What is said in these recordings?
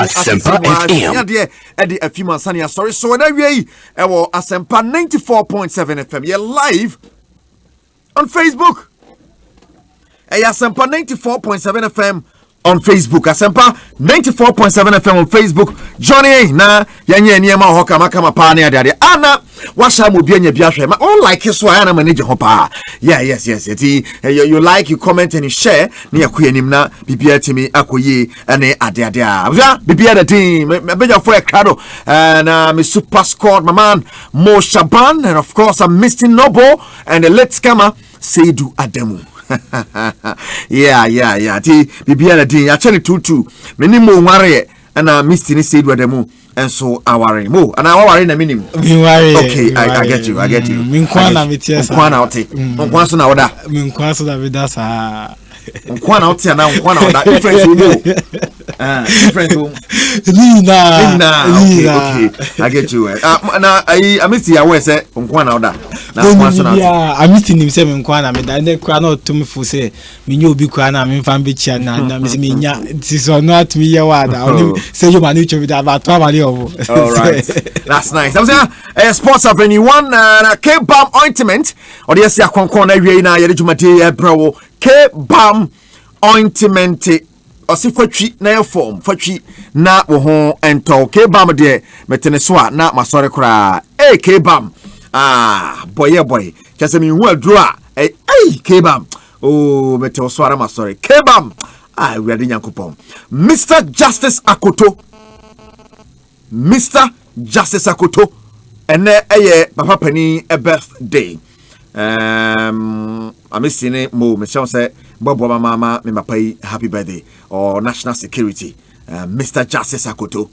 Asempa FM. Yeah, dear, Eddie, a few months, sorry. So, anyway, Asempa 94.7 FM. You're live on Facebook. Asempa 94.7 FM on Facebook. Asempa 94.7 FM on Facebook. Johnny, na yanye niema hoka makama pa ne ade. Ana washa mo bia nya bia hwe. All like so ana manage hopa. Yeah, yes. You like, you comment and you share. Ni akoyanim na bibia timi akoye ane ade ade a. Bibia the team. Beja for a crowd. And me super squad, my man Mo Shaban, and of course I'm Mr. Noble and the let's camera Asiedu Ademu. yeah. Ti bibia na din actually 22. Many more worry and Mr. Asiedu Ademu and so our mo and our worry na minim. Okay, I get you. Minkwana mitiasa. Minkwana ote. Minkwana so na oda. Minkwana so da vidasa. Minkwana ote na minkwana oda. Different mo. Different mo. Lina. Okay. I get you. Na I miss ya we say minkwana oda. Na minkwana so na. Yeah, I miss him say minkwana me da ne kwa na to me fu say me nya obi kwa na me fan be chia na me say me nya so no at me ya wada. Oni say you manu chobi da ba to amali obo. All right. That's nice. I was saying Sports Avenue 1 K-Balm ointment or the Asia Konkon na wie na yede dwumade bro K-Balm ointment osi fatwi na form fatwi na wo ho ento K-Balm de metene so a na masore kra K-Balm boy kase me hu aduro a K-Balm oh mete so ara masore K-Balm we ade nyankopon Mr. Justice Akoto and papa penny a birthday I'm missing mo me say Bobo mama me pay happy birthday or national security Mr. Justice Akoto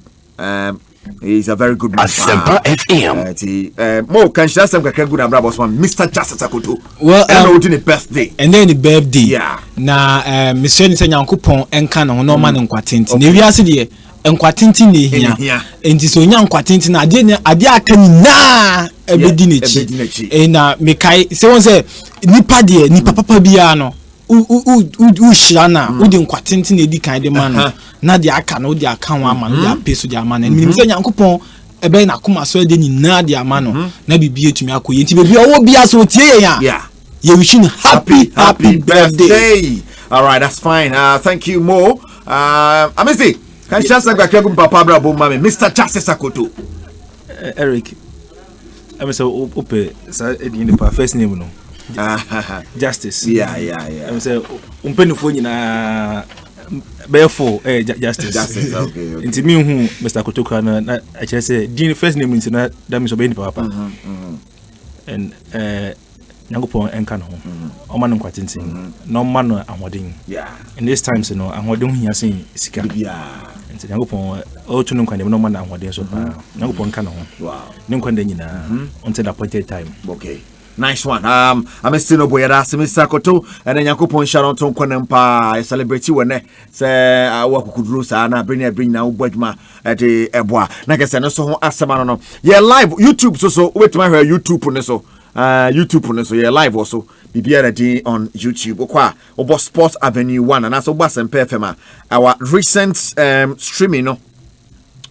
he's a very good man. Asempa FM. Mo can share some good about one Mr. Justice Akoto. Well, the birthday. And then the birthday. Yeah. Na Mr. Nisa Nyankopon enka no man nkwatinti. Ne wiase de nkwatinti ne hia. Enti so nyankwatinti na ade aka ni na ebedi nechi. Na mekai se won say nipa papa bia no. U shana udi nkwatinti na edi kan de man na de aka na udi aka ho ama no ya peso de ama na nim se nyankopon ebe na koma so de ni na de ama no na bibie tumi akoye nti bibie owo bia so tie ya you wish you happy birthday. All right, that's fine. Thank you Mo. Amisi can you just like papa brabo mama Mr. Justice Akoto. Eric I'm so ope sa in the first name no. Justice. Yeah. I'm say umpenufo nyina Therefore, justice. Okay. Into me who Mr. Kotoka na I just say the first name is na that means obey papa. And Nyankopon enka no. O man nkwatinti. No man ahoden. Yeah. In these times no ahoden hia sen sika. Yeah. And Nyankopon o tunu nkwane no man ahoden so pa. Nyankopon enka no. Wow. Ne nkwande nyina until the appointed time. Okay. Nice one. I'm still no boy at Mr. Koto and then Yakupon Sharon Ton Konampa celebrity when say I walk could roost and bring now Bodma at the Ebois. Like I said, no so Asamano. Yeah, live YouTube so wait my YouTube on so YouTube on so yeah live also BBRD on YouTube. Okwa Obo Sports Avenue 1 and that's Oba Asempa FM. Our recent streaming no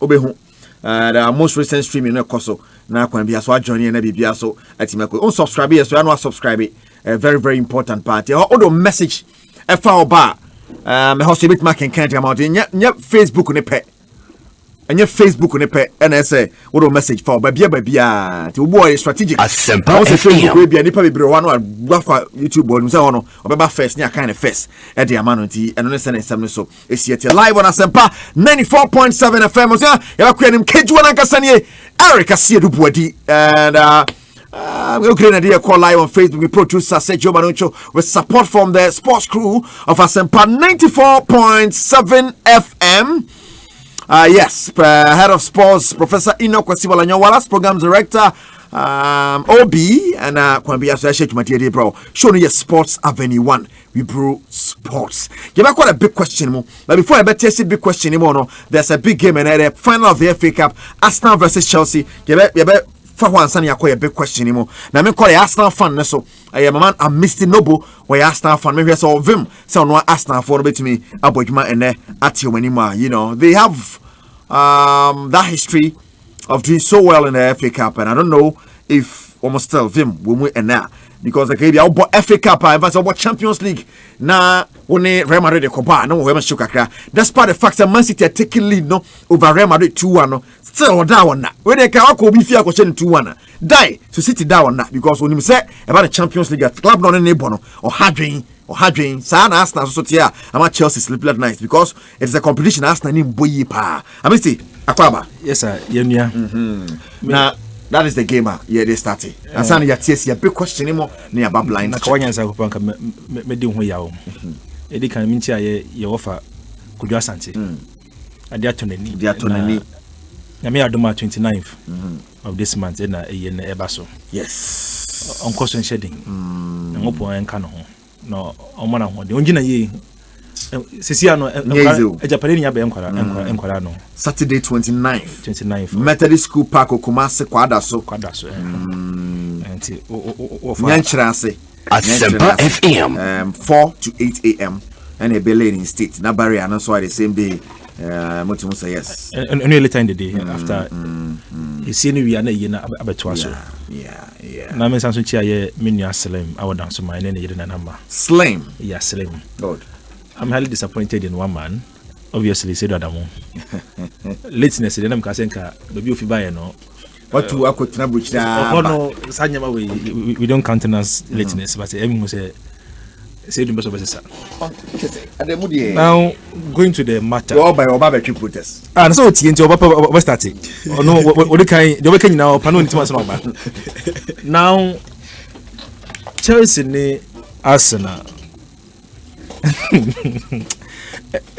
Obehu the most recent streaming no koso na kwan bia so join na bibia so atimako on subscribe yes so no subscribe very very important part odo message e fa oba me host bit mark kan am out nya Facebook ne pe anya Facebook ne pe na say odo message fa oba bia ti obo strategic Asempa Facebook bia nipa bebre wa no agba YouTube bo say hono obeba first nya kan first e de amano ti eno ne send nsem so esiete live on Asempa 94.7 FM so ya kwa nim kejuwa na kasane Eric Asiedu Boadi and we're going to call live on Facebook. We producer Sergio Manoncho with support from the sports crew of Asempa 94.7 FM. Yes, head of sports Professor Enoch Kwesibalanyo, program director OB and Kwambi Association Material bro. Show me your Sports Avenue 1. We brew sports. Give me quite a big question more. But before I test it big question anymore, no, there's a big game and the final of the FA Cup, Arsenal versus Chelsea. Give me for one Sunday I a big question anymore. Now me call the Arsenal fan so I am a man I'm Mr. Noble where Arsenal fan maybe so vim so no Arsenal for bit me abojuma and at you anymore. You know, they have that history of doing so well in the FA Cup, and I don't know if almost still Vim will win and now because the Caribbean bought FA Cup and about Champions League now when Real Madrid the Copa no we show kakra. Despite the fact that Man City are taking lead no over Real Madrid 2-1 still that one na when they can go be fear ko 2-1 die so City that one na because when you say about the Champions League club no ne bono or hadwin sa na Arsenal so tia ama Chelsea sleepless nights because it's a competition Arsenal ni boyi pa I mean see akwaba yes sir yenya na that is the gamer yeah they started asana ya ties ya big question mo na about blind na kawanya nsa ko panka me di ho yawo edi kan minti aye ye wofa kudwa asante ade atonani na me adoma 29th of this month na eye na eba so yes on question shedding na ngopo enka no ho no omana ho de ongina ye sisia no Japan nya be enkwara no Saturday 29th Methodist School Park Kumasi kwada so enti nyanchirase Asempa FM 4 to 8 a.m. and a Berlin in state na barrier and so the same day Motimu say yes and later in the day after you see we are na yena abeto so yeah na me sanso chia ye menu Slim I would dance my name na number Slim good I'm highly disappointed in one man obviously said Adamu lateness then I'm kasenka baby ofi buy no what to akotna buchira no sanyama we don't countenance lateness but everyone say do beso beso now going to the matter by oba protest na so tie nti oba start no we kan the we kan now pano ntima so oba now Chelsea ni Arsenal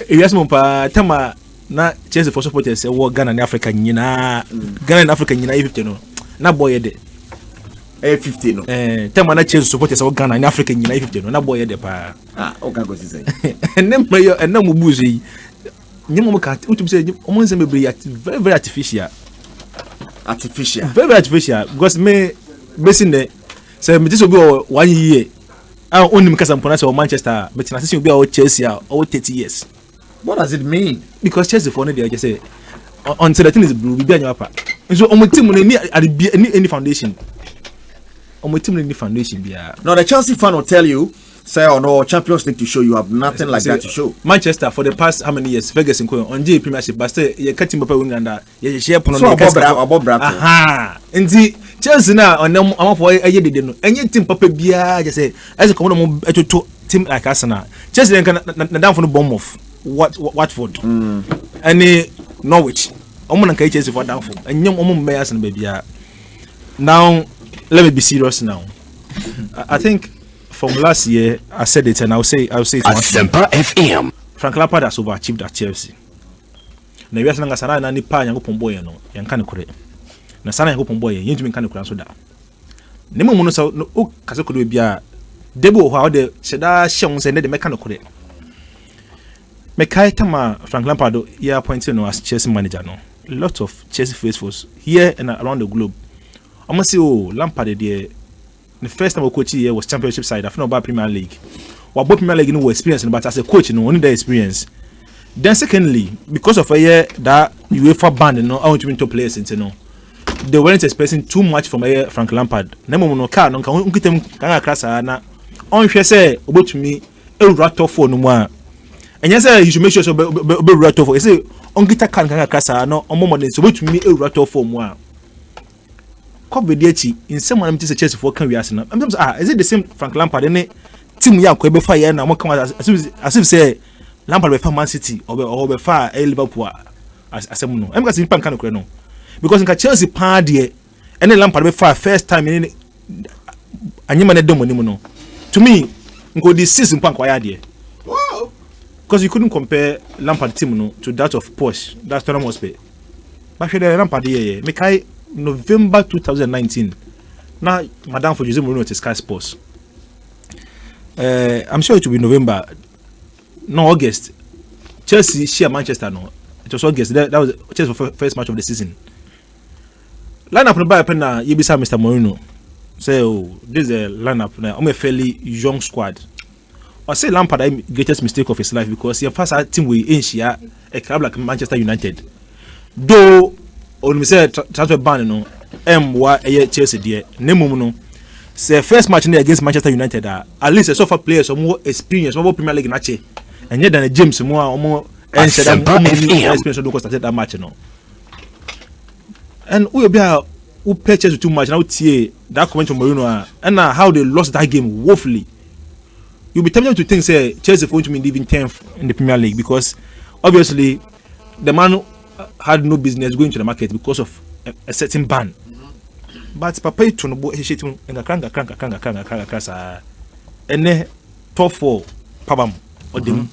yes mo pa tema na Chelsea for supporters wo Ghana and Africa nyina E50 no na boy de E50 no tema na Chelsea supporters wo Ghana and Africa nyina E50 no na boy de pa o ga go say enem player enem mo buzu yi nyimo mo ka utum say o nse mebre very very artificial because me basing the say me this will be 1 year only because I'm pronouncing Manchester, but I think will be Chelsea or 30 years. What does it mean? Because Chelsea for they just say until the thing is blue, be on your part. So on my team any foundation. On my team any foundation be. No, the Chelsea fan will tell you, say or no Champions League to show you have nothing like that to show. Manchester for the past how many years? Ferguson on J Premiership, but say you cutting up win under you share pon on above Brampton. Aha. Ndi Chelsea now on them am for a year dey no. Any team papa bia just say as come on to team like Arsenal. Chelsea can down for the Bournemouth. Watford. Any Norwich. Omo na kai Chelsea for down for. Enyam omo me Arsenal bia. Now let me be serious now. I think from last year I said it and I'll say it once. Asempa FM. Frank Lampard has overachieved at Chelsea. Na wiase na ngasana na nipa Nyankopon boy no yanka ne kore. Na sana Nyankopon boy yentumi nka ne kore so da. Ne mu no so o kase kodo bia debo ho de sheda hyem se ne de meka ne kore. Mekai tama Frank Lampard ya appointed no as Chelsea manager no. A lot of Chelsea faithfuls here and around the globe. I'm say oh Lampard the first time I coach here was Championship side. I about Premier League. What both Premier League no experience, but as a coach, no only the experience. Then secondly, because of a year that UEFA banned, no, I want to win top players, you know, they weren't expecting too much from a Frank Lampard. Nemo no car, no can unkitem kanga krasa na. On say about me, a rat off for no more. And yes, you should make sure so be rat off. You say unkita kanga krasa no, on moment so about me a rat off for more. Covid in someone I'm just a Chelsea for can we ask now. Is it the same Frank Lampard any team ya ko be fire na mo come as if say Lampard be for Man City or be for Liverpool asem no. Em ka sin pan kan ko no. Because in Chelsea pa de any Lampard be for first time in anyima na dem onim no. To me, go this season pan kwa ya de. Wow. Because you couldn't compare Lampard team no to that of Posh. That's Tottenham Hotspur. But the Lampard here, me kai November 2019. Now, Madame for Jose Mourinho to Sky Sports. I'm sure it will be November. No, August. Chelsea share Manchester. No, it was August. That was Chelsea for first match of the season. Lineup no buy pen na Yebisa Mr. Mourinho. Say, oh, this is a lineup now. I'm a fairly young squad. I say Lampard the greatest mistake of his life because he first had team with Inshia, a club like Manchester United. though on me say transfer ban no wa Chelsea there nemum no say first match against Manchester United at least so far players more experience more Premier League na che and yet than James more Asempa FM experience do started that match no and we be who purchased too much now tie that comment from Mourinho and how they lost that game woefully. You'll be tempted to think say Chelsea going to be leaving 10th in the Premier League because obviously the man had no business going to the market because of a certain ban. But Papa to no he shit and kranga and then top 4 pabam or them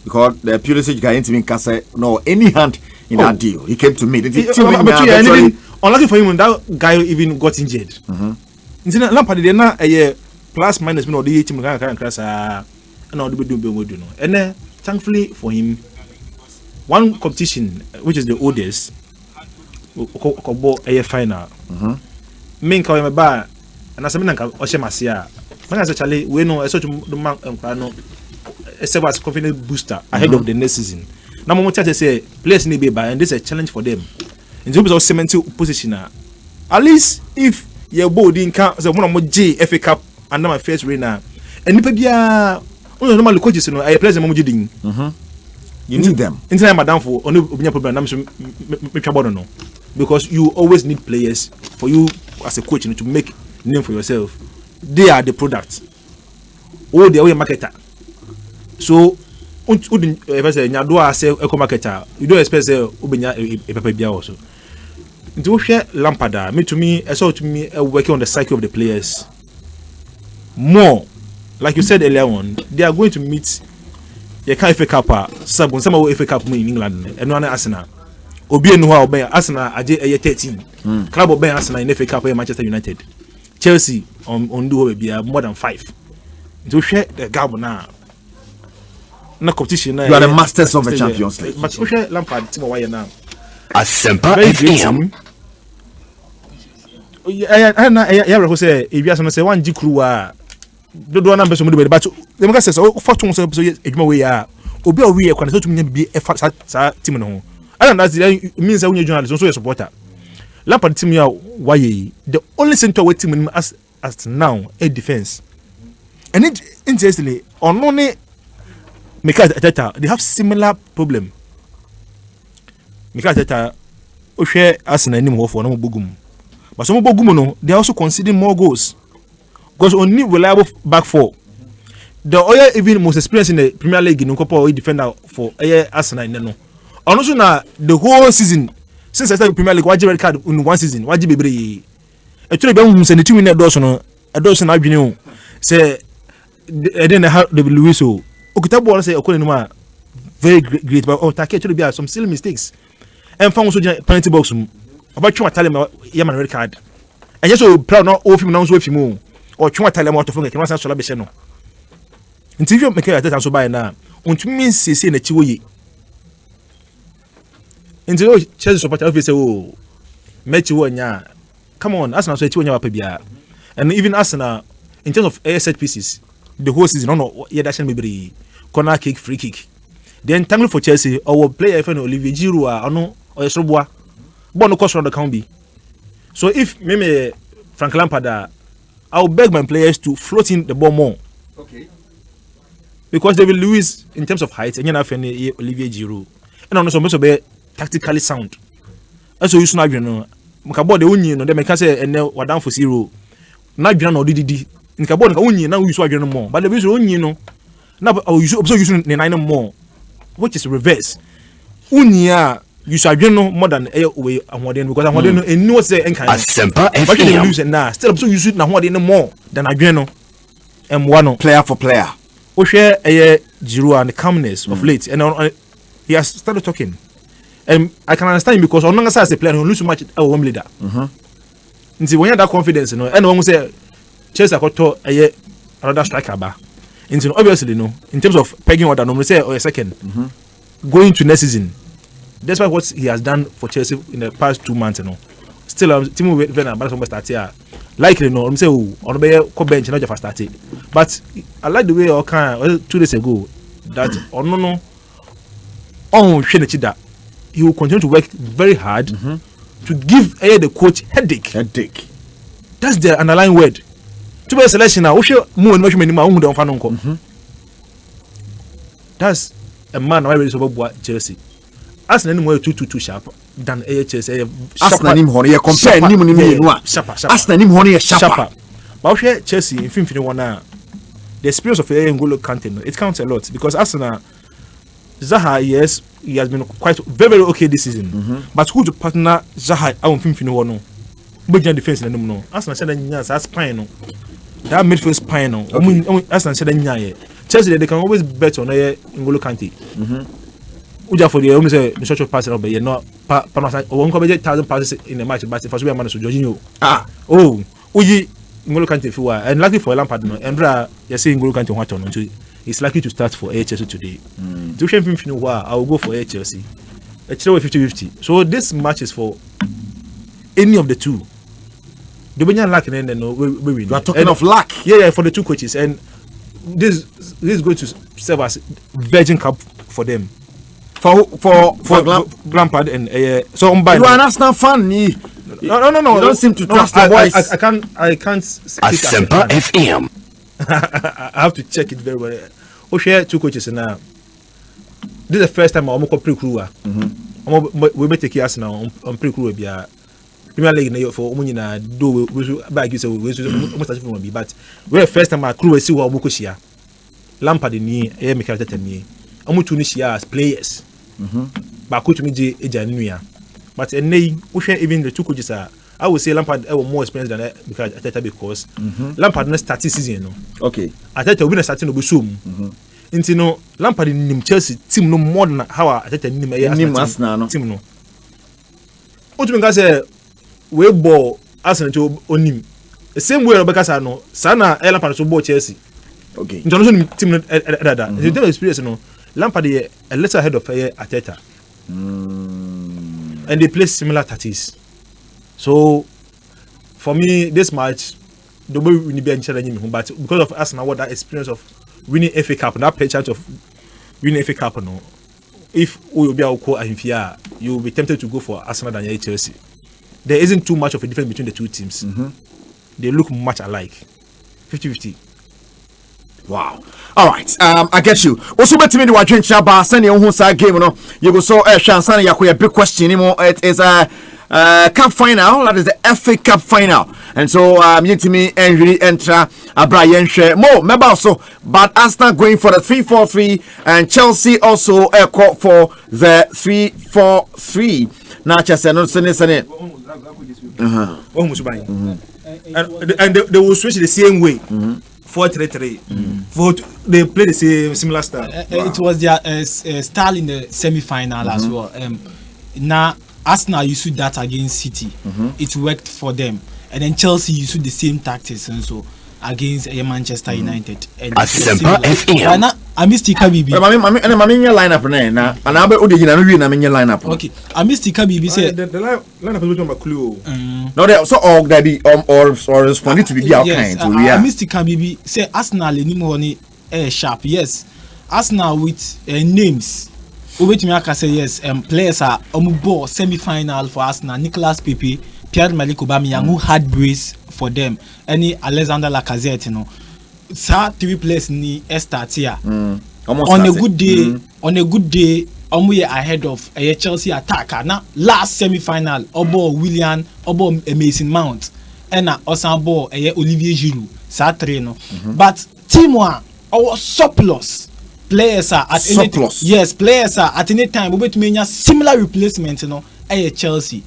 because the Pulisic guy ain't even cast no any hand in that deal. He came to me. Unlucky for him, that guy even got injured. Lampard did not a plus minus no the team and all the do no. And then thankfully for him, one competition which is the oldest, a final. Main call me bar and as a man can Oshemasia. When I actually we know a sort of man a servers confidence booster ahead of the next season. Now I'm to say players need be by and this is a challenge for them. In terms of cementing position, at least if your body in count, so one of my FA Cup under my first reign now, and if you are normal coaches, you know, I play them. You need them. In time, madam, for only problem. I'm because you always need players for you as a coach, you know, to make name for yourself. They are the product. Oh, they are a marketer. So, if I say you as a marketer, you don't expect a paper also. To share Lampard, me to me, I saw to me working on the psyche of the players. More, like you said earlier on, they are going to meet. You can't FA Cup, some FA Cup in England, and one Arsenal. Obi and Noah Obey Arsenal are 13. Club Obey Arsenal in FA Cup Manchester United. Chelsea on do be more than 5. To share the gap now. No competition. You are the masters of the Champions League. But share Lampard team why now. Asempa FM. I say if you are say one G crew do number some but the man says oh for so edwuma we ya obi o we e kwana so tumi be sa team no and that means that when you journalist so a supporter Lampard team ya why the only center we team as now a defense and it interestingly on only Mikel Arteta they have similar problem. Mikel Arteta o share Arsenal nim for no bogum but some bogum no they are also conceding more goals because only reliable back four. The other even most experienced in the Premier League in Copa defender for Arsenal no. And also now the whole season since I started Premier League, why red card in one season? Why be actually be send 2 minutes doors no. A doors na adwene say then the Luis so okita ball say okole no very great but take actually be some silly mistakes. And found also penalty box about try tell him Yaman red card. And just so proud not off him now so if him or try tell him what to forget can so la be no. Until you make that so by now untumi sese na chiwoye. Until Chelsea supporter office say oh match nya come on Arsenal so chiwonya wa pa bia. And even Arsenal in terms of air set pieces the whole season no yeah that be corner kick free kick. Then tangle for Chelsea our player FN Olivier Giroud ano or Soboa but no cost on the can be. So if me Frank Lampard I'll beg my players to float in the ball more. Okay. Because David Luiz in terms of height and you have Olivier Giroud and on some be tactically sound. Also you know you Mkabo de unyi no dem can say and wadan for 0. Na dwana no didi. Mkabo nka unyi na you so adwene more. But the be so unyi no na you so use 9 more which is reverse. Unyi you so adwene no more than way ahoden because ahoden no enu say enkan. Asempa But you FM. lose na still so use na ahoden more than adwene no. M1 Player for player. We share a Giroud and the calmness of late, and he has started talking. And I can understand him because on longer side as a player, he lose so much our home leader. And see when you have that confidence, you know, and when we say Chelsea got to another striker bar. And so obviously, you know, in terms of pegging order, no, we say a second going to next season. Despite what he has done for Chelsea in the past 2 months, you know, still team with Werner, but start here. Likely, you know, I'm saying on the bench, not just started. But I like the way all kind 2 days ago that no on Shenechida he will continue to work very hard to give the coach headache. That's the underlying word. To be a selection now, that's a man who is over Chelsea. Arsenal more 2-2 sharp than Chelsea. Arsenal nim hono ye compare nim ni no a. Arsenal nim hono ye sharp. But Chelsea in 51 now. The experience of N'Golo Kante, it counts a lot because Arsenal, Zaha, yes, he has been quite very okay this season. But who to partner Zaha? I won't think no. But defense no. Arsenal said that's spine. That midfield spine. Arsenal said Chelsea they can always bet on N'Golo Kante. Uja for the almost a short of passer, but you're not. One coverage 1,000 passes in a match, but for sure, managed to Jorginho. Uji. N'Golo Kante for and lucky for Lampard no Endra you're saying N'Golo Kante what on so he's likely to start for Chelsea today. To show him I will go for Chelsea. It's 50-50. So this match is for any of the two. The Benyan luck and then we win. You are talking of luck. Yeah, for the two coaches and this is going to serve as Virgin Cup for them. For Lampard and so you are an Arsenal fan. No. You don't seem to trust the voice. I can't speak Asempa FM. I have to check it very well. We share two coaches now. This is the first time I'm pre-crew. We may take us now on pre-crew. Premier League for do bag you almost but we're first time I crew see what Mukoshia. Lampard ni Mikel Arteta ni. Tunisia as players. But coach me January. But even the two coaches are, I would say Lampard was more experienced than Arteta because Lampard not started season. No. Okay. Arteta will be starting to be soon. Into no Lampard in Chelsea team no more than how Arteta in Arsenal team no. What you mean say we ball Arsenal to onim. The same way Rebecca said no. Sana Lampard to ball Chelsea. Okay. Johnson team that. You tell experience no. Lampard a little ahead of Arteta. And they play similar tactics. So, for me, this match, the way we need to be challenging me, but because of Arsenal, what that experience of winning FA Cup, that play chance of winning FA Cup, no, if we will be able to you will be tempted to go for Arsenal than Chelsea. There isn't too much of a difference between the two teams. They look much alike, 50-50. Wow. All right. I get you. Also, bet me the watching Chaba send you who say game. No, you go so Shansan Yakuya big question anymore. It is a cup final. That is the FA Cup final. And so you to me and really enter a Brian share more. Maybe also, but Arsenal going for the 3-4-3 and Chelsea also call for the 3-4-3. Now, Chelsea no sene. And they will switch the same way. 4-3-3. They play the similar style. It was their style in the semi-final as well. Now Arsenal used that against City. It worked for them, and then Chelsea used the same tactics and so against Manchester United. Asempa FM. I missed Kabibi. I'm in your lineup now. And I'm in your lineup. Okay, I missed Kabibi. Say the lineup is not a clue. No, they so all that be or responding to be our kind. I missed Kabibi. Say Arsenal anymore sharp. Yes, Arsenal with names. Wait me, I can say yes. Players are ball semi-final for Arsenal. Nicolas Pepe, Pierre-Emerick Aubameyang, who had brace for them. Any Alexander Lacazette, you know. So 3 players ni start here. On a good day, we are ahead of a Chelsea attacker. Now last semi-final, Obo Willian, Obo Mason Mount, and Osambo Olivier Giroud. So 3 no. But team 1, our surplus. Players are at surplus. Players are at any time. We wait to make a similar replacement, you know, at Chelsea.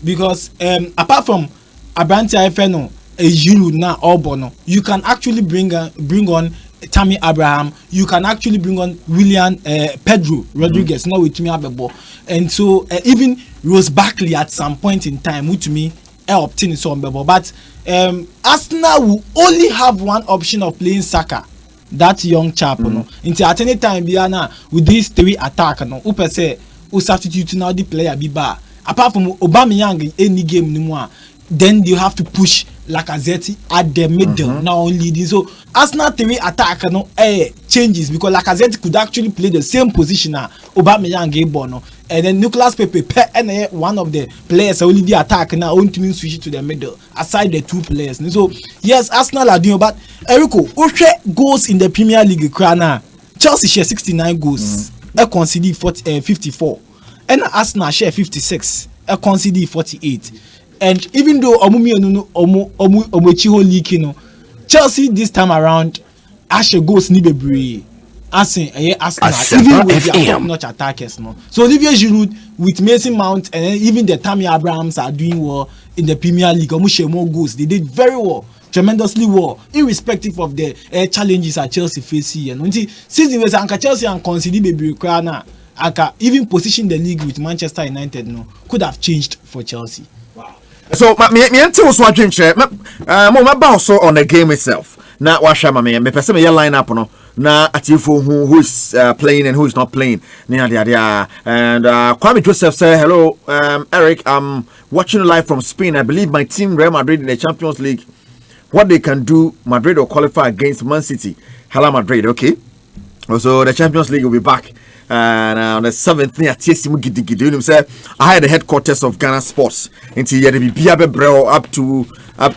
Because apart from Abranti Ifeno, a Giroud now Obono, you can actually bring on Tammy Abraham. You can actually bring on William Pedro Rodriguez. Now with me Abebo, and so even Rose Barkley at some point in time, which me obtaining some Bebo. But Arsenal will only have one option of playing Saka. That young chap, no. Until at any time, Biana with these 3 attacks, no. Upe say, who substitute now the player be bar. Apart from Aubameyang in any game, no more. then you have to push Lacazette at the middle, now leading. So Arsenal 3 attack changes because Lacazette could actually play the same position as Aubameyang Bono, and then Nicolas Pepe and one of the players only the attack now on to switch to the middle aside the two players. And so yes, Arsenal are doing, but Eriko, goals in the Premier League crana. Chelsea share 69 goals, concede 54, and Arsenal share 56, concede 48. And even though Omochiho league, Chelsea this time around, Ashe goes Nibebri, Arsenal, even with their top-notch attackers. No? So Olivier Giroud with Mason Mount and then even the Tammy Abrahams are doing well in the Premier League. Omo more goals. They did very well, tremendously well, irrespective of the challenges that Chelsea face here. And since it was Anka Chelsea and consider Baby Krana, Anka even position the league with Manchester United could have changed for Chelsea. So me was watching my boss on the game itself. Now watch me person me line up no na atifo who is playing and who is not playing. And Kwame Joseph said hello Eric, I'm watching live from Spain. I believe my team Real Madrid in the Champions League. What they can do, Madrid will qualify against Man City. Hello Madrid, okay. So the Champions League will be back. And on the 7th near TSM Gidi say I had the headquarters of Ghana Sports until you had to be up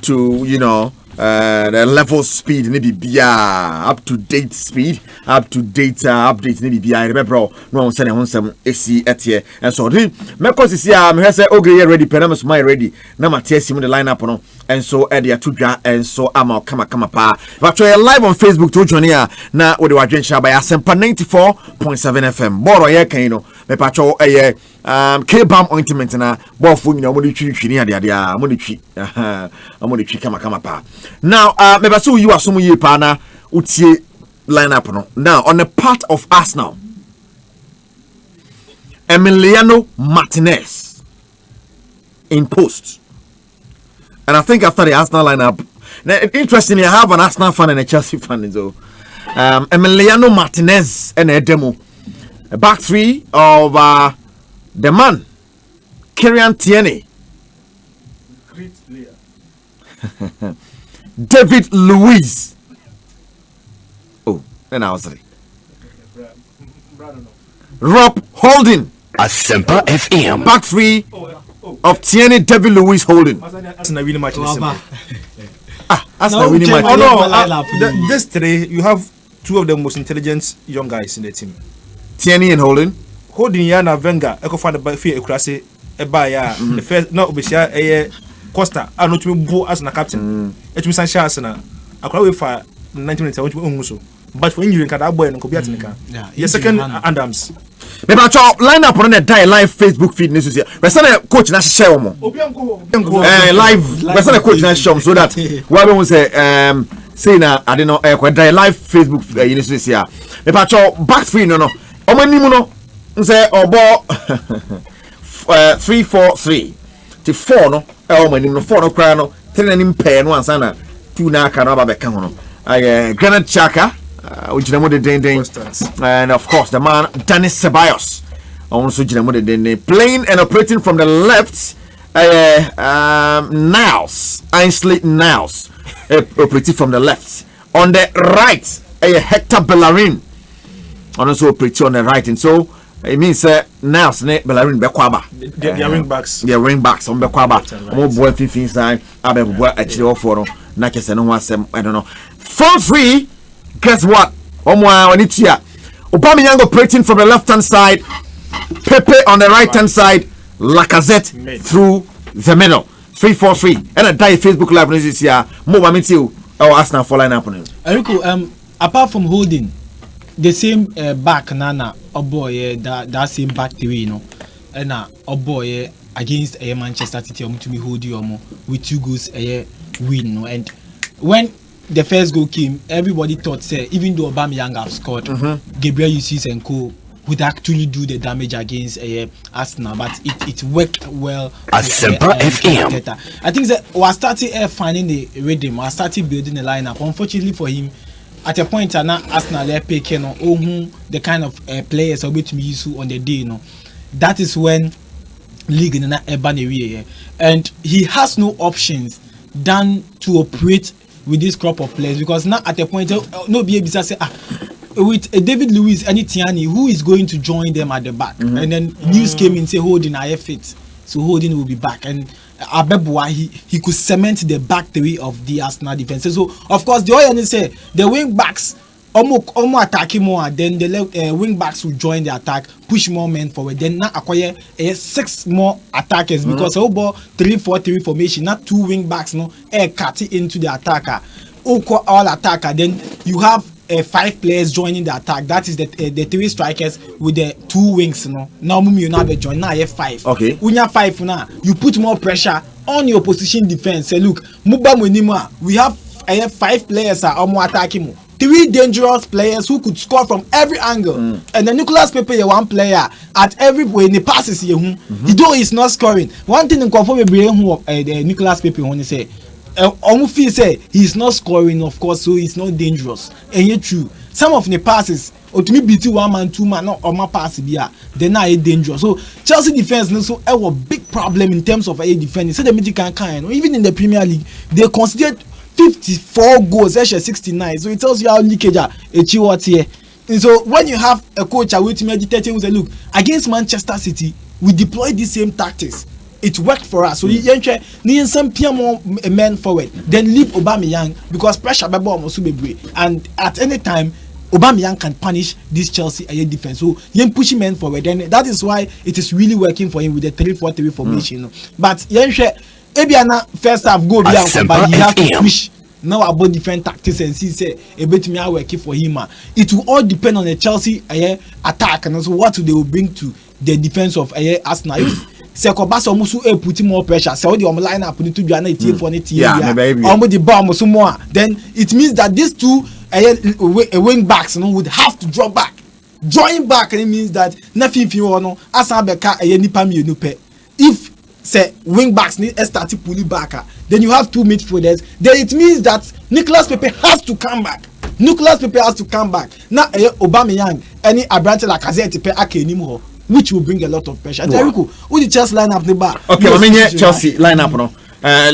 to you know the level speed maybe be up to date speed, up to date updates maybe be remember no send on some AC at here and so me cause see me say okay ready penamus my ready na ma TSM the lineup no and so Edia Tuja and so I'm come pa but you're live on Facebook to join here na we the share by Asempa 94.7 FM boro ye kan no me pacho K-Balm ointment na bofu nyina mo de twi ni ade mo de twi mo de twi kama pa now me ba so you asom ye pa na utie lineup no now on the part of Arsenal Emiliano Martinez in post. And I think after the Arsenal lineup, interestingly, I have an Arsenal fan and a Chelsea fan. So, Emiliano Martinez and a demo, a back three of the man, Kieran Tierney, great player, David Luiz. Oh, and I was sorry. Rob Holding, Asempa FM. back three of Tierney, David Luiz Holding. That's not really much. That's not winning match. Oh no! This today you have two of the most intelligent young guys in the team. Tierney and Holding. Holding Yana Venga, Echo Father by Fear Ekrasi, Ebaya, the first not Obisia, Costa, I know to be Bo as a captain. It was Sanchez and I could wait for 1991. But for you can have boy and Kobiatica. Your second Adams. The line up on the live Facebook feed. This is we're sending coach na share mo. Live. We're sending coach na share so that what we say say na I don't know live Facebook this is here. The back three no. Omanimu no. Say obo 3-4-3. The 4 no. Omanimu no 4 no cry no. 3 na nim pair no ansa na 2 na aka no ba beka ho no. Granite Chaka which and of course the man Dennis Ceballos also playing and operating from the left Niles Ainsley Niles operating from the left on the right Hector Bellerin also operating on the right and so it means Niles Bellerin Bekwaba their wing backs on Bekwaba more boy 15 side Abe actually for na kese no wasem I don't know 4-3. Guess what? Aubameyang operating from the left hand side, Pepe on the right hand side, Lacazette through the middle. 3-4-3. And I die Facebook live this year. More Mamitio our Arsenal for line up. Eriko, apart from Holding, the same back Nana boy that same back three, you know, and boy against Manchester City to be holding with 2 goals win, no? And when the first goal came, everybody thought, say, even though Aubameyang have scored, Gabriel Jesus and co would actually do the damage against Arsenal, but it worked well. Asempa FM. I think that we started finding the rhythm, we started building the lineup. Unfortunately for him, at a point, Arsenal picking the kind of players are going to be used on the day. That is when league in the urban area, and he has no options than to operate with this crop of players, because now at the point no be able to say with David Luiz and Tiani, who is going to join them at the back, and then news came in say Holding are fit, so Holding will be back, and Abebua he could cement the back three of the Arsenal defense. So of course the other say the wing backs almost attacking more, then the wing backs will join the attack, push more men forward, then now acquire 6 more attackers, because about 3-4-3 formation, not 2 wing backs cut into the attacker, all attacker, then you have 5 players joining the attack. That is the 3 strikers with the 2 wings. Now you now be join. Now you have 5. Okay. When you have 5 now, you put more pressure on your position defense. Say, look, we have 5 players are more attacking. 3 dangerous players who could score from every angle. And the Nicolas Pepe, one player at every way in the passes he though he's not scoring. One thing in conform with the Nicolas Pepe when he say almost say he's not scoring, of course, so he's not dangerous. And yet true. Some of the passes or to me between 1 man, 2 man, not on my pass they're not dangerous. So Chelsea defense also have a big problem in terms of a defense. So the medical kind, even in the Premier League, they considered 54 goals, 69. So it tells you how leakage here. And so when you have a coach with meditating, who say, look, against Manchester City, we deploy the same tactics. It worked for us. So you need some more men forward. Then leave Aubameyang, because pressure be almost be. And at any time, Aubameyang can punish this Chelsea defense. So you pushing men forward. And that is why it is really working for him with the 3-4-3 formation. But Ebiana first half go but he have to push now about different tactics and see say a bit me working for him. It will all depend on the Chelsea attack and also what they will bring to the defense of Arsenal. Say Kobasa almost put more pressure. So the line up to do an 80 for it. Almost the bomb some more. Then it means that these 2 wing backs would have to drop back. Drawing back, and it means that nothing you want Asabeka if say wing backs need start to pull it back, then you have 2 midfielders. Then it means that Nicolas Pepe has to come back. Now Aubameyang, any Abrante like Lacazette anymore, which will bring a lot of pressure. Jericho, who the Chelsea line up the bar? Okay, I mean Chelsea line up no.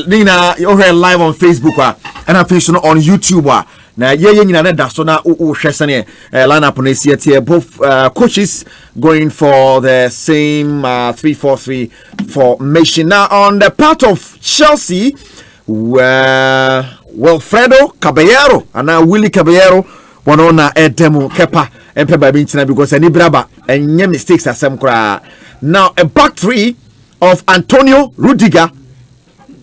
Nina, you're here live on Facebook and I feel on YouTube. Now, that's so now line up on ACT. Both coaches going for the same 3-4-3 formation. Now, on the part of Chelsea, Wilfredo Caballero and now Willie Caballero, one on a demo Kepa and Peba Bintina because any braba and any mistakes are some cry. Now, a back 3 of Antonio Rudiger,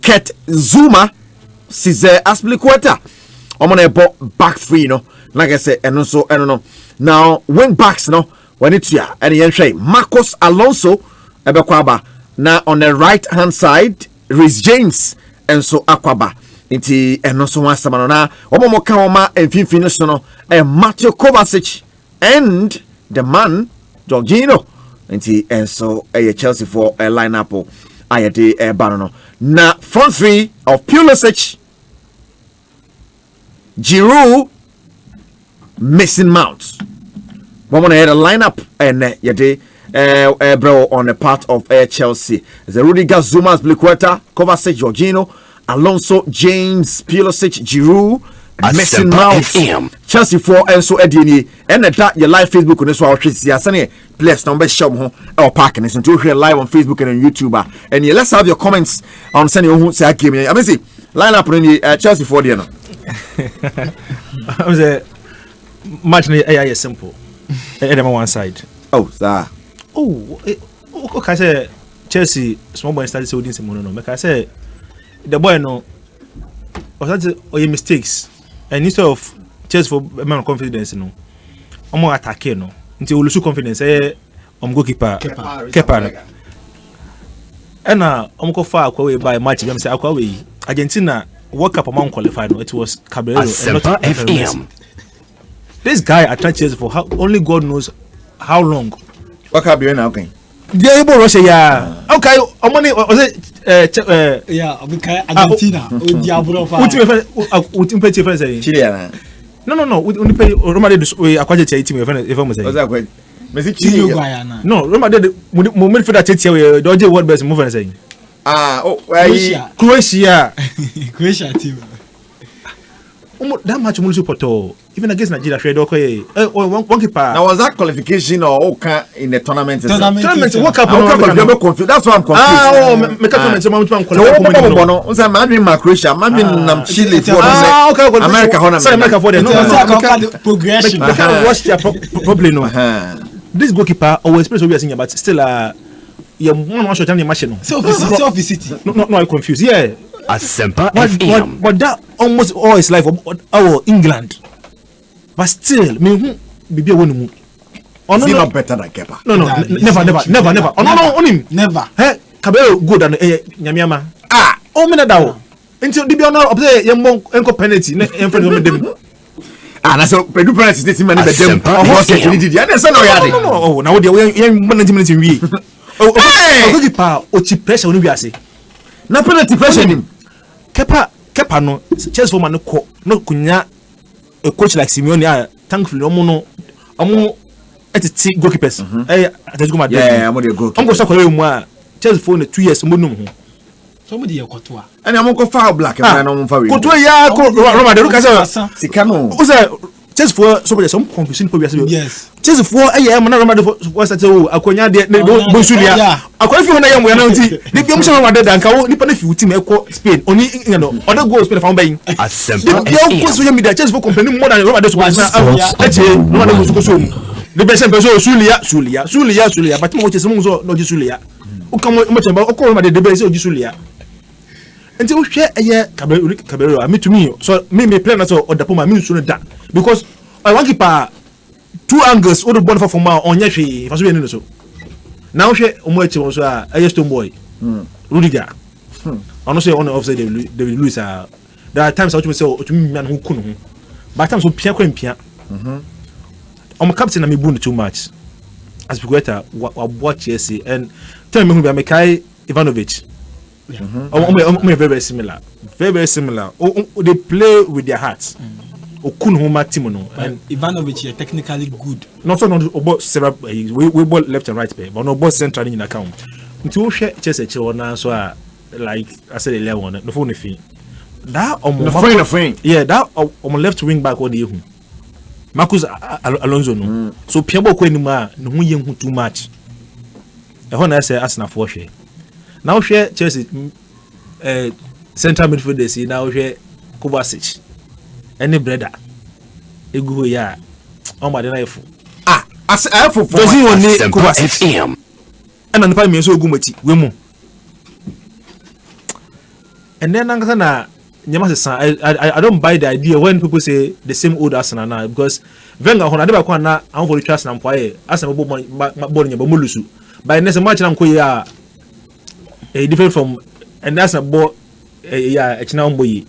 Ket Zuma, Cesar Azpilicueta. I'm on a back 3, like I said, and also, I don't know. Now, wing backs, when it's here, and the entry, Marcos Alonso, Ebekwaba. Now, on the right hand side, Reece James, and so Aquaba. Inti, and also one Samanona, Omokama, and Finfinosono, and Mateo Kovacic, and the man, Jorginho. Inti, and so a Chelsea for a lineup, Ayade Barano. Now, front 3 of Pulisic, Giroud, Mason Mount. One more head a lineup and bro on the part of Chelsea. The Rudiger, Zuma, Azpilicueta, Kovacic, Jorginho, Alonso, James, Pulisic, Giroud, Mason Mount. Chelsea 4 and so Edini and that your live Facebook on this one. Please number show or parking this into here live on Facebook and on YouTube. And let's have your comments on sending who say I came here. I mean, see line up in the Chelsea 4 there. I was a match AI simple. And on one side. Oh, sir. Okay, I say Chelsea small boy started so this morning. Like I say the boy no was that mistakes. And instead of Chelsea for man confidence no. I'm more attacking no. Until we lose confidence goalkeeper Kepa. And I'm go far away by match. I'm say away Argentina World Cup among qualified. No, it was Caballero and not FM. This guy attracted Chelsea for only God knows how long. What can be now? Okay. The able Russia, yeah. Okay, money was it? Yeah, okay. Argentina. Ultimate friends. Chile. No. We only pay Romade to acquire team. If I'm saying. Was that good? Messi Chile Chile. Guayana. No, remember the moment for that we dodge world best move and saying. Croatia. Croatia team. That match multi poto. Even against Nigeria, Fred okay. One keeper. Now was that qualification or in the tournament? Tournament. What cup? That's why I'm confused. Croatia, Chile okay. America for the progression. Watch their problem no. This goalkeeper always plays what we are saying, but still yeah, one shot time machine. Self-city. No, I confused. Yeah. Asempa FM. But that almost all his life our England. But still, me bibi wonu. Is he not better than Kepa? No, never. Oh no, on him. Never. Hey, Cabello good than Nyamiama. Oh me na dawo. Until the be on up there, enko penalty, en friend of them. Na so pedu penalty this man be dem. Asempa FM. No. Now they yen 90 minutes we. Oh, goalkeeper o chi pressure no bi ase. Na penalty pressure him. Kepa no Chelsea for man no kunya a coach like Simeone thankfully omo etiti goalkeepers Atletico Madrid I'm the goalkeeper. I'm go sakwa mu a Chelsea for 2 years mo num ho Somebody ya kotoa. And I'm go foul black and I'm foul. koto ya ko Roma de Lucas Sikano. o say Chelsea for so some confusion for Yes. Chelsea for na Roma de for start akonya de bo sulia akwa fi ho na yam ya na nti de bi mo Roma de danka wo nipa na fi team ekọ Spain oni ngano other goals Spain fa bayin Asempa the social FM. media Chelsea for complaining more than Roma de so Roma de so the best person Sulia but mo Chelsea mo so no Sulia o kan mo chamba o ko Roma de best o Sulia nti o hwe eye Cabello me to me so me plan na so odapo ma me so no da because I want keep 2 angles o the ball for ma onye hwe fa so be ni so now hwe o mo echi so a eye Stone Boy Rudiger ono say on offside they will lose there are times I want to say o to me man hu kunu hu but times o pia kwa mpia I'm captain na me bund too much as we go watch Chelsea and tell me who be Mikhail Ivanovic. Very similar. Very similar. They play with their hearts. Okunhuma team no. And Ivanovic is technically good. Not about several we ball left and right but no ball central in account. Until share Chelsea na so like I said earlier on no phone fee. That the friend. Yeah, that on left wing back what they hu. Marcus Alonso no. So Piabo ko anima no hu yen hu too much. E ho na say Arsenal for share. Now share Chelsea central midfielder see now share Kovacic. Any brother. Egu ya. On ma de na efu. As for Does he want Asempa Kovacic? FM. And on the time so ogumati we mu. And then na I don't buy the idea when people say the same old Arsenal now because Wenger hona de ba kwa na am for trust na mpoye Arsenal bo nya ba mulusu. By next match na mko ya different from and that's a ball china mboyi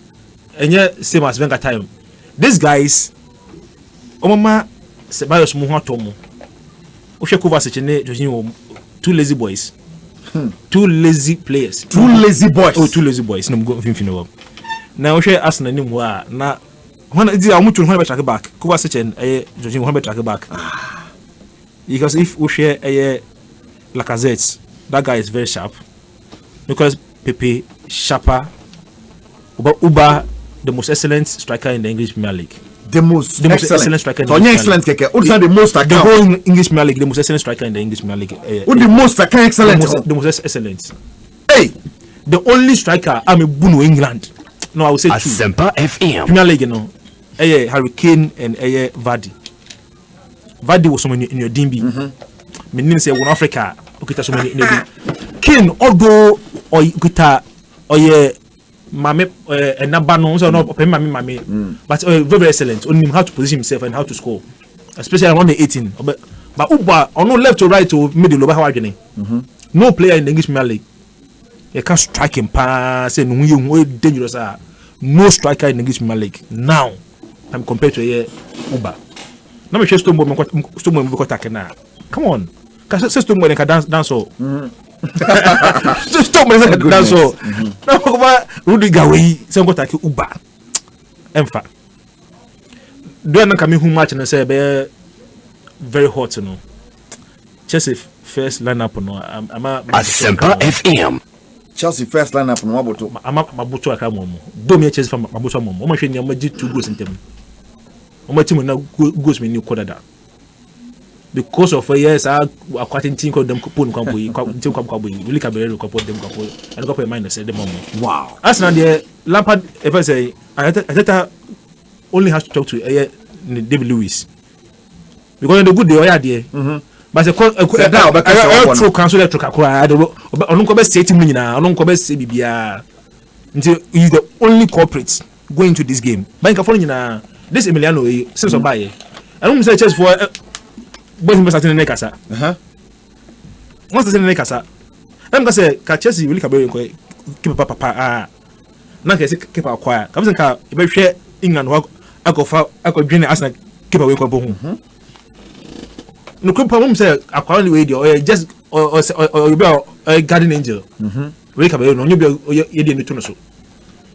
enye same as Wenger time. These guys omama Sebayos mu hatomo o hwe Kovacic ne Jorginho 2 lazy boys 2 lazy players 2 lazy boys. Oh 2 lazy boys no go finfino na o hwe Arsenal ni mu a na hona di amutu hona be track back Kovacic and Jorginho hona be track back because if we share Lacazette that guy is very sharp because Pepe sharper Uba the most excellent striker in the English Premier League. The most excellent striker. So excellent keke. Who's the most the whole English Premier League, the most excellent striker in the English Premier League. Who the most excellent? The most excellent. Hey, the only striker I'm a Bunu England. No, I would say two. Asempa FM. Premier League, you know. Harry Kane and Vardy. Vardy was someone in your DMB. Meaning say one Africa. Okay, so many in the Kane, although or guitar or mame and nabano so no mame but very excellent on him how to position himself and how to score especially around the 18 but Uba or no left to right to middle over how no player in the English Premier League you can strike him pass and you dangerous no striker in the English Premier League now I'm compared to Uba now me Stone Boy na come on cuz Stone Boy can dance so stop me that's so now over Rudiger we say go take Uber emfa do na come who match and say be very hot you know Chelsea first lineup no. Asempa FM. Chelsea first lineup no waboto. Mabuto aka mo. Do me Chelsea from Mabuto mo. Mo hwe ni am 2 goals in them. Mo team na goals me ni kodada. Because of years aquatin team called them put kampo team kampo really Caballero kampo them kampo and go for minus at the moment. Wow. Arsenal the Lampard if I say Arteta only has to talk to David Lewis because the good they are there. But the true council to kakura onu ko be say team nyina onu ko be say bibia until he's the only culprit going to this game. Bank for nyina this Emiliano since obaye and we say just for boys must attend the kasa. Once the ne kasa. I'm going to say ka Chelsea really Caballero keep papa na ka say keep acquire. Ka be ka e be hwe England wa akọ Arsenal keep away ko bo hu. No keep am say acquire the way there just or be a guardian angel. Really Caballero no you be ye dey no so.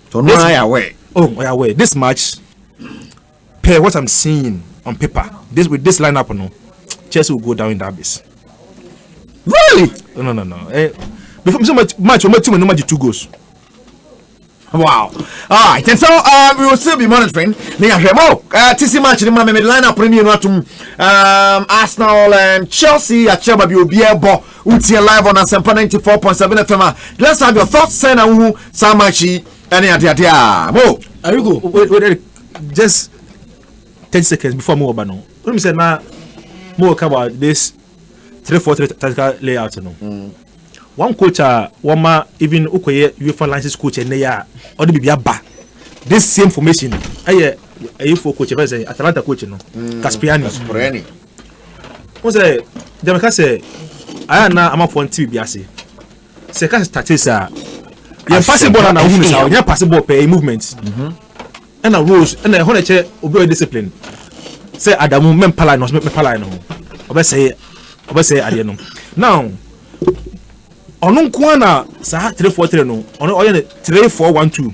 So no I aware. Oh, I aware. This match per what I'm seeing on paper. This with this lineup no. Chelsea will go down in that base. Really? No. Before so much match, no match 2 goals. Wow. All right. And so we will still be monitoring. TC match the man made lineup premium Arsenal and Chelsea at Chelsea will be able to live on Asempa 94.7 FM. Let's have your thoughts saying who Samachi any idea. Mo. Are you go? Wait, just 10 seconds before move over now. Let me say now more about this 3-4-3 tactical layout no. One coach one ma even ukoye UEFA license coach and ya or the bibia ba this same formation aye for coach be say Atalanta coach no Caspiani who say dem ka say aya na am for team bia say ka start say ya pass ball na hu say ya pass ball per movement and a rules and a ho na che obi discipline say Adamu mempala no say ade no now ono nko na sa 3-4-3 no ono oye 3-4-1-2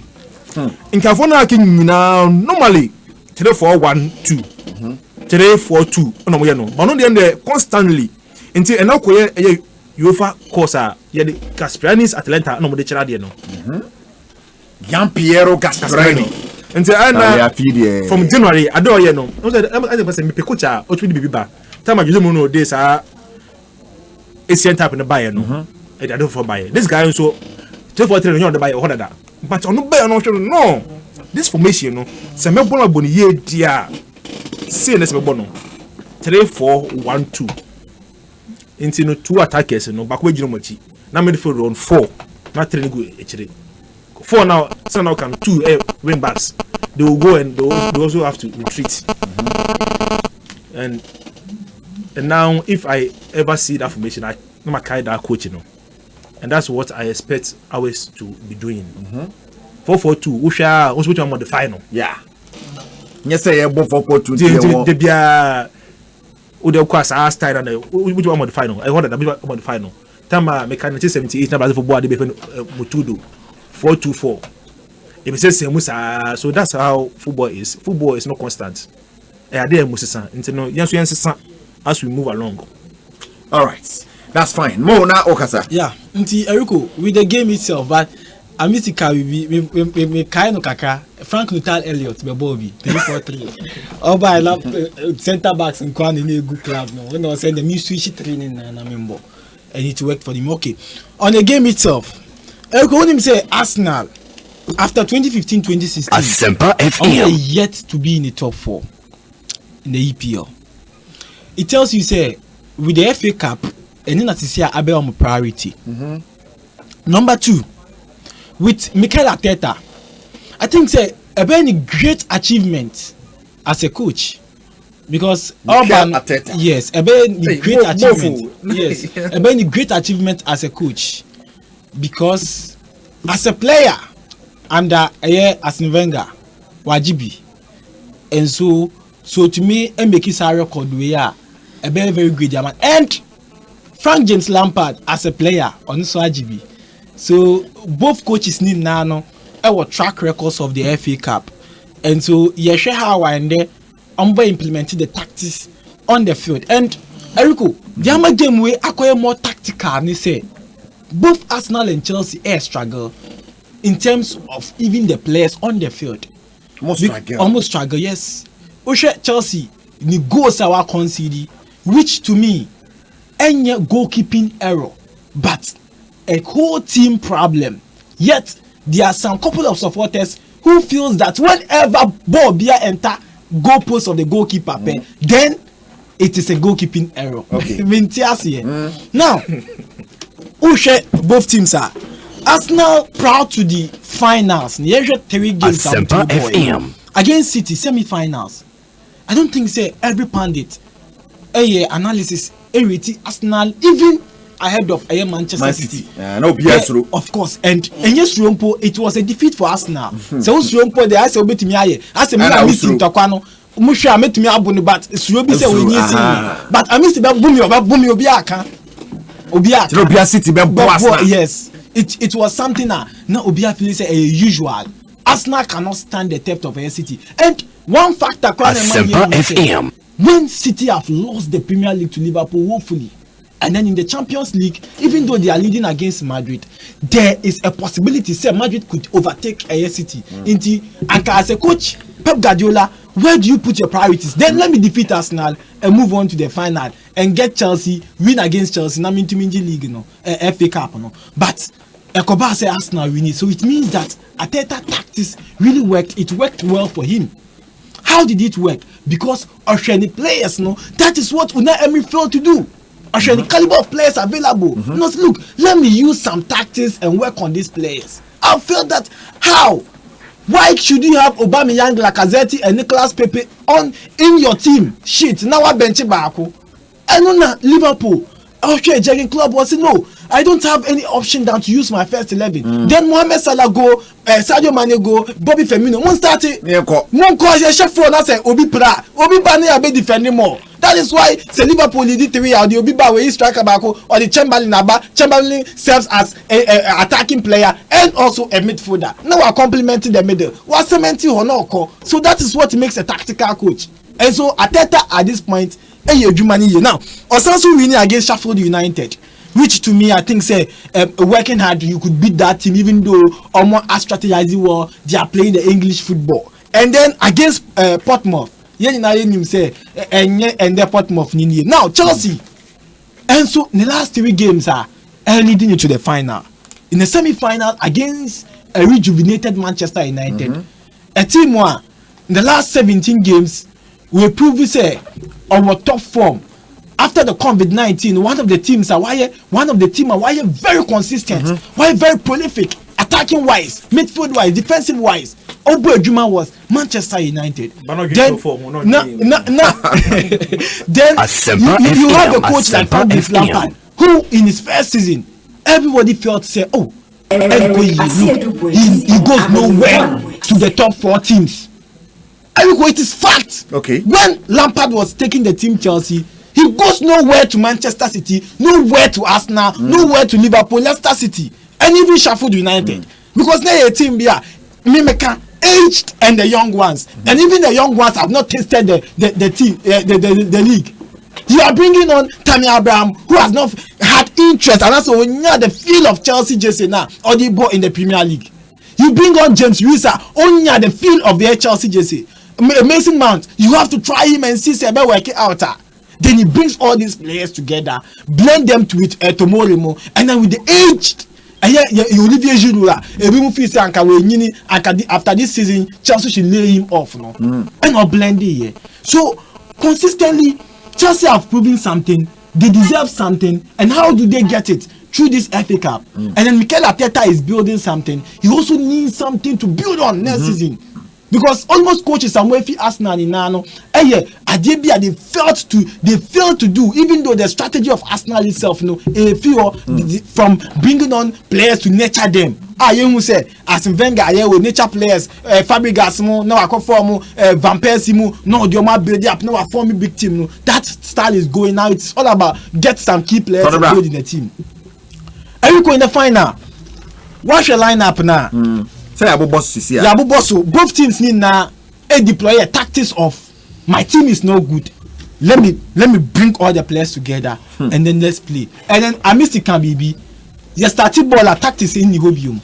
nkafo na ake nyina normally 3-4-1-2 3-4-2 ono mo ye no ono de constantly until enakoye UEFA course ye de Caspianis Atalanta ono mo de chira de no Gian Piero Gasperini until from January ado ye no I say me pe coach o twi bi ba time Jose Mourinho dey sa Asian type in the buyer no I don't for buyer this guy also 3-4-3 no the buyer or that but on no this formation no se me bola boni ye dia say na se me bono 3-4-1-2 into no 2 attackers no back we gino machi na midfield on 4 na 3 go echire 4 now so now can 2 wing backs they will go and they also have to retreat and now if I ever see that formation I no carry that coach you know and that's what I expect always to be doing 4-4-2 usha which one the final yeah yes say 4-4-2 the bia the class our style and which one the final I heard that the final tama mechanic 78 na Brazil for Boadi be Mutudo 4-2-4 if it says Musa so that's how football is not constant there Musa into no yes as we move along. All right, that's fine. Mo na okasa. Yeah, nti Eriko with the game itself, but Amisika we kind of kaka Frank Nuttall Elliott be Bobby 3-4-3. Oba I love center backs in Kwan in a good club no. When I send the switch training na member and it worked for them. Okay, on the game itself, Eriko when him say Arsenal after 2015-2016, Asempa FM are yet to be in the top 4 in the EPL. It tells you say with the FA Cup and then that is here Abel priority. Number 2, with Mikel Arteta, I think say a very great achievement as a coach because Arteta. Yes, a very great achievement. Yes, a very great achievement as a coach because as a player under Arsene Wenger, Wajibi, and so to me and make his record we are a very good man and Frank James Lampard as a player on Wajibi. So both coaches need now our track records of the FA Cup, and so you share how and there implemented the tactics on the field. And Eriko, the other game we acquire more tactical. And they say both Arsenal and Chelsea struggle in terms of even the players on the field. Almost struggle, yes. Oshe Chelsea, the goals are conceded, which to me, any goalkeeping error, but a whole team problem. Yet there are some couple of supporters who feels that whenever ball be enter goalpost of the goalkeeper, then it is a goalkeeping error. Okay. Now, Oshe both teams are Arsenal proud to the finals. Near 3 games Asempa FM against City semi-finals. I don't think say every pundit analysis Arsenal even ahead of Manchester City. No BS of course, and yes, it was a defeat for Arsenal. So Rumpo they asked obey me aye. As a missing Takwano. Musha met me abunu but Surobi say we need but I missed about Bumi Obiaka. Obiaka City yes. It was something now Obiaka feels a usual. Arsenal cannot stand the theft of a City. And one factor Asempa FM. When City have lost the Premier League to Liverpool, hopefully, and then in the Champions League, even though they are leading against Madrid, there is a possibility say Madrid could overtake a City. And as a coach, Pep Guardiola, where do you put your priorities? Then let me defeat Arsenal and move on to the final and get Chelsea, win against Chelsea. Not into League, FA Cup, But Ekoba say Arsenal winning, so it means that Arteta tactics really worked. It worked well for him. How did it work? Because Osheni players, that is what Unai Emery failed to do. Osheni caliber of players available. Look, let me use some tactics and work on these players. I felt that how? Why should you have Aubameyang, Lacazette, and Nicolas Pepe in your team? Shit, now I bench Bako. And on Liverpool, Jogging Club was no. I don't have any option than to use my first 11. Then Mohamed Salah go, Sadio Mane go, Bobby Firmino. One started. One cause a chef for us. Obi Pra, Obi Bane abe defending more. That is why the Liverpool lead 3 out the Obi Ba where he striker back or the Chamberlain serves as a attacking player and also a midfielder. Now we're complementing the middle. We're cementing Honoko. So that is what makes a tactical coach. And so Arteta at this point, now Osansu winning against Sheffield United. Which to me I think say working hard you could beat that team even though Omo are strategizing well they are playing the English football. And then against Portsmouth, and the Portsmouth now Chelsea. And so the last 3 games are leading into the final. In the semi-final against a rejuvenated Manchester United, a team one in the last 17 games we prove say our top form. After the COVID-19, one of the teams are very consistent, why very prolific, attacking wise, midfield wise, defensive wise. Obo Ejuma was Manchester United. Then you have a coach like Frank Lampard, who in his first season, everybody felt say, oh, he goes nowhere to the top 4 teams. It is fact. Okay. When Lampard was taking the team Chelsea, he goes nowhere to Manchester City, nowhere to Arsenal, nowhere to Liverpool, Leicester City, and even Sheffield United. Because they're a team here, Mimeka, aged and the young ones. And even the young ones have not tasted the league. You are bringing on Tammy Abraham, who has not had interest, and also when you know the feel of Chelsea JC now, or the ball in the Premier League. You bring on James Wisa, only at the feel of the Chelsea JC. Mason Mount, you have to try him and see Sebe working out. Then he brings all these players together, blend them with Tomorimo, and then with the aged Olivier Giroud, after this season, Chelsea should lay him off, and not blend it. So consistently, Chelsea have proven something, they deserve something, and how do they get it? Through this FA Cup. And then Mikel Arteta is building something. He also needs something to build on next season. Because almost coaches somewhere if Arsenal in Nano, Adebia they failed to do, even though the strategy of Arsenal itself, from bringing on players to nurture them. You say as in Wenger, with nature players, Fabregas, no I call form Van Persie, no the build up, no I form a big team. That style is going now. It's all about get some key players to build in the team. Eriko in the final. What's your lineup now? Say both teams need now deploy a tactics of my team is no good. let me bring all the players together and then let's play. And then I missed it can be the starting ball tactics in Nihobium.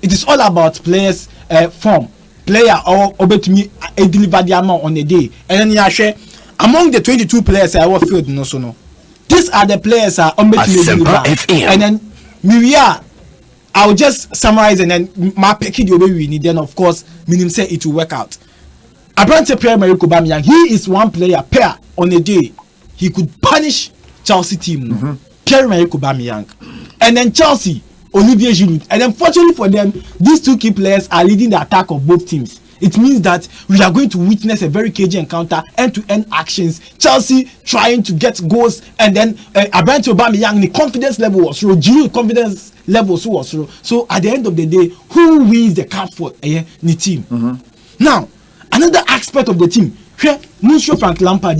It is all about players form. Player or to me deliver the amount on a day. And then share among the 22 players I was field no. These are the players are on Asempa FM. And then Miria, I'll just summarize and then my package will be then of course meaning say it will work out. Abrante Pierre-Emerick Aubameyang, he is one player pair on a day he could punish Chelsea team. Pierre-Emerick Aubameyang, and then Chelsea Olivier Giroud, and unfortunately for them, these two key players are leading the attack of both teams. It means that we are going to witness a very cagey encounter, end-to-end actions. Chelsea trying to get goals, and then Abrante Aubameyang, the confidence level was low. Giroud confidence level was low. So at the end of the day, who wins the cup for the team? Now, another aspect of the team, Monsieur Frank Lampard,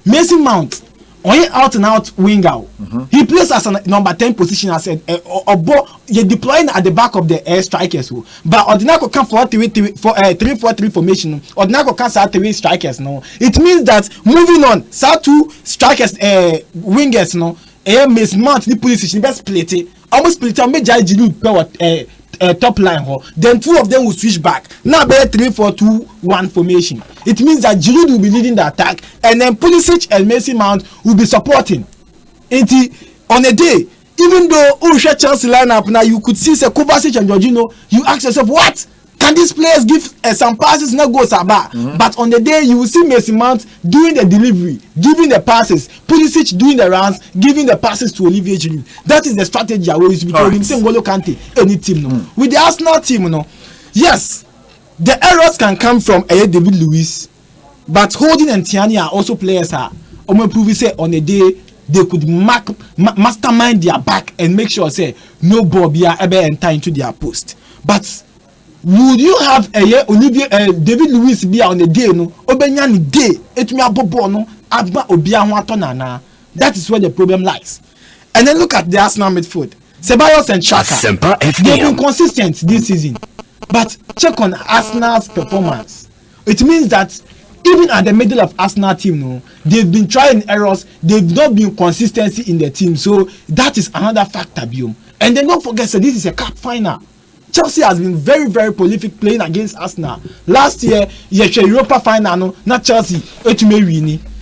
Mason Mount, out and out winger. He plays as a number 10 position as you're deploying at the back of the strikers. But Ordinako come for 3-4-3 formation. Ordinako can start 3 strikers. No, it means that moving on, start 2 strikers, wingers. No, Mason Mount the position best split it. Almost split it. Make Giroud top line, then 2 of them will switch back. Now, 3-4-2-1 formation. It means that Giroud will be leading the attack, and then Pulisic and Mason Mount will be supporting. On a day, even though Usha Chelsea lineup now, you could see Kovacic and Jorginho. You ask yourself, what can these players give some passes? No goals about. But on the day, you will see Mason Mount doing the delivery, giving the passes, Pulisic doing the runs, giving the passes to Olivier Giroud. That is the strategy I will use between him saying N'Golo Kante, any team. With the Arsenal team, yes, the errors can come from David Luiz, but Holding and Tierney are also players say on a day they could mastermind their back and make sure say no ball be ever enter into their post. But would you have David Luiz be on the day Obenya day etumi abobo no agba obi ahwatonana? That is where the problem lies. And then look at the Arsenal midfield. Ceballos and Xhaka. They've been consistent this season. But check on Arsenal's performance. It means that even at the middle of Arsenal team, they've been trying errors. They've not been consistency in the team. So that is another factor. And then don't forget, this is a cup final. Chelsea has been very, very prolific playing against Arsenal. Last year, Europa final, not Chelsea.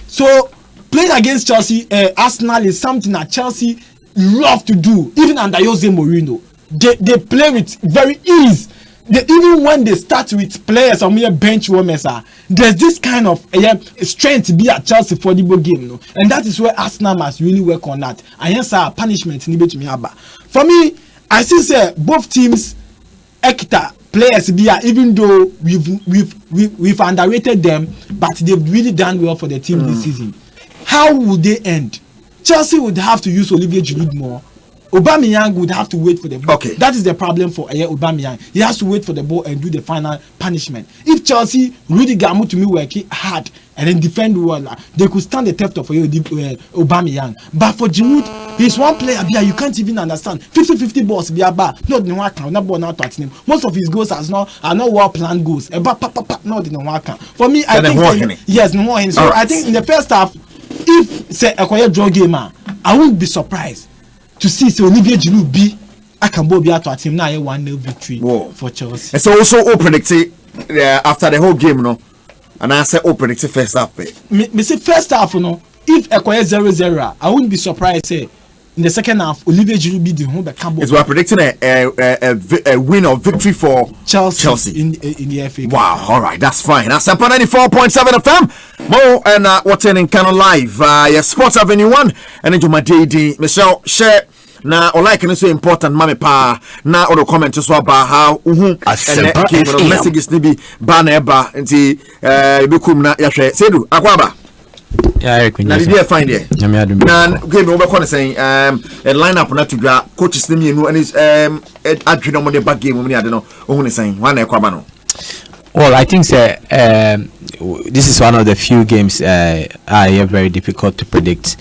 So playing against Chelsea, Arsenal is something that Chelsea love to do. Even under Jose Mourinho, they play with very ease. Even when they start with players or mere bench warmers, there's this kind of strength to be at Chelsea for the game, and that is where Arsenal must really work on that. And yes, punishment for me, I still say both teams. Ekita players even though we've underrated them, but they've really done well for the team this season. How would they end? Chelsea would have to use Olivier Giroud more. Aubameyang would have to wait for the ball. Okay. That is the problem for Aubameyang. He has to wait for the ball and do the final punishment. If Chelsea really got to me working hard and then defend well, they could stand the theft of Aubameyang. But for Giroud, he's one player you can't even understand. 50-50 balls most of his goals are not well planned goals. For me, I think yes, no more. So I think in the first half, if say a draw game, I wouldn't be surprised to see Olivier Giroud be Akambo to a team now 1-0 victory for Chelsea. And so also predicted after the whole game, and I said predicted first half. Me say first half, if Ekoye 0-0, I wouldn't be surprised say in the second half Olivier Giroud be the home Akambo. It's we are predicting a win or victory for Chelsea in the FA. Wow, all right, that's fine. Asempa 94.7 FM. Mo and what's in Canon Live. Your Sports Avenue 1 and in my JD. Michelle share na like and so important mame pa na all the comments so about how Asempa FM messages ni bi ba na eba nti bekum na yahwe Sedu akwaba na did you find there na game we be saying a lineup na to dwa coaches ni mienu and is adwene mo de back game mo ni ade no ohun saying one na akwaba no. Well, I think this is one of the few games are very difficult to predict.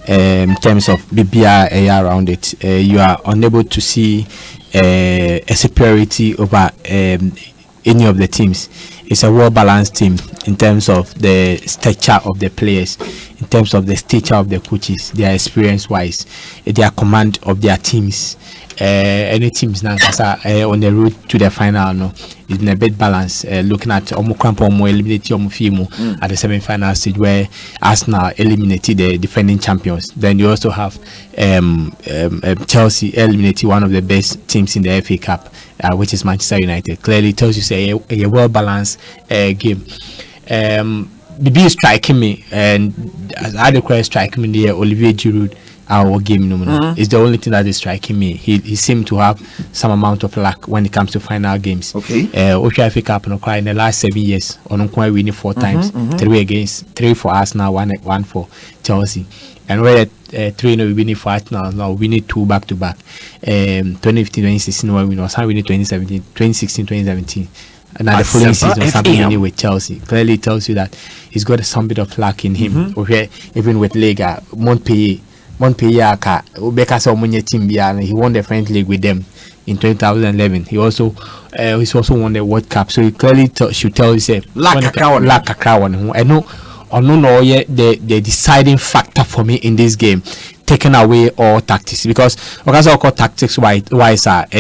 In terms of BBI around it, you are unable to see a superiority over any of the teams. it's a well balanced team in terms of the stature of the players, in terms of the stature of the coaches, their experience wise, their command of their teams. Any teams now on the road to the final no is in a bit balance. Looking at eliminated at the semi-final stage where Arsenal eliminated the defending champions. Then you also have Chelsea eliminated one of the best teams in the FA Cup, which is Manchester United. Clearly tells you say a well balanced game. BB is striking me, and as I declare striking me there, Olivier Giroud. Our game is the only thing that is striking me. He seemed to have some amount of luck when it comes to final games. Okay. FA Cup in the last 7 years, on winning 4 times, 3 for Arsenal, 1 for Chelsea, and we're 3 we winning for Arsenal now. We need 2 back to back. 2015, 2016 we win, or some winning 2017, 2016, 2017. And now the following season, something with Chelsea. Clearly tells you that he's got some bit of luck in him. Even with Lega, Montpellier, team, he won the French league with them in 2011. He also won the World Cup. So he clearly should tell you say lack a I know the deciding factor for me in this game, taking away all tactics, because tactics wise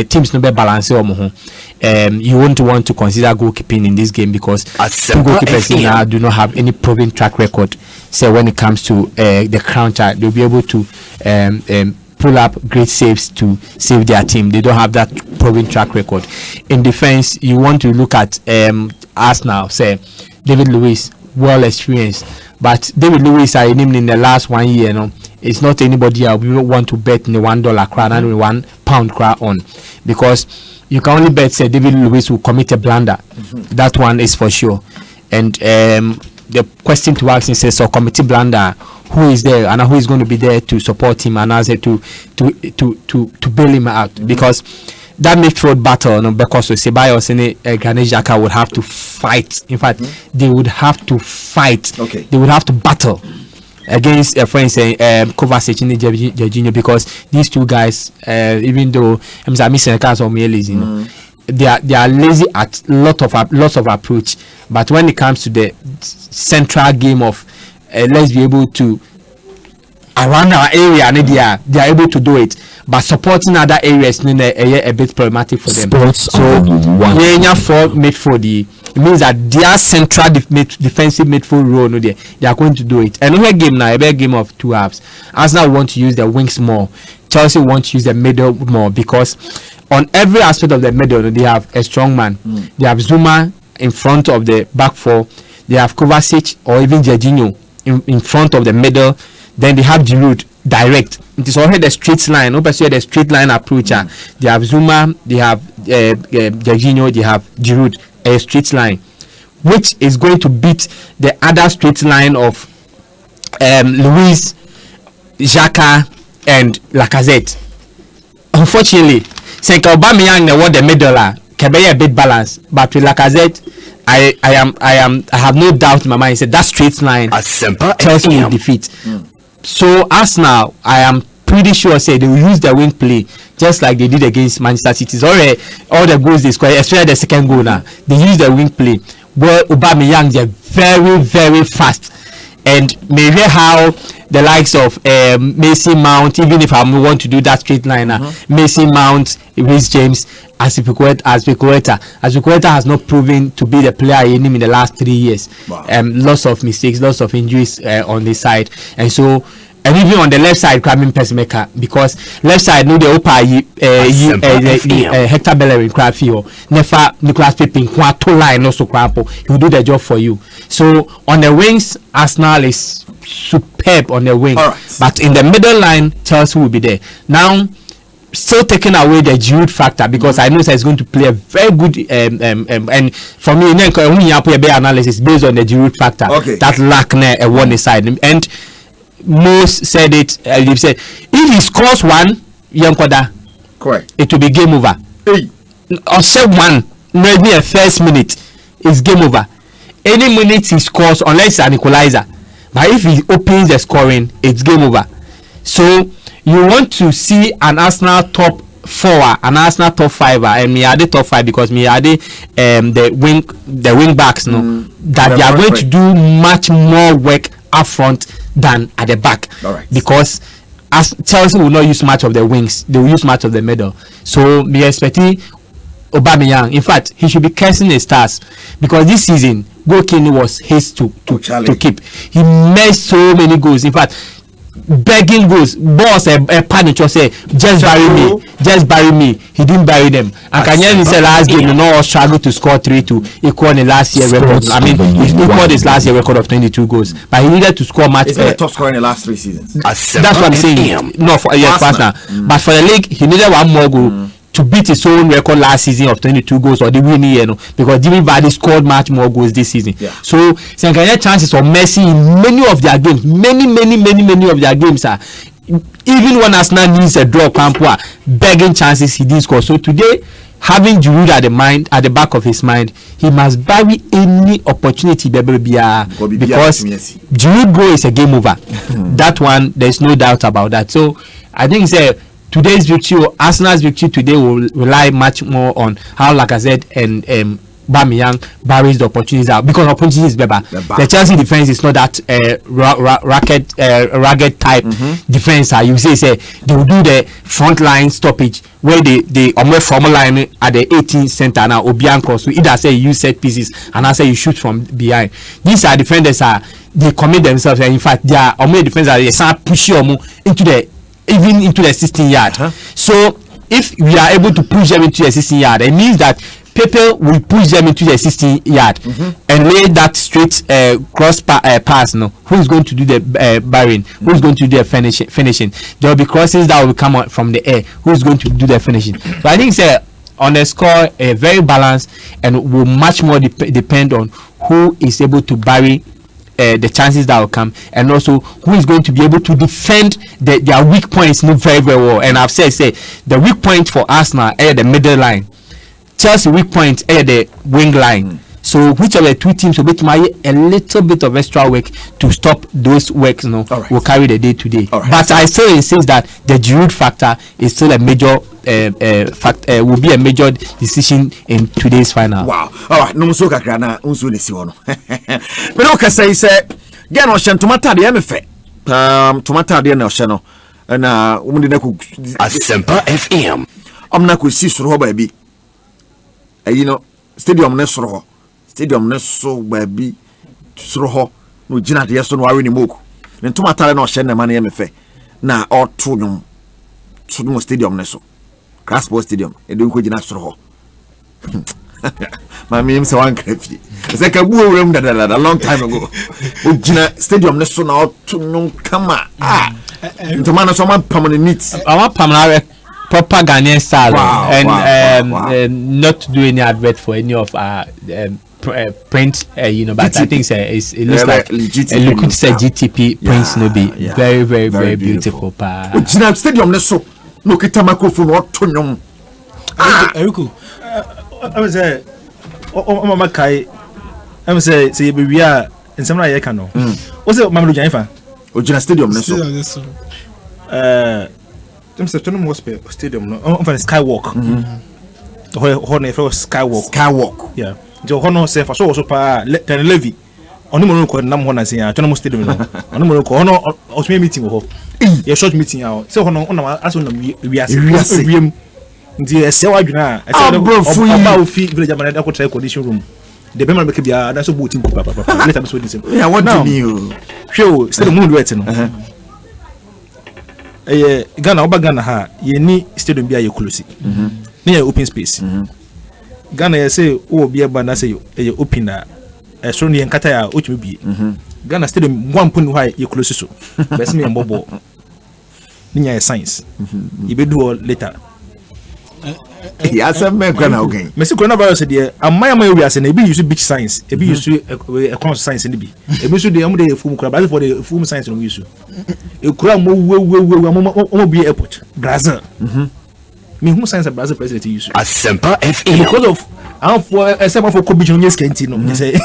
teams no be balance you won't want to consider goalkeeping in this game because two goalkeepers now do not have any proven track record. So when it comes to the counter, they'll be able to pull up great saves to save their team. They don't have that proven track record. In defense, you want to look at Arsenal, say David Luiz, well experienced, but David Luiz are named in the last 1 year. No, it's not anybody else. We want to bet in the $1 crown and £1 crown on, because you can only bet say David Luiz will commit a blunder. That one is for sure. And the question to ask is, so committee blunder, who is there and who is going to be there to support him and answer to bail him out? Because that midfield battle, no, because Ceballos and Granit Xhaka would have to fight. In fact, they would have to fight. Okay. They would have to battle against for instance Kovacic and Jorginho, because these two guys, even though I'm missing cars or lazy, they are lazy at lots of approach. But when it comes to the central game of let's be able to around our area, they are able to do it, but supporting other areas a bit problematic for them. So when you for midfield, it means that their central defensive midfield role, they are going to do it. Another game now, a game of 2 halves. Arsenal want to use the wings more. Chelsea want to use the middle more, because on every aspect of the middle, they have a strong man. They have Zuma in front of the back 4. They have Kovacic or even Jorginho in front of the middle. Then they have Giroud direct. It is already the straight line. The straight line approach. They have Zuma, they have Jorginho, they have Giroud, a straight line, which is going to beat the other straight line of Luiz, Xhaka, and Lacazette. Unfortunately, since Aubameyang the middle can be a bit balanced, but with Lacazette, I have no doubt in my mind. Said that straight line, Asempa Chelsea will defeat. So Arsenal, I am pretty sure say they will use the wing play just like they did against Manchester City. It's already all the goals they scored, especially the second goal now. They use the wing play. Where Aubameyang is very, very fast, and maybe how the likes of Mason Mount, even if I want to do that straight line, Mason Mount, Reece James, Azpilicueta has not proven to be the player in the last 3 years. Wow. Lots of mistakes, lots of injuries on this side, and so. And even on the left side, Kramin Pacemaker, because left side no the Hector Bellerin Crafio, Nefa Nicolas Pepe, Quato line also Crampo, he will do the job for you. So on the wings, Arsenal is superb on the wing, right. But in the middle line, Chelsea will be there. Now, still taking away the Giroud factor, because I know that he's going to play a very good and for me, only analysis based on the Giroud factor. Okay. That lack a one side, and most said it. They've said if he scores one, Yankoda, correct, it will be game over. Hey. Or say one, maybe a first minute, it's game over. Any minute he scores, unless it's an equalizer, but if he opens the scoring, it's game over. So you want to see an Arsenal top 4 and Arsenal top 5 and me are the top 5 because me are the wing backs that they are going to do much more work up front than at the back. Because as Chelsea will not use much of the wings, they will use much of the middle. So me expecting Aubameyang, in fact, he should be cursing his stars because this season goalkeeping was his to keep. He made so many goals. In fact, begging goals, boss a panic say just bury me. He didn't bury them. And Kanye said last game, struggled to score 3-2, equal the last year record. I mean, he equaled his last year record of 22 goals, but he needed to score much. He's the top scorer in the last 3 seasons. That's what I'm saying. No, for partner. But for the league, he needed one more goal to beat his own record last season of 22 goals or the winning year, because Jimmy Vardy scored much more goals this season. So Senkanya chances of Messi in many of their games, many of their games are even when Arsenal needs a draw, Kampua begging chances he didn't score. So today, having Giroud at the back of his mind, he must bury any opportunity because Giroud goal is a game over. That one, there's no doubt about that. So I think it's today's victory, Arsenal's victory today will rely much more on how Lacazette and Aubameyang buries the opportunities out, because opportunity is better. The Chelsea defense is not that rugged type defense. You say they will do the front line stoppage where they almost formal line at the 18th center now Obianco. So either say you use set pieces and I say you shoot from behind. These are defenders they commit themselves, and in fact they are only defenders they start pushing into the 16 yard. So if we are able to push them into the 16 yard, it means that Pepe will push them into the 16 yard and lay that straight cross pass. Who is going to do the burying? Who is going to do the finishing? There will be crosses that will come out from the air. Who is going to do the finishing? So I think on the score, very balanced, and will much more depend on who is able to bury the chances that will come, and also who is going to be able to defend their weak points very, very well. And I've said the weak point for Arsenal is the middle line. Chelsea weak point is the wing line. So which of the two teams will be a little bit of extra work to stop those works will carry the day today. But I still insist that the Giroud factor is still a major will be a major decision in today's final. Wow. All right, no so kakra na unso ne si wono. But okay say get on tomata de me fe. Tomata de na ohye no. Na wo de na ku Asempa FM. Amna ku si soro ho ba bi. Stadium ne soro ho. Stadium ne so ba bi soro ho. No gina de so no awe ni moku. Ne tomata na ohye na ma na me fe. Na oto no. So no stadium ne so. Crassport Stadium, and don't go to Nastro. My name is one crafty. It's like a room that a long time ago. Stadium, Nesto now to no come to man of someone permanent needs. I want permanent proper Ghanaian style and not to do any advert for any of our print, but I think it looks like a liquid GTP prints no be very, very, very beautiful. Stadium, Nesto. No kita microphone or tunyum. Eriku, I was say, Mama Kai, I was say we are in some way. Can know. What's it, Mamma Jaifa? Ojina Stadium, Stadium, no, on Skywalk. Honey, Skywalk. Yeah. Joe Hono say for so let levy. On the Morocco, Namona say, Autonomous Stadium. On the Morocco, Osme meeting. A short meeting out. So on as we are the sewa juna. I said about fee village I could try condition room. The Bema make be that's a booting papa. Let us so this. Yeah, what do you show still moon waiting. Ghana Ghana ha ye ni stadium be a close. Near open space. Ghana say be a band say a open a strongly and Kataya Uchi. Ghana stadium 1 point high you close so. Best me and Bobo. Ninya science. You be do later. Yes, I'm again. Mr. Coronavirus said, "I'm my we are saying a use big science, a use a conscious science in the B. A use the full crab for the full science on use. You crowd will be airport, Brazil. Me who science a Brazil president use. Asempa FM. Because of for a seven for Kobijon Scantino, you say.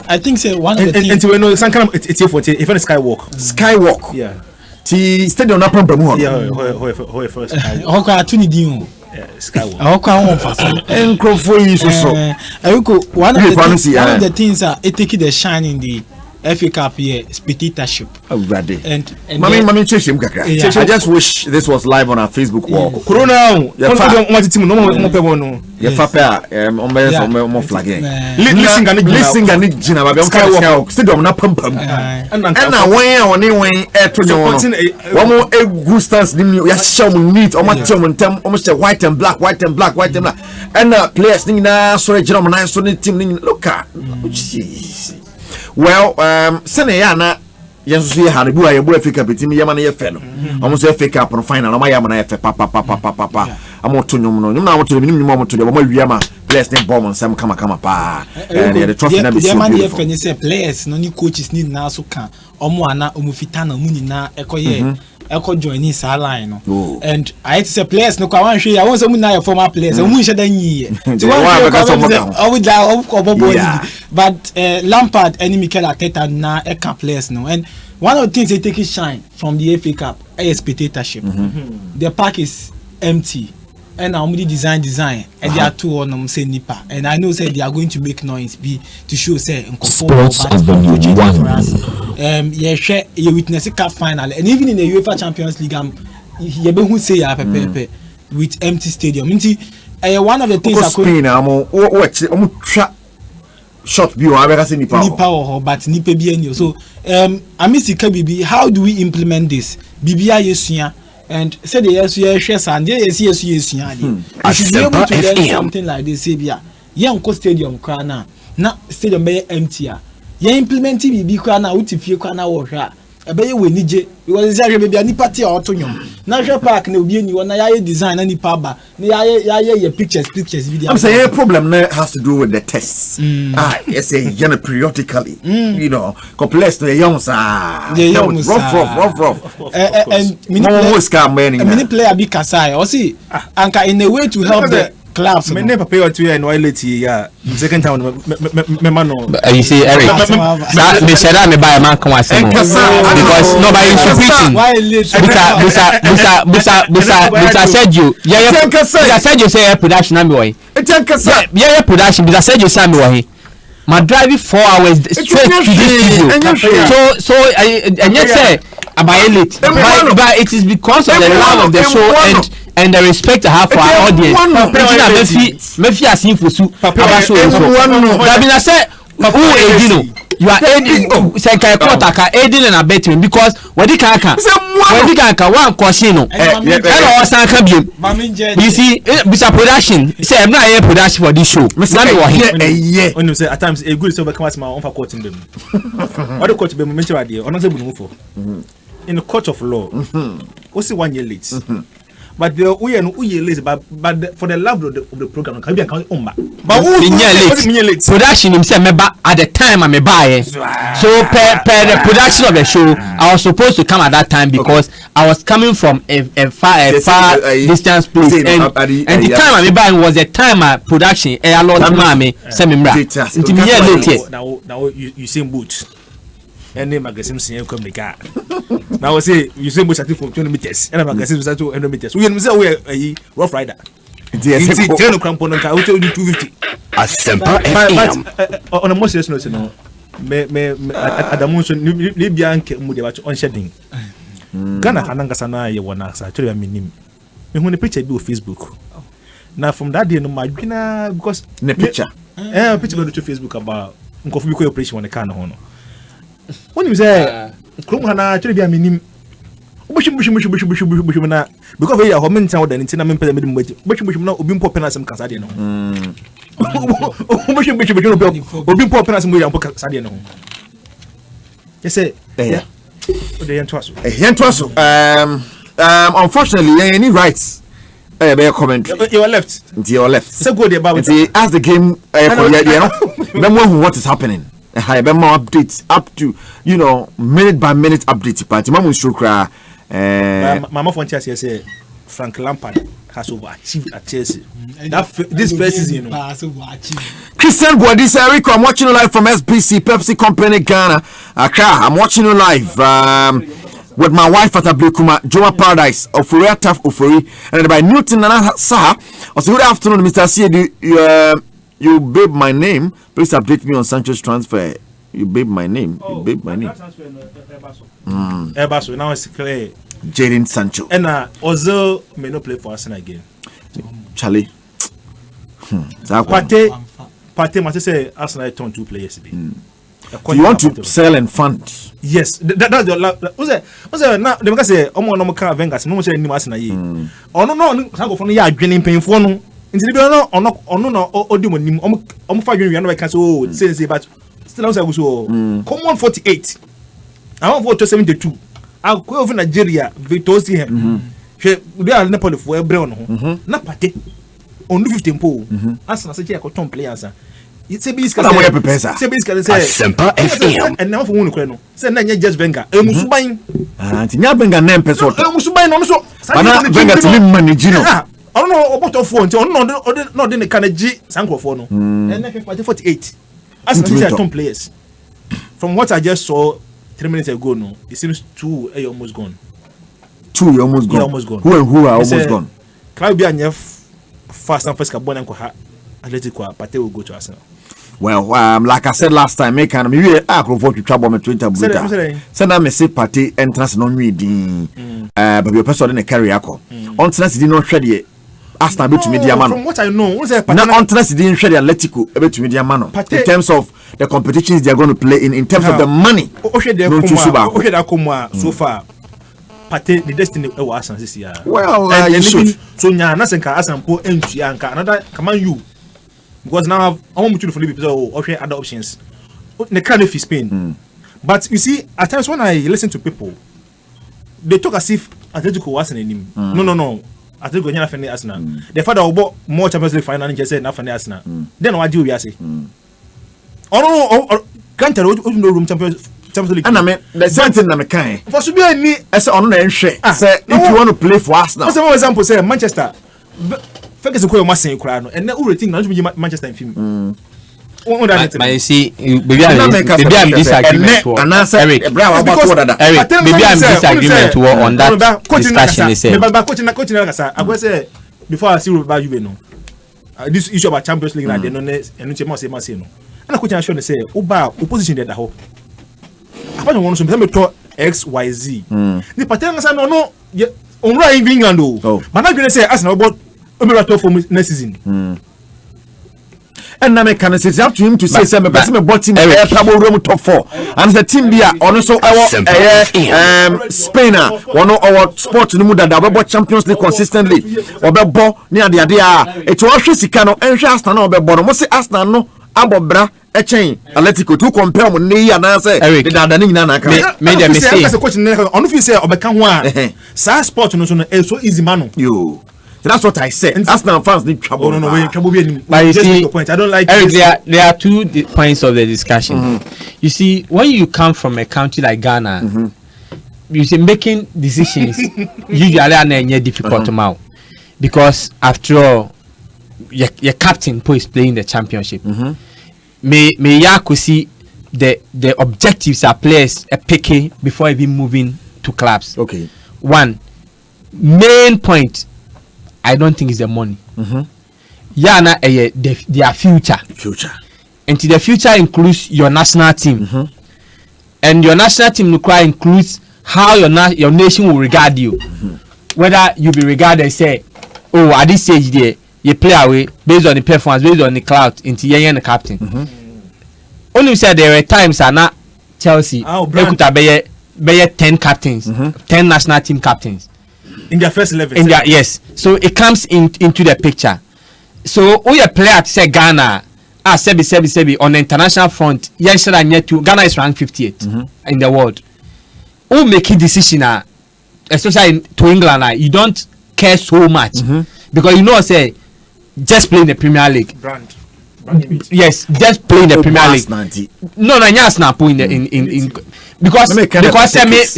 I think say one of the and to know some kind of it's here for if a skywalk. Skywalk. Yeah. Ti stadium na pampa mu ho. Yeah, ho first. Okwa atuni din. Skywalk. Okwa won fast. Encrofo yi so. Ayuko one of the things that it take the shine in the FA Cup here, spectatorship. Ready. And Mami cheshim kakra. I just wish this was live on our Facebook wall. Corona. Want team no mo pe no. Ya fa pe on flagging. Listen ga ni gina ba be on Skywalk. Stadium na pampam. Na wen e to nyo no. Wo mo egu stance ni ya show mo neat, o ma tell mo ntem, o mo say white and black. And players ni na so gina mo na so ni team ni look at. Well, sene ya na yenso ye ha na bu ayebu Africa betim ye ma na ye fe no. Omo so Africa Cup no final, omo ya ma na ye fe pa. Amo to nyum no. Nyum na amo to nyum amo to de omo wi ama players ne bomb nsem kama pa. The trophy na be so beautiful. Ye man ye say players no ni coaches ni na so kan. Omo ana omo fita na mu ni na ekoye eko join ni sa line no. And I had to say players no kwa wan hwe ya won say mu na former players. Omo hwe da nyi. So but Lampard and Mikel Arteta na eka players no. And one of the things they take is shine from the FA Cup is spectatorship. The park is empty. And I'm really design and they are two on them say nipa. And I know say they are going to make noise to show say Sports Avenue 1. Yeah, share you witness a cup final and even in the UEFA Champions League you be who say ya pepe with empty stadium. One of the things I could short view I say nipa or but nipa bi any. So Amisi Kabibi, how do we implement this? Bibia yesuya. And say the yes and yes you should be able to learn something like this. Sabia, young stadium crana, na stadium be empty. You implementing bibi crana, utifie crana water. Ebe we nije because say baby ani party or tonyum. National park na obi ani na ya design na nipa ba. Na ya pictures video. I'm saying problem has to do with the tests. Yes, periodically. You know, complex to the young rough. And many player be kasai. Or see, anka in a way to help the clubs. Me never pay or 2 and while late second time me mano. You see Eric, me said I me buy a man come because nobody is repeating. Busa said you. Yeah, said you say production am boy. Yeah, production. Busa said you say me boy. My driving 4 hours straight to this studio. So and yet say about late. But it is because of the love of the show and the respect I have for our audience. Maybe I see for su. That means I say who Edino. You are aiding. Say can aiding and abetting because when the kaka one casino. Hello, Sanka Bill. You see, Mr. Production. Say I'm not here production for this show. When you say at times a good so become my own for quoting them. What the court be mention idea or not for in the court of law. What's 1 year late? But the we and we late but for the love of the program can be account on back. But late production himself at the time I'm a buyer. So per the production of the show I was supposed to come at that time because I was coming from a far distance place and the time I'm buying was the time my production a lot mame semi late now you same boots. Any magazine senior come the car. Now say you say much for 20 meters. And a magazine was at 200 meters. We say a rough rider. It's 10 component. I will tell you 250. Asempa FM. On a more serious note, no. At the motion, Libya and Mudiwatch on shedding. Ghana Hanangasana, you want to tell you, me when the picture be on Facebook. Now from that day, no, my because the picture. Picture go to Facebook about Uncle operation on the car. When you say Krumhana actually be a minim bush na because we are home town then in am pay me bush na obi mpo penasem kasade no bush obi mpo penasem we am kasade no you say yeah the entwaso unfortunately any rights be comment you are left so go there about as the game know what is happening. I have more updates up to minute by minute updates. But Mama Shukra, Mama Fontias say Frank Lampard has overachieved at Chelsea. This first season, Christian Boadi say, Rico, I'm watching you live from SBC Pepsi Company Ghana, Accra. I'm watching you live. with my wife at Ablekuma, Joma Paradise, Ofori Ataf Ofori, and by Newton Nana Saha. Also, good afternoon, Mr. Asiedu. You babe my name. Please update me on Sancho's transfer. You babe my name. You babe my name. Ebaso now it's clear. Jadon Sancho. And Ozil may not play for Arsenal again. Charlie. Partey must say Arsenal turned 2 players. You want to sell and fund? Yes, that's the now they say no can Vengas no say ni Arsenal yi. Ono no go for no ya adwene mpemfo no. Nti bi no odi mo nim omo fa adwene wi no be can say but still also so common 48. I want for 72. I go over Nigeria Vitosi here. We are Napoli for Ebre no. Na Partey on 15 po. Arsenal say ko ton players. It's a biscuit. Asempa FM. And now for one no. Say na just Venga. Emusuban. Nya Venga nem peso. Emusuban no so. Bana Venga timi manage no. I don't know about of phone. No dey can G Sankrofo no. And na 48. As I say players. From what I just saw 3 minutes ago no, it seems 2 are almost gone. 2 almost gone. Who and who are almost gone? Claudia Nyef fast and first carbon and Atletico Partey will go to Arsenal. Well, like I said last time, make an maybe I could vote to trouble me Twitter. Send a message party entrance non reading. But your person in a carrier. On tennis did not shred yet. Arsenal bit to media man. From what I know, not on tennis didn't shred Atletico a bit to media man. In terms of the competitions they are going to play in terms of the money. Okay, so far. Partey the destiny of Arsenal this year. Well, you should. So nya na senka Asempa entry anka another come on you. Because now I want to for people or other options. The kind of Spain. But you see, at times when I listen to people, they talk as if Atletico was an enemy. No. Atletico nyana fene Arsenal. The father will more Champions League final and just said na fene Arsenal. Then what do we say? Oh, can't tell you no room Champions League. And I mean, there's something that I can. For to be any as on the share. Say if you want to play for Arsenal. For example, say Manchester. Ferguson ko ma sen kura no and na urating na be Manchester in film. But you see, maybe I'm disagreement Eric. Maybe I'm disagreement on that discussion. He said. But coach I go say before I see about you no. This issue about Champions League na dey no and no say no. And coach show say oba opposition dey da ho. Apart from one so me to XYZ. The pattern say no on right in England o. But na going say Arsenal about Emirates for next season. And now can say up to him to say some person botting air trouble room top 4 and the team be also our Spainer one our sport no that we Champions League consistently or be ball near the idea it was sika no enhwe Arsenal be ball no say Arsenal no abobra echen Atletico to compare mo ne ya na say the dada ni na kan me dey say coach on fit say obeka ho a sa sport no so no so easy man yo. That's what I said. Arsenal fans need trouble. No, trouble be. But you see, point. I don't like Eric, there are 2 points of the discussion. You see, when you come from a country like Ghana, you see making decisions usually are difficult to mouth because after all, your captain is playing the championship. May ya could see the objectives are players are picking before even moving to clubs. Okay. One main point. I don't think it's the money. Yeah, their future. And the future includes your national team. And your national team includes how your nation will regard you. Whether you be regarded say, oh, at this stage there, you play away based on the performance, based on the clout, into the captain. Only said there are times are not Chelsea. They could have 10 captains, 10 national team captains. In their first 11. Yes. So it comes into the picture. So all your player to say Ghana, sebi on the international front, Ghana is ranked 58th in the world. Who make a decision, especially to England, you don't care so much because you know say just playing the Premier League. Brand. Yes, just playing the Premier League. No, yes, not in because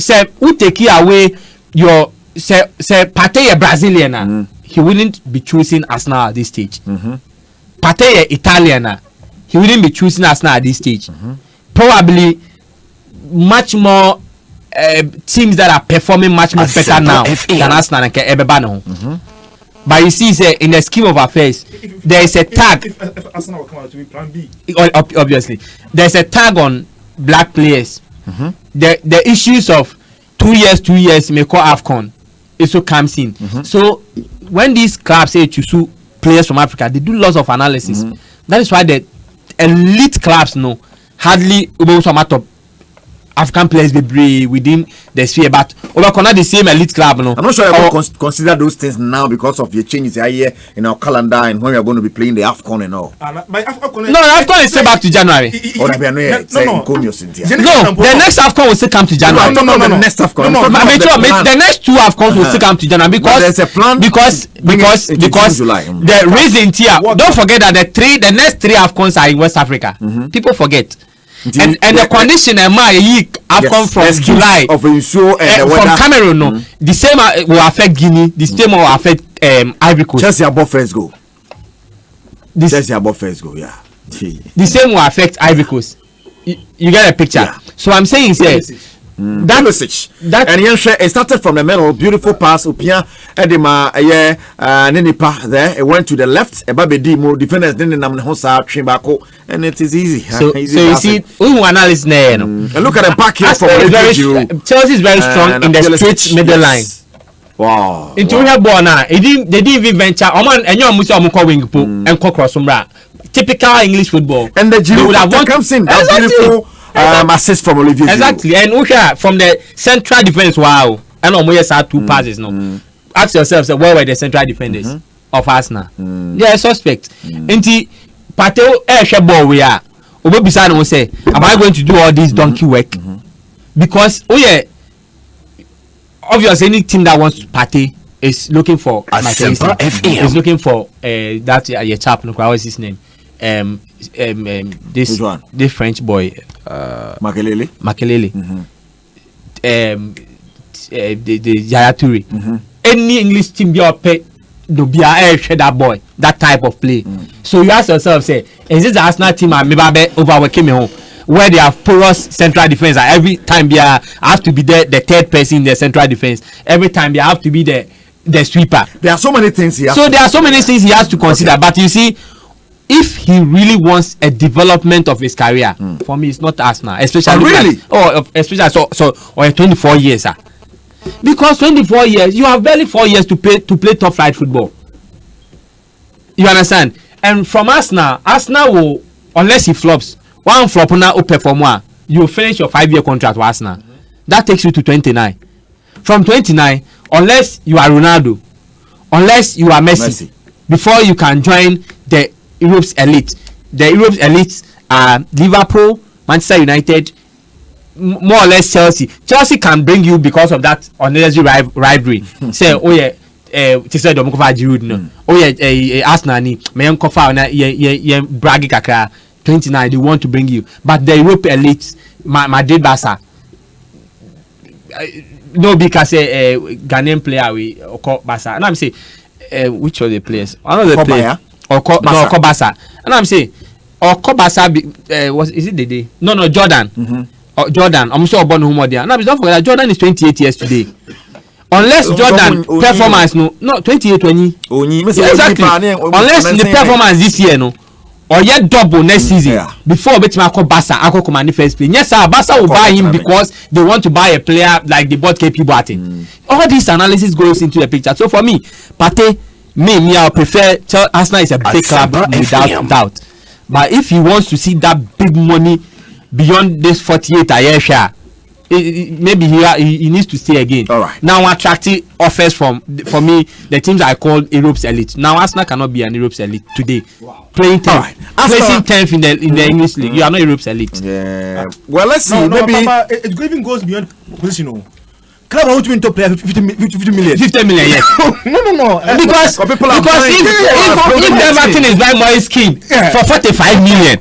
say who take away your say Partey a Brazilian he wouldn't be choosing Arsenal at this stage. Partey a Italian he wouldn't be choosing Arsenal at this stage. Probably much more teams that are performing much better now than Arsenal and Ebebano. But you see, in the scheme of affairs, there is a tag. If Arsenal will come out to be plan B. Obviously, there's a tag on black players. The issues of 2 years may call AFCON. It so comes in. So when these clubs say to sue players from Africa, they do lots of analysis. That is why the elite clubs hardly top African players be within the sphere, but over the same elite club. I'm not sure I will consider those things now because of the changes here in our calendar and when we are going to be playing the AFCON and all. No, AFCON is still back to January. No, the next AFCON will still come to January. No, the next AFCON. The next two AFCONs will still come to January because there's a plan because the reason here. Don't forget that the next three AFCONs are in West Africa. People forget. And the condition AFCON from July of from Cameroon, the same will affect Guinea, the same will affect Ivory Coast. Chelsea above first goal. Chelsea above first goal, yeah. The same will affect Ivory Coast. You get a picture. Yeah. So I'm saying that message. And it started from the middle, beautiful pass. Upia Edema, Ninipa there. It went to the left. Dimo defenders didn't know how to bako, and it is easy. So you see, we analyze there. And look at the back here from Chelsea is very strong in the straight middle line. Wow. Into her ball now. They didn't even venture. Oman and your muso wing po and cross typical English football. And the Giroud would have comes in. That's beautiful. Assist from Olivier. Exactly, and from the central defense, wow, and almost had two passes. No, ask yourself, where were the central defenders of Arsenal? They are suspect. Inti Pateo ball we are. Beside will say, am I going to do all this donkey work? Because obviously any team that wants to party is looking for Asempa FM. Is looking for that your chap. No, what was his name? This French boy. Makelele. The Yaya Toure. Any English team be up pay that boy, that type of play. So you ask yourself, say, is this the Arsenal team and maybe overworking me home? Where they have porous central defense, and every time they have to be the third person in the central defense. Every time they have to be the sweeper. There are so many things he has to consider. Okay. But you see, if he really wants a development of his career, for me, it's not Arsenal, especially especially or 24 years, because 24 years you have barely 4 years to play top flight football. You understand? And from Arsenal will, unless he flops, one flop now perform one, you finish your 5-year contract with Arsenal. That takes you to 29. From 29, unless you are Ronaldo, unless you are Messi. Before you can join the Europe's elite. The Europe's elite are Liverpool, Manchester United, more or less Chelsea. Chelsea can bring you because of that unnecessary rivalry. Say, to say Giroud no. Arsenal ni me kofa na ye bragi kakra 29 they want to bring you. But the Europe elite, Madrid Barca, no because Ghanaian player we call Barca. And I'm saying which of the players? One of the players. Barca. And I'm saying, Barca is it the day? No, Jordan. Jordan. I'm so born whom there. Now don't forget that Jordan is 28 years today. Unless Jordan performance no 28 20. Exactly. Unless the performance this year or yet double next season before Betima call Barca I command the first play. Yes, sir. Barca will buy him because they want to buy a player like they bought KP Boadi. All this analysis goes into the picture. So for me, Pate. Me, I prefer Arsenal is a big club without doubt. But if he wants to see that big money beyond this 48 a year share, maybe he needs to stay again. All right. Now attracting offers for me the teams I call Europe's elite. Now Arsenal cannot be an Europe's elite today. Wow. Playing 10th, right. Placing 10th in the English league. You are not Europe's elite. Yeah. Well, let's see. Maybe it even goes beyond position. Club want to play 50 million. 50 million, yes. No. Because if Everton is buying Moise Kean for 45 million.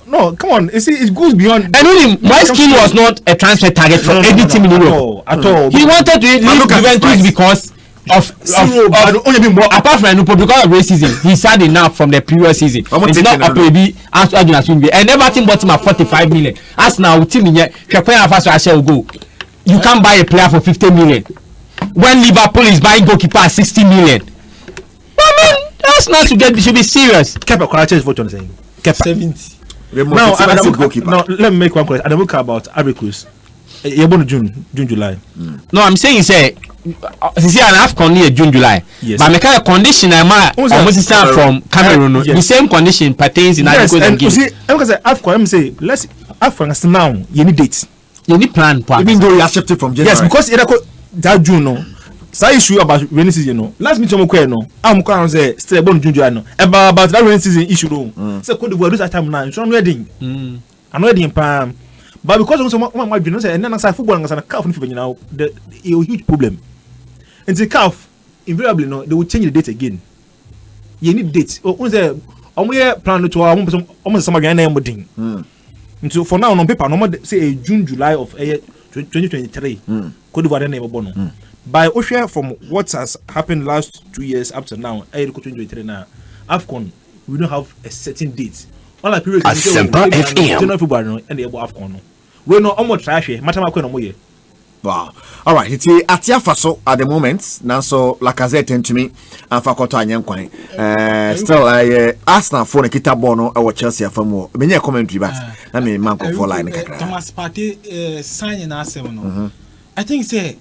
No, come on. You see, it goes beyond. And only Moise Kean was not a transfer target for any team in Europe. At all. He wanted to leave Juventus because apart from Nupo, because of racism, he signed enough from the previous season. It's not up to be and Everton bought him at 45 million. As now, team in here, Shapaya first I shall go. you can't buy a player for 50 million. When Liverpool is buying goalkeeper at 60 million. I mean, that's not to get. Should be serious. Kept a correction for what you're saying. Kept 70. Now, let me make one question. I don't care about Abicus. You're born June, July. No, I'm saying say see an AFCON near June, July. Yes. But make a condition I'm almost from Cameroon. Yes. The same condition pertains in yes, and you see, I'm gonna say AFCON. I'm say let's AFCON now. You need dates. You need plan. Even though you are shifted from January. Yes, because that June no. Say issue about rainy season no. Last meeting I'm going no. I'm going say still born June, July no. About that rainy season issue no. Say Cote d'Ivoire this time now. So I'm ready. I'm ready in Pam. But because of some my dream say and then say football and say calf no fit now the huge problem. And the calf invariably no they will change the date again. You need dates. O say omo plan to omo some again na emodin. So for now on paper no say June July of 2023 Cote d'Ivoire na ebo no. By Osha from what has happened last 2 years up to now 2023 now AFCON we don't have a certain date. All like period Asempa FM January February and the AFCON no. We no almost trash here. Matter ma no ye. Wow. All right. It's Atia Faso at the moment. Now, so Lacazette and to me, and Fakoto and Yankwan. Still, I Arsenal for the Kita Bono or Chelsea for more. Many commentary, but I mean, Manko for line. Thomas Partey signing Arsenal. I think say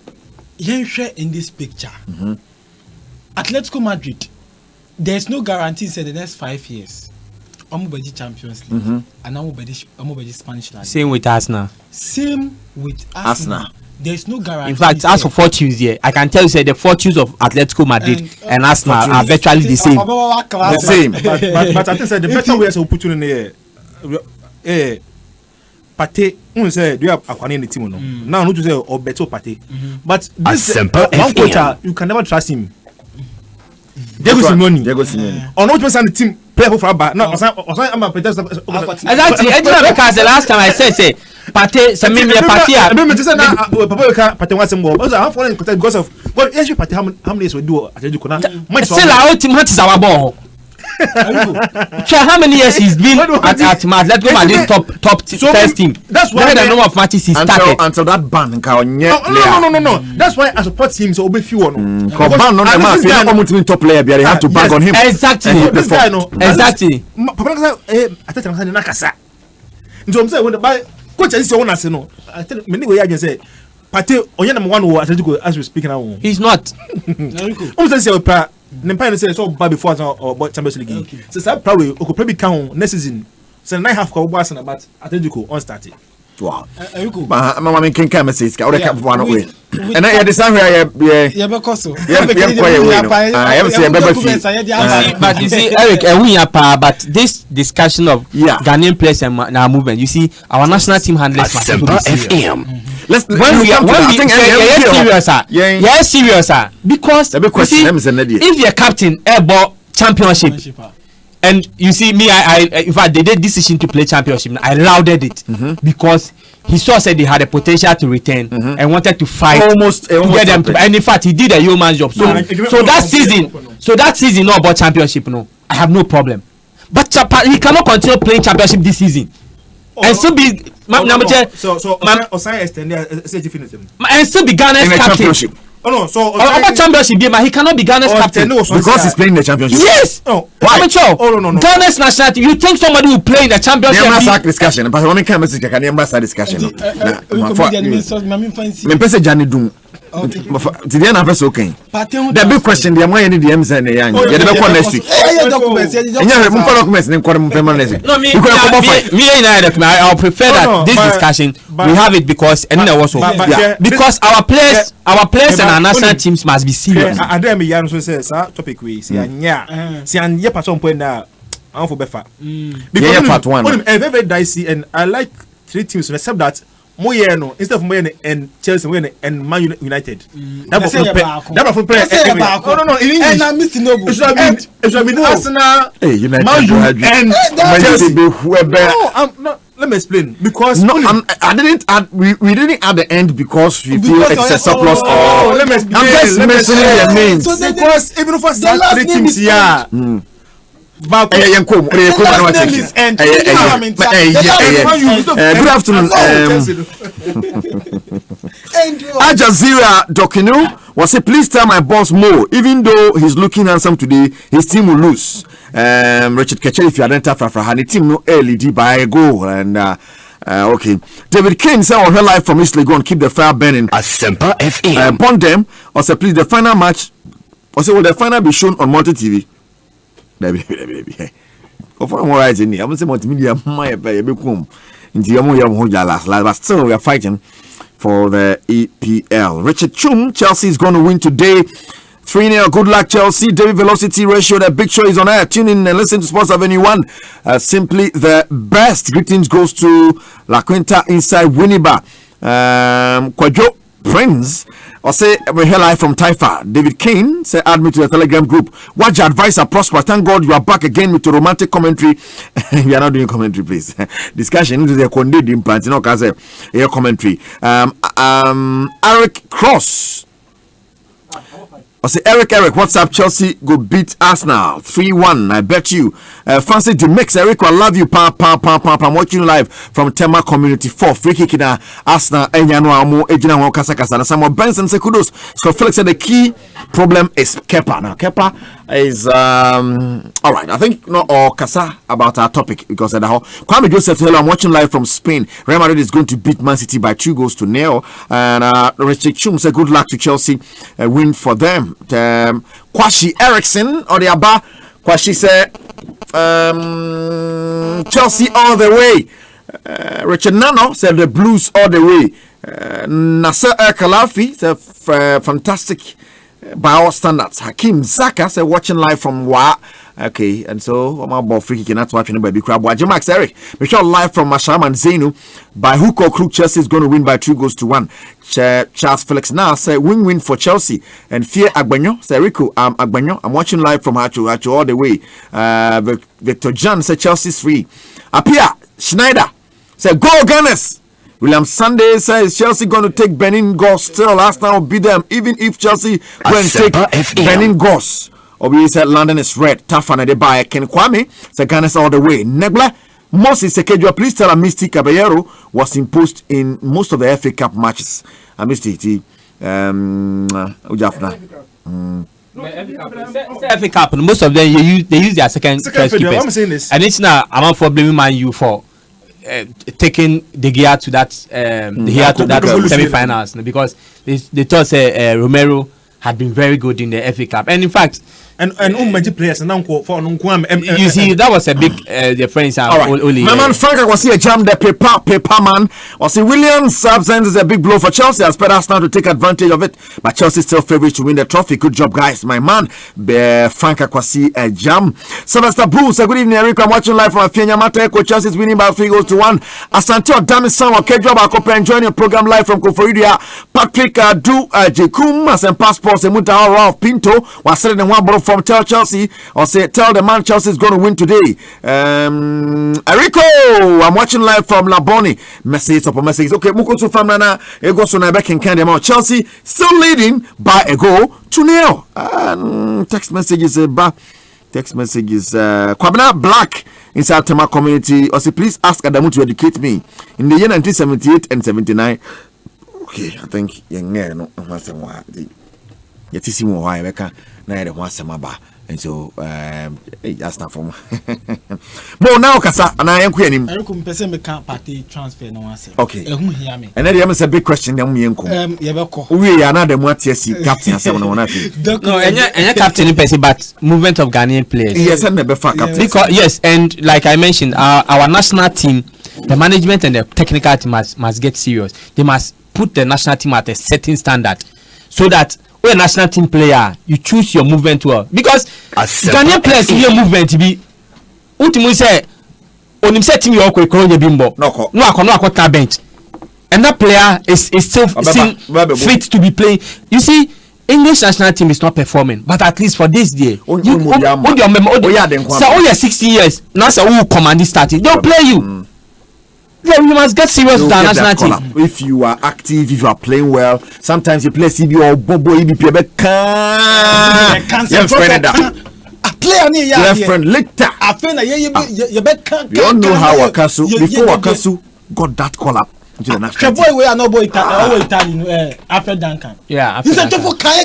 you share in this picture. Atletico Madrid. There's no guarantees in the next 5 years. Omubedi Champions League and Omubedi Spanish League. Same with Arsenal. Same with Arsenal. There's no guarantee. In fact, as for fortunes here, I can tell you say the fortunes of Atletico Madrid and Arsenal are virtually the same. The same. But I think the better way to put you in the Partey, say do you have Akwane in the team or no? Now not to say or better Partey. But this one coach you can never trust him. Diego Simeone. Or not person the team play for Abba. No, I'm a pretender. Exactly. Because the last time I said Partey, some me Partey. I remember just now Partey was some more. But I have fallen in contact because of well, yes, Partey how many years we do at Atletico. Still our team what is our ball. How many years he's been at Atletico Madrid top first team. That's why the number of matches he started until that ban no. That's why I support him so be few no. Ban no man top player they have to bag on him. Exactly. Exactly. Papa say na kasa. Nti I'm say when the buy coach is one as no. I tell me way I say Partey onye number 1 wo Atletico as we speak now. He's not. Say Nempa say so bad before or Champions League. So say probably o could probably count next season. So 9.5 go Arsenal but Atletico on starting. Wow. Mama me can message ka o dey cap for one way. And I understand where yeah because so. I am say but you see Eric we are but this discussion of Ghanaian players and our movement you see our national team handlers Asempa FM. Let's serious because the big question if your captain airball championship and you see me I in fact they did decision to play championship I lauded it because he saw said they had a potential to return and wanted to fight almost get them to, and in fact he did a yeoman's job so that season not about championship no I have no problem but he cannot continue playing championship this season and still be and still be Ghana's captain. About championship game, he cannot be Ghana's captain because he's playing the championship. Yes. Why? Ghana's national team. You think somebody will play in the championship? Never start discussion. But when we come to can never start discussion. Me pese Johnny Doom. Today na pese okay. The big question the money the DMs and the yan. You dey go next week. Documents ne ko next week. No me I'll prefer that this discussion we have it because because our players and our national teams must be serious. I dey me yan so say topic we say anya. See anya part point na am for befa. Because part 1. Very dicey and I like 3 teams except that Moyeno instead of Moyeno and Chelsea and Man United. That for play. No. In English. And Mr. Noble. It should have been Arsenal. United. Man U and Chelsea. No, let me explain. Because I didn't add. We didn't add the end because we feel it's a surplus. Let me explain. I'm just mentioning their names. So because even if I start 3 teams here. Good afternoon. Al Jazeera Dokinu was say, please tell my boss Mo, even though he's looking handsome today, his team will lose. Richard Ketcher, if you identify for her team, no LED by a goal. And okay, David Kane said on her live from East Legon, keep the fire burning. Asempa FM. Bond them, or say please the final match, or say will the final be shown on Multi TV? Baby. Of all right in here, I'm saying multimedia, my baby, come into your last, but still we are fighting for the EPL. Richard Chum, Chelsea is going to win today. 3-0. Good luck, Chelsea. David Velocity Ratio. The big show is on air. Tune in and listen to Sports Avenue 1. Simply the best. Greetings goes to La Quinta inside Winneba. Kwadjo Prince. Or say we're here live from Taifa. David Kane say add me to the Telegram group. Watch your advisor prosper. Thank God you are back again with a romantic commentary. We are not doing commentary, please. Discussion into the Conde implant. You know, cause a commentary. Eric Cross. I say Eric, what's up? Chelsea go beat Arsenal 3-1. I bet you. Fancy the mix. Eric, I love you. I'm watching live from Tema Community 4. Free kick in Arsenal. Enyano Ejina Kasa. Samuel Benson say kudos. So Felix said the key problem is Kepa. Now Kepa is all right. I think not all Kasa about our topic because at the Kwame Joseph Hello. I'm watching live from Spain. Real Madrid is going to beat Man City by 2-0. And Richard Chum said good luck to Chelsea. Win for them. Kwashi Erickson or the Abba Kwashi said Chelsea all the way. Richard Nano said the Blues all the way. Nasser Kalafi said fantastic by all standards. Hakim Zaka said watching live from Wa. Okay, and so I'm about free kicking. That's watching by Big Crab. Max Eric, we shot live from Masham and Zainu by hook or crook. Chelsea is going to win by 2-1. Charles Felix now say win for Chelsea and Fear Agbanyo say Rico Agbanyo. I'm watching live from Hachu all the way. Victor John say Chelsea's free. Apia Schneider say go Gunners. William Sunday says Chelsea going to take Benin Goss. Still last time will beat them even if Chelsea go and take Benin Goss. Obi said London is red. Tough and they buy Ken Kwame. Say Gunners all the way. Nebla Moses Sekejua, please tell Misty Caballero was imposed in most of the FA Cup matches. Misty Ujafna. FA Cup, most of them they use their second keepers. And it's now I'm for blaming Man U for taking De Gea to that semi-finals because they thought Romero had been very good in the FA Cup, and in fact. And many players and you see that was a big difference. My man Frank was here jam the paper man. Was see Williams' absence is a big blow for Chelsea. I expect Arsenal to take advantage of it, but Chelsea still favourite to win the trophy. Good job, guys. My man Frank Akwasi jam. Sylvester Bruce, good evening, Eric. I'm watching live from Afia Mata. Chelsea is winning by 3-1. Asante Odamison or Kedro Bakope enjoying your program live from Koforidia. Patrick Du Jekum as and passports and Muta Ralph Pinto was selling the one from tell Chelsea or say tell the man Chelsea is going to win today. Erico, I'm watching live from Laboni. Message upon message. Okay, Mukosu from Nana. It goes on back in Candy. Chelsea still leading by a goal 2-0. Text messages. Text messages. Kwabena Black inside Tema Community. Or say please ask Adamu to educate me. In the year 1978 and 79. Okay, I think no. Yet more why I can neither once a maba and so that's not from more now Kasa and I am quitting him party transfer no one say okay and then there is a big question we are not the more TSC captain no and captain person but movement of Ghanaian players yes and the captain because yes and like I mentioned our national team the management and the technical team must get serious. They must put the national team at a certain standard so that when a national team player, you choose your movement well. Because Ghanaian players, your movement be ultimately say, on him set team you okay, bimbo. No, I bench. And that player is still fit to be playing. You see, English national team is not performing, but at least for this day, so all your 60 years, now say who command this starting, they'll play you. Yeah, you must get serious with the national team. If you are active, if you are playing well, sometimes you play CB or Bobo EBP. Your friend later. You don't know how Wakasu before Wakasu got that call up. into the national boy we are no boy Italian after Duncan. Yeah, after He said Duncan. for kai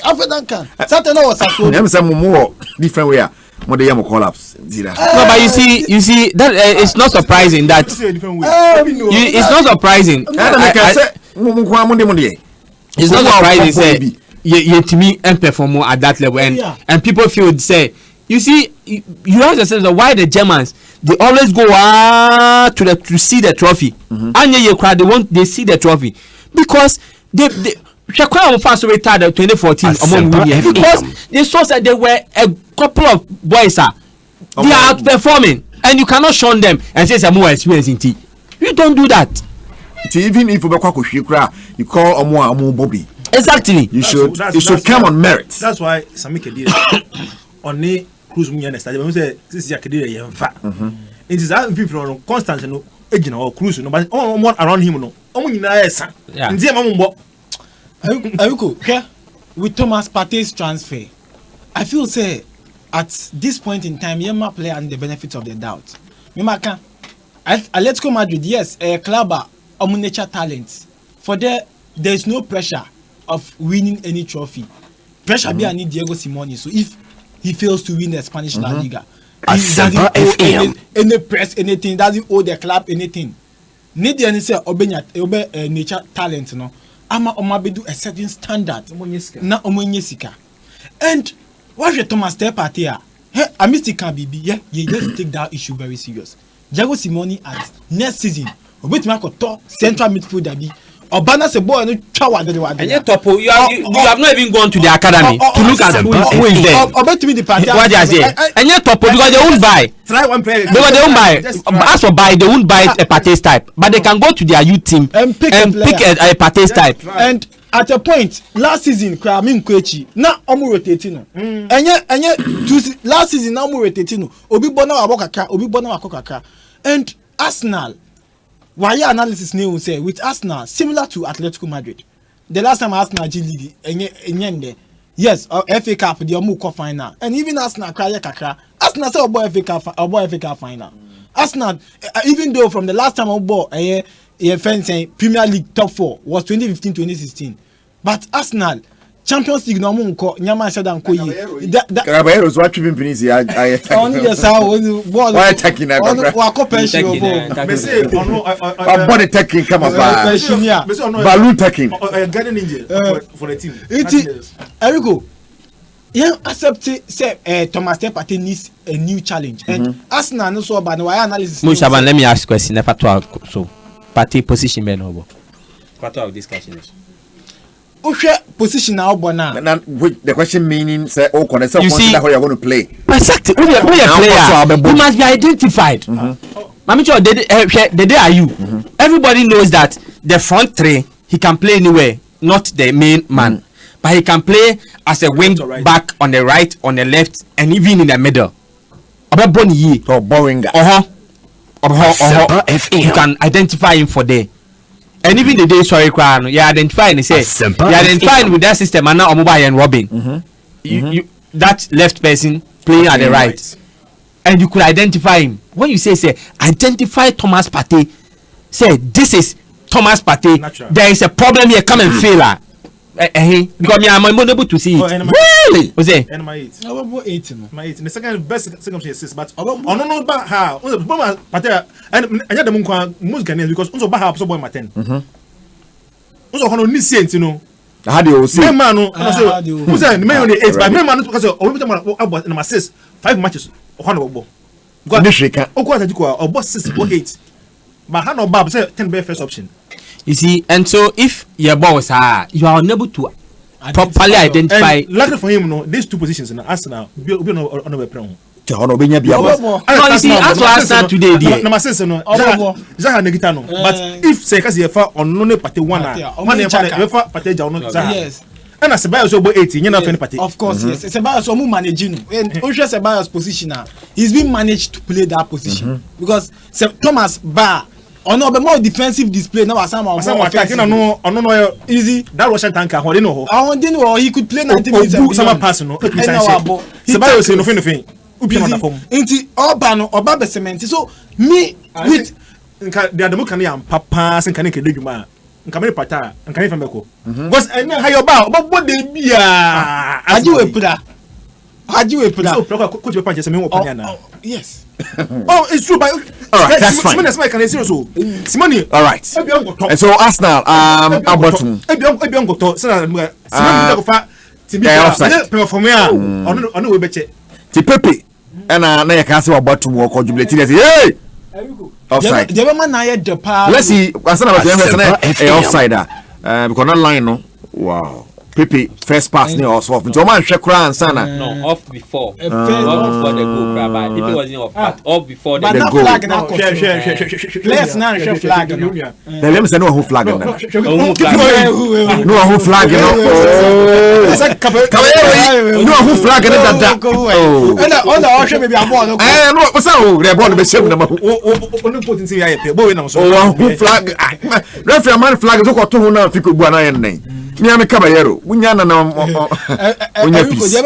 after Duncan. Something was so. Them some more different way. More the yam collapse. See that? No, but you see that it's not surprising that it's not surprising. It's not surprising say you to me and perform more at that level and people feel say you see you have to say why the Germans they always go to see the trophy and they see the trophy because they Shakwa fast retired 2014 because they saw that there were a couple of boys they are outperforming and you cannot shun them and say some more experience in tea. You don't do that. Even if you call Omo Bobby. Exactly. You should come on merit. That's why Sami Kedira on the cruise me understand. When we say this is Kedira yemfa. It is that people on constant no agent or cruise no but one around him no. Omo nyina esa. Ndia mambo. Ayuko, here with Thomas Partey's transfer, I feel say at this point in time, Yema play and the benefit of the doubt. Remember, Atletico Madrid, yes, a club of nature talents. For there is no pressure of winning any trophy. Pressure be any Diego Simeone. So if he fails to win the Spanish La Liga, he doesn't owe any press, anything. Doesn't owe the club anything. Need any say obe nature talent, no. Ama omabedu a certain standard. Na omonyesika. And why Thomas Partey? Hey, I missed it can be you just take that issue very serious. Diego Simeone at next season, obet makoto central midfielder be. Obana se boy no twa de wa. And yet Topo, you have not even gone to the academy to look at who is there. Obet me the party. What I say? And yet Topo because they won't buy. Try one player. They won't buy. As for buy, they won't buy a Partey's type, but they can go to their youth team and pick a Partey's type. And at a point last season, Kramin Kwechi na omu rotating no. Enye last season na omu rotating no. Obi bona wa kakra, obi bona wa kakra. And Arsenal, why your analysis now say with Arsenal similar to Atletico Madrid. The last time Arsenal lead enye yes, FA Cup the omu cup final. And even Arsenal cry kakra. Arsenal say obo FA Cup final. Arsenal even though from the last time obo fencing Premier League top 4 was 2015-2016. But Arsenal Champions League no munko nyama said anko yi. Carabao was watching Pinisi. Only the sound ball. Why attacking that? Wa ko pension Me say body attacking come up. Balloon attacking. Garden ninja for the team. Eriko, yeah, accept say Thomas Partey needs a new challenge. And Arsenal no so about why analysis. Mushaban, let me ask a question. Never talk so Partey position be no. Part of discussion is. Position now, Bona. The question meaning say, oh, consider how you're going to play. Exactly. Who player? You must be identified. Mami Cho, the day are you? Everybody knows that the front three he can play anywhere, not the main man, but he can play as a wing back on the right, on the left, and even in the middle. About Bonnie or boring. You can identify him for there. And even the day sorry crown, you identify and say you identify with that system and now mobile and Robin. You that left person playing at the right. And you could identify him. When you say identify Thomas Partey, say this is Thomas Partey. Natural. There is a problem here, come and fail her. Because I'm unable to see it. Really? What's it? And my 8. About 8. My 8. The second best circumstances, but I don't know about how. Partey and I the Munka most Ghanaians because also Baha so boy my 10. Also hono ni sent you know. How do you see? Me man no who say me on the 8 but me man because o be about number 6 5 matches hono bo. Go Okwa 6 or 8. But how no Bob say 10 be first option. You see, and so if your boss you are unable to properly identify. Luckily for him, no, these two positions in Arsenal, be on the prem. No, you see, as for Arsenal today, number 6, no, Zaha Negitano. But if say because you have on no party one, party yes. And as Ceballos over 18, you're not any party. Of course, yes. Ceballos so managing. And Ceballos position now, he's been managed to play that position because Thomas Bar. No, but more defensive display now. Some attacking. No, easy. That Russian tanker. I didn't know he could play 90 minutes. Some pass no. Ceballos say nothing. Inti Oba cement. So me with nka de adamu kan ya papa sen kan ke dwuma nka me pata nka me fameko because ena ha yo ba obo de bia Haji we put so coach be punch say me wo panya na yes. Oh, it's true, but all right, that's fine. Simone can see so. Simone, all right. And so Arsenal, Alberton. Ebion go to. Simone go fa. Tibi from here. Ono we beche. Ti Pepe. Na ya say Alberton wo contribute. Hey. Offside. The man na the pa. Let's see. Arsenal offside because that line no. Wow. Pepe first pass near us off. So man share crown sana. No, off before. Not before the goal, but Pepe wasn't off. But off before the goal. Players now share flag. Let me say no who flag no. No who flag no. No who flag that. Oh. On the ocean maybe I'm on. No, what's that? The ball be shame number. Only put in say I boy now so. Oh, who flag? Referee man flag so ko to hu na fiku bu na yen nen. Me am Caballero. Unyana na unya peace.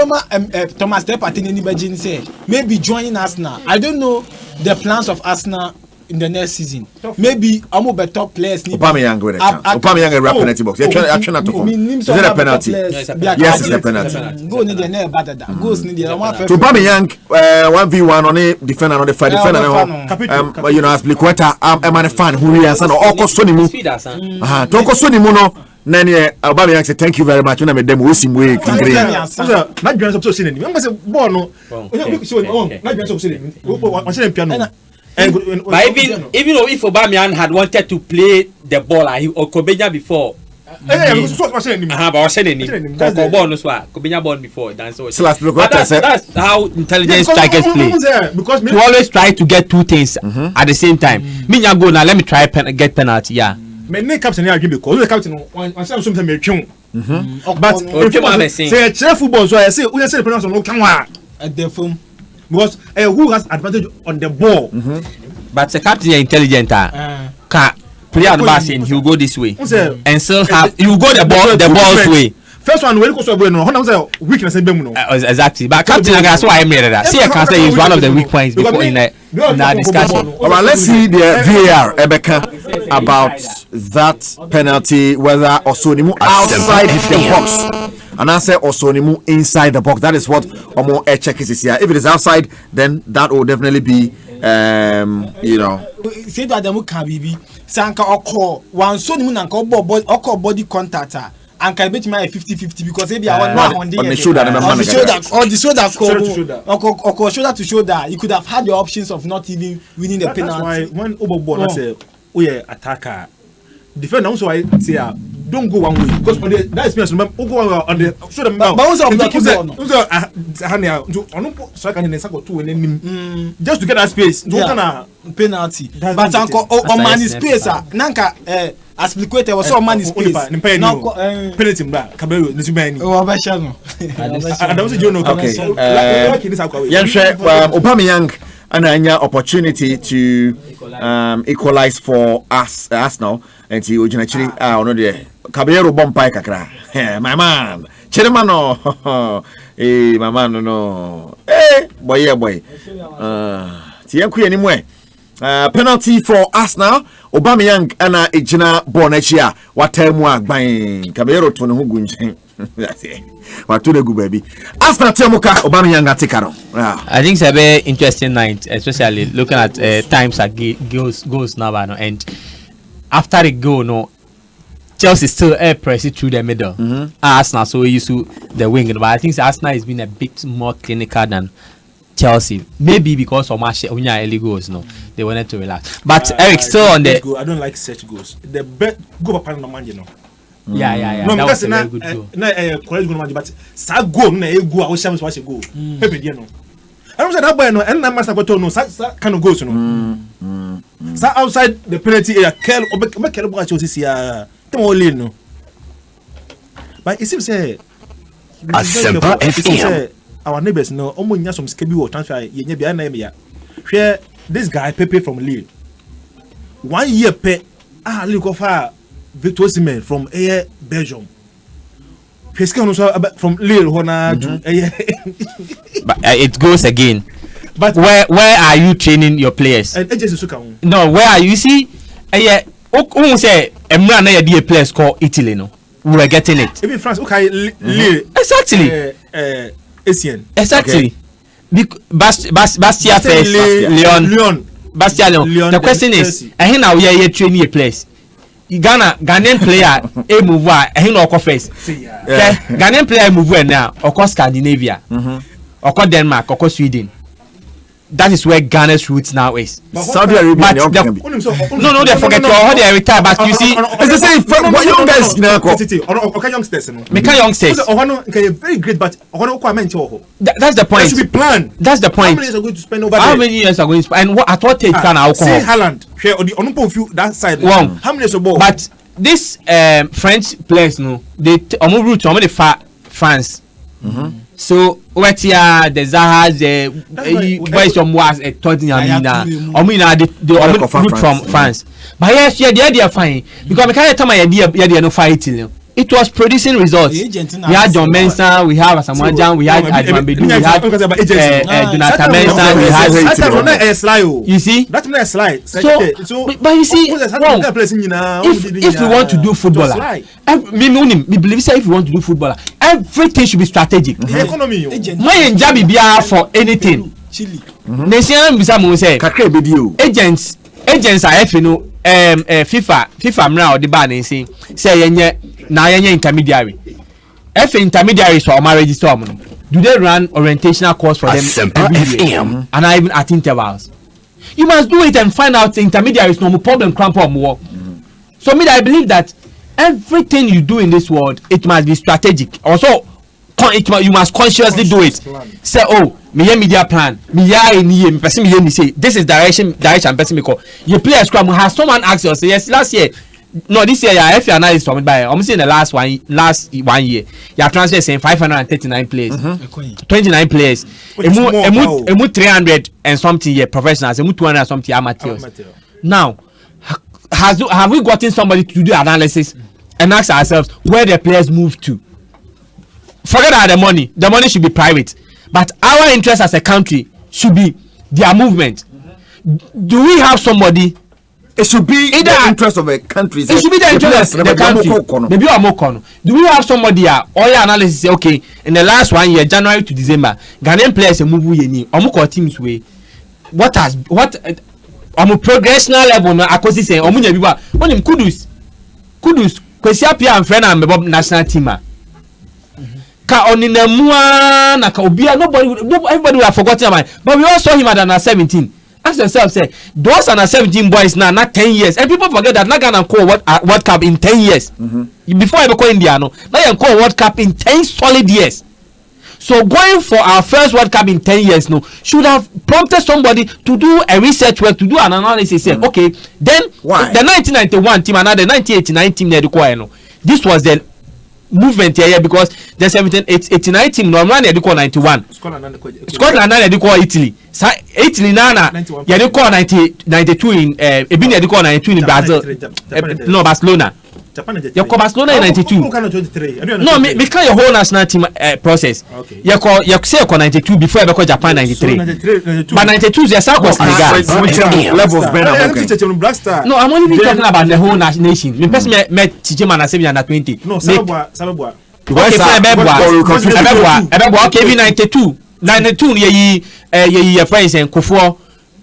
Thomas Partey ni Belgium say maybe joining Arsenal. I don't know the plans of Arsenal in the next season. Maybe I'm be top players ni. Upamecano with a chance. Upamecano rap penalty box. You try not to form. Is it a penalty? Yes, it's a penalty. Go ni the never better that. Goes ni the one. To Upamecano 1v1 on the defender on the fight defender no. You know as Bliqueta am a fan who he has no oko so ni mu. To oko so ni mu no. Nani Aubameyang say thank you very much. Una me dem we sim we kingre. Na dwan so say ni. I'm say ball no. Na dwan so say ni. One say piano. But even if Aubameyang had wanted to play the ball or Kobenya before. But I was saying Kobenya ball before. That's how intelligent strikers play. To always try to get two things at the same time. Me go now. Let me try get penalty. Yeah. Me ne captain here agree because the captain one say something me twon but say cheer football so I say we say the penalty no kan wa at the phone because who has advantage on the ball but the captain is intelligent ka player no saying he will go this way and still have you go the ball's way. First one, when you go to no, say weakness in Bemuno. Exactly, but captain, that's why I made that. See, I can say is one of the weak points before in that discussion. All right, let's see the VAR, Rebecca, about that penalty, whether Osonimu outside the box. And I say Osonimu inside the box. That is what Omo check is here. If it is outside, then that will definitely be, you know. Say that the can be Sanka or one Sonimu and body contact. And can bet my 50-50 because maybe I want on the shoulder or the shoulder to shoulder. You could have had the options of not even winning the penalty. That's why when overboard I say, oh yeah, attacker. Defender also I say don't go one way because on the that experience remember go on the shoulder. But also on the so I can say go two and just to get that space. Penalty. But on man space nanka as Bliqueta was so man space. Penalty bra Caballero nisubani. Oh abashano. And also you know okay. Aubameyang and anya opportunity to equalize for us Arsenal and see actually ono there Caballero bompai kakra my man Chiremano my man no boy ti yanku anymore penalty for Arsenal Aubameyang ana ejina ball na chi a watemu agban Caballero to ne ho gunchen what to the good baby Arsenal temuka Aubameyang atikaro. I think it's a very interesting night, especially looking at times that goes now and after the goal no Chelsea still press it through the middle. Arsenal so used to the wing, but I think Arsenal has been a bit more clinical than Chelsea, maybe because of match early goals. No, they wanted to relax. But Eric still on the. I don't like such goals. The best go up on man, you know. Yeah. No, that was a very good goal. Correct goal, but sa goal na go. I wish I was watching goal. Pepe dia no. I don't say that boy no. And na master go to no. Sa kind of goals no. Sa outside the penalty area, Kel Kel go Chelsea sia. Temo only no. But it seems say. Asempa FM. Our neighbors know omo nya some skebi wo transfer ye nya bia na me ya hwe this guy Pepe from Lille 1 year pe Lille go far Victor Osimhen from Belgium hwe skebi no so from Lille hona to but it goes again But where are you training your players? No, where are you see? Who say Emra na yedi a place called Italy no? We were getting it. Even France, okay, Exactly. Asian. Exactly. Bastia first, Leon. Bastia Leon. The question is, and now we are training a place. Ghanaian player a move and no first. Ghanaian player move now, or Scandinavia, or Denmark, or Sweden. That is where Ghana's roots now is. Saudi Arabia. No, they forget how they retire. But you see, it's the same. What young guys now? Okay, youngsters. Make youngsters. Very great, but that's the point. That should be planned. That's the point. How many years are going to spend over there? How many years are going to spend? And what at what age can alcohol? Say Haaland. Share on the that side. Wrong. How many years of ball? But this French players, no, they move route to France. So what here the Zahas boys from was a Tottenham the route from France. But yes, they are fine because I can't tell my idea no fight. It was producing results. We had John Mensah, we have Asamoah, we had Adman Bedu, we had Jonathan Mensah, we had. You see? That's not a slide. So, but you see, if we want to do footballer, we believe if we want to do footballer, everything should be strategic. The economy. My enjabi biya for anything. Nation bisa mo say agents are FIFA mra the ban say yenye intermediary. Intermediaries for my register omo. Do they run orientational course for them Asempa FM and even at intervals? You must do it and find out the intermediaries no problem cramp or more. So I believe that everything you do in this world, it must be strategic. Also, you must consciously do it. Say, oh, me media plan. Me person me say this is direction person me call. You play a scrum. Has someone asked you? Say yes, last year. No, this year if you analyze from it by almost in the last one year, you are transferring saying 539 players, 29 players. Emu 300 and something year professionals, emu 200 and something amateurs. Now, have we gotten somebody to do analysis and ask ourselves where the players move to? Forget about the money should be private, but our interest as a country should be their movement. Do we have somebody? It should be in the interest of a country. It should be the interest of the country. Maybe I'm more. Do we have somebody here? All your analysis say okay. In the last 1 year, January to December, Ghanaian players move yeni. Omuko teams way. What? On a progressional level, no. Akosi say omunya biwa. Onim kudus. Kwesi apia and friend and Bob national team. Ka onina mua na ka obia nobody everybody would have forgotten about it. But we all saw him at under 17. Ask yourself, say those under 17 boys now not 10 years. And people forget that not gonna call World Cup in 10 years. Before I go India, no, now you call World Cup in 10 solid years. So going for our first World Cup in 10 years, no, should have prompted somebody to do a research work, to do an analysis. Say, okay, then why the 1991 team and the 1989 team they require, no, this was the movement here because the 89 team normally they call 91. Scotland they call Italy. Italy nana they call 92 in Ebini they call 92 in Brazil. No, Barcelona. You call Barcelona in 92. No, me call your whole national team process. You say 92 before you call Japan 93. But 92 is a South Coast levels. No, I'm only talking about the whole nation. Me person met Chichima na 7 under 20. No, Sababwa. Okay, 92 ye friends and Kufo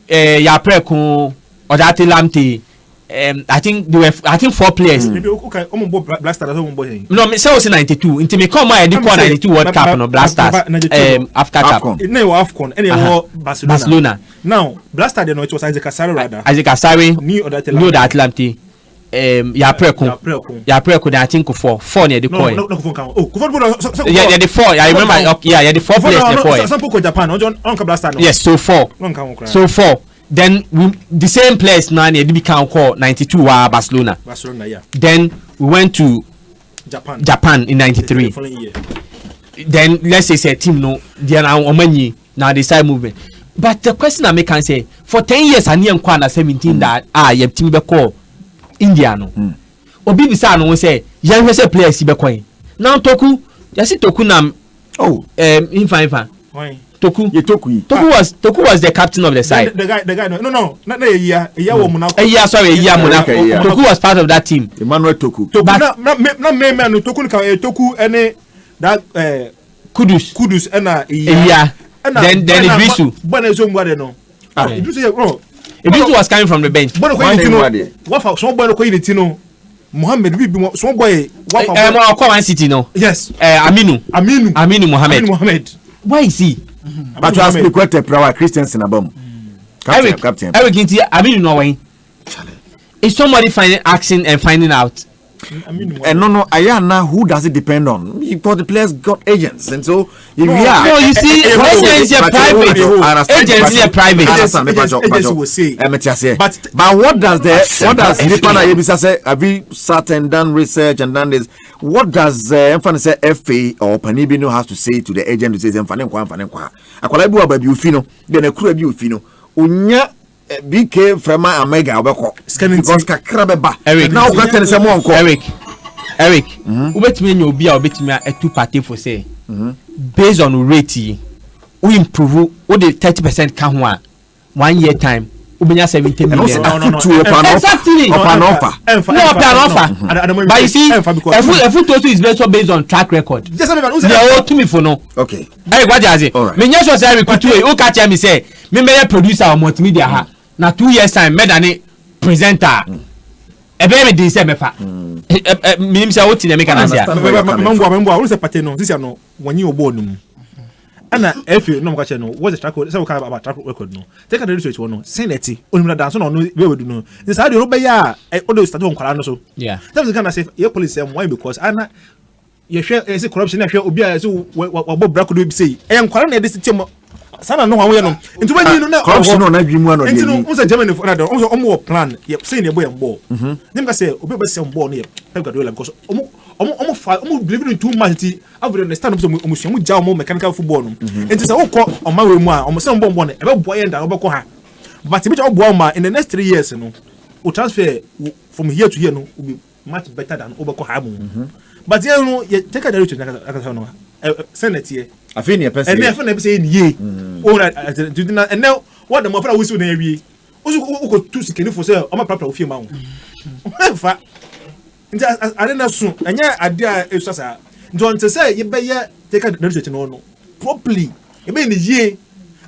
ya preko Odate Lamte. I think 4 players. No, me say was 92. Until me come my 92 World Cup no Blasters. Africa Cup. No AFCON. Any Barcelona. Now Blaster they know it was Isaac Asari rather. Isaac Asari. New Odate Lamte. Ya preko I think 4 near the coin. No, yeah, the 4. I remember. Yeah, the 4 players the coin. Some people Japan. Don't Blaster. Yes, so 4. So 4. Then the same place now they become called 92 Barcelona. Yeah. Then we went to Japan in 93. Then let's say team no they are now they start moving. But the question I make say for 10 years I near Kwana 17 that you team be call India no. Obi bisa no say young say players be coin. Now Toku, you see Toku nam infa. Toku. Yeah, Toku. Toku was the captain of the side. The guy. No, not a year woman. Toku was part of that team. Emmanuel Toku. But not me man Toku any that Kudus and then Idrisu. When is somebody no. Idrisu was coming from the bench. What for somebody ko Tino Mohammed be some boy what for Man City no. Yes. Aminu Mohammed. Why is he? But you ask me quite a prayer Christiansen abom. Captain. Eric Inti Aminu no way. Is somebody asking and finding out? And no, Ayana, who does it depend on? Because the players got agents, and so if we are. No, you see, agents are private. Agents are private. Agents will say. But what does Nipana Yebisa say? Have we sat and done research and done this? What does Mfane say FA or Panibino has to say to the agent who says Mfane Kwa? Akwalabu ababi ufino, then a crew ufino. Unya. BK Frema Omega Obeko because Kakrabeba now got any someone called Eric ubet me no bia obet me a two party for say based on rate we improve what the 30% can ho 1 year time ubenya 70 million exactly open offer but you see if to is based on track record they are to me for no okay Eric what you say me nya so say Eric kutu e o catch me say me be producer or multimedia ha na 2 years time me than presenter ebe me dey say me fa minim say what na me can say membo say party no this no wanyi obo no mu ana efe no mka che no what's the track record say we can about track record no take the research no senate onimra dance no we do no this how do be ya o do start on kwala no so yeah that was gonna say your police say why because ana ye hwe say corruption na hwe obi a say wo brako do be say e kwala na dey system sana no wanwe no nti wanyi no na corruption na dwimu ano nti no unse Germany for na omo plan ye say na boy mbo nim ka say obi be say mbo no ye Pep Guardiola because omo believe in too much nti avre understand so omo sua mo ja omo mechanical football no nti say wokọ oma we mu a omo say mbo no e be boy enda obekọ ha but e be obo ma in the next 3 years no o transfer from here to here no will be much better than obekọ ha mu but you know you take a direction aka no senate here afini e person and if na be say ye o na and now what the mafra we so na wie o go to sikeni for say o ma prapra ofie ma wo fa nti arena so anya ade a esuasa nti on say ye be ye take a direction no properly e be ni ye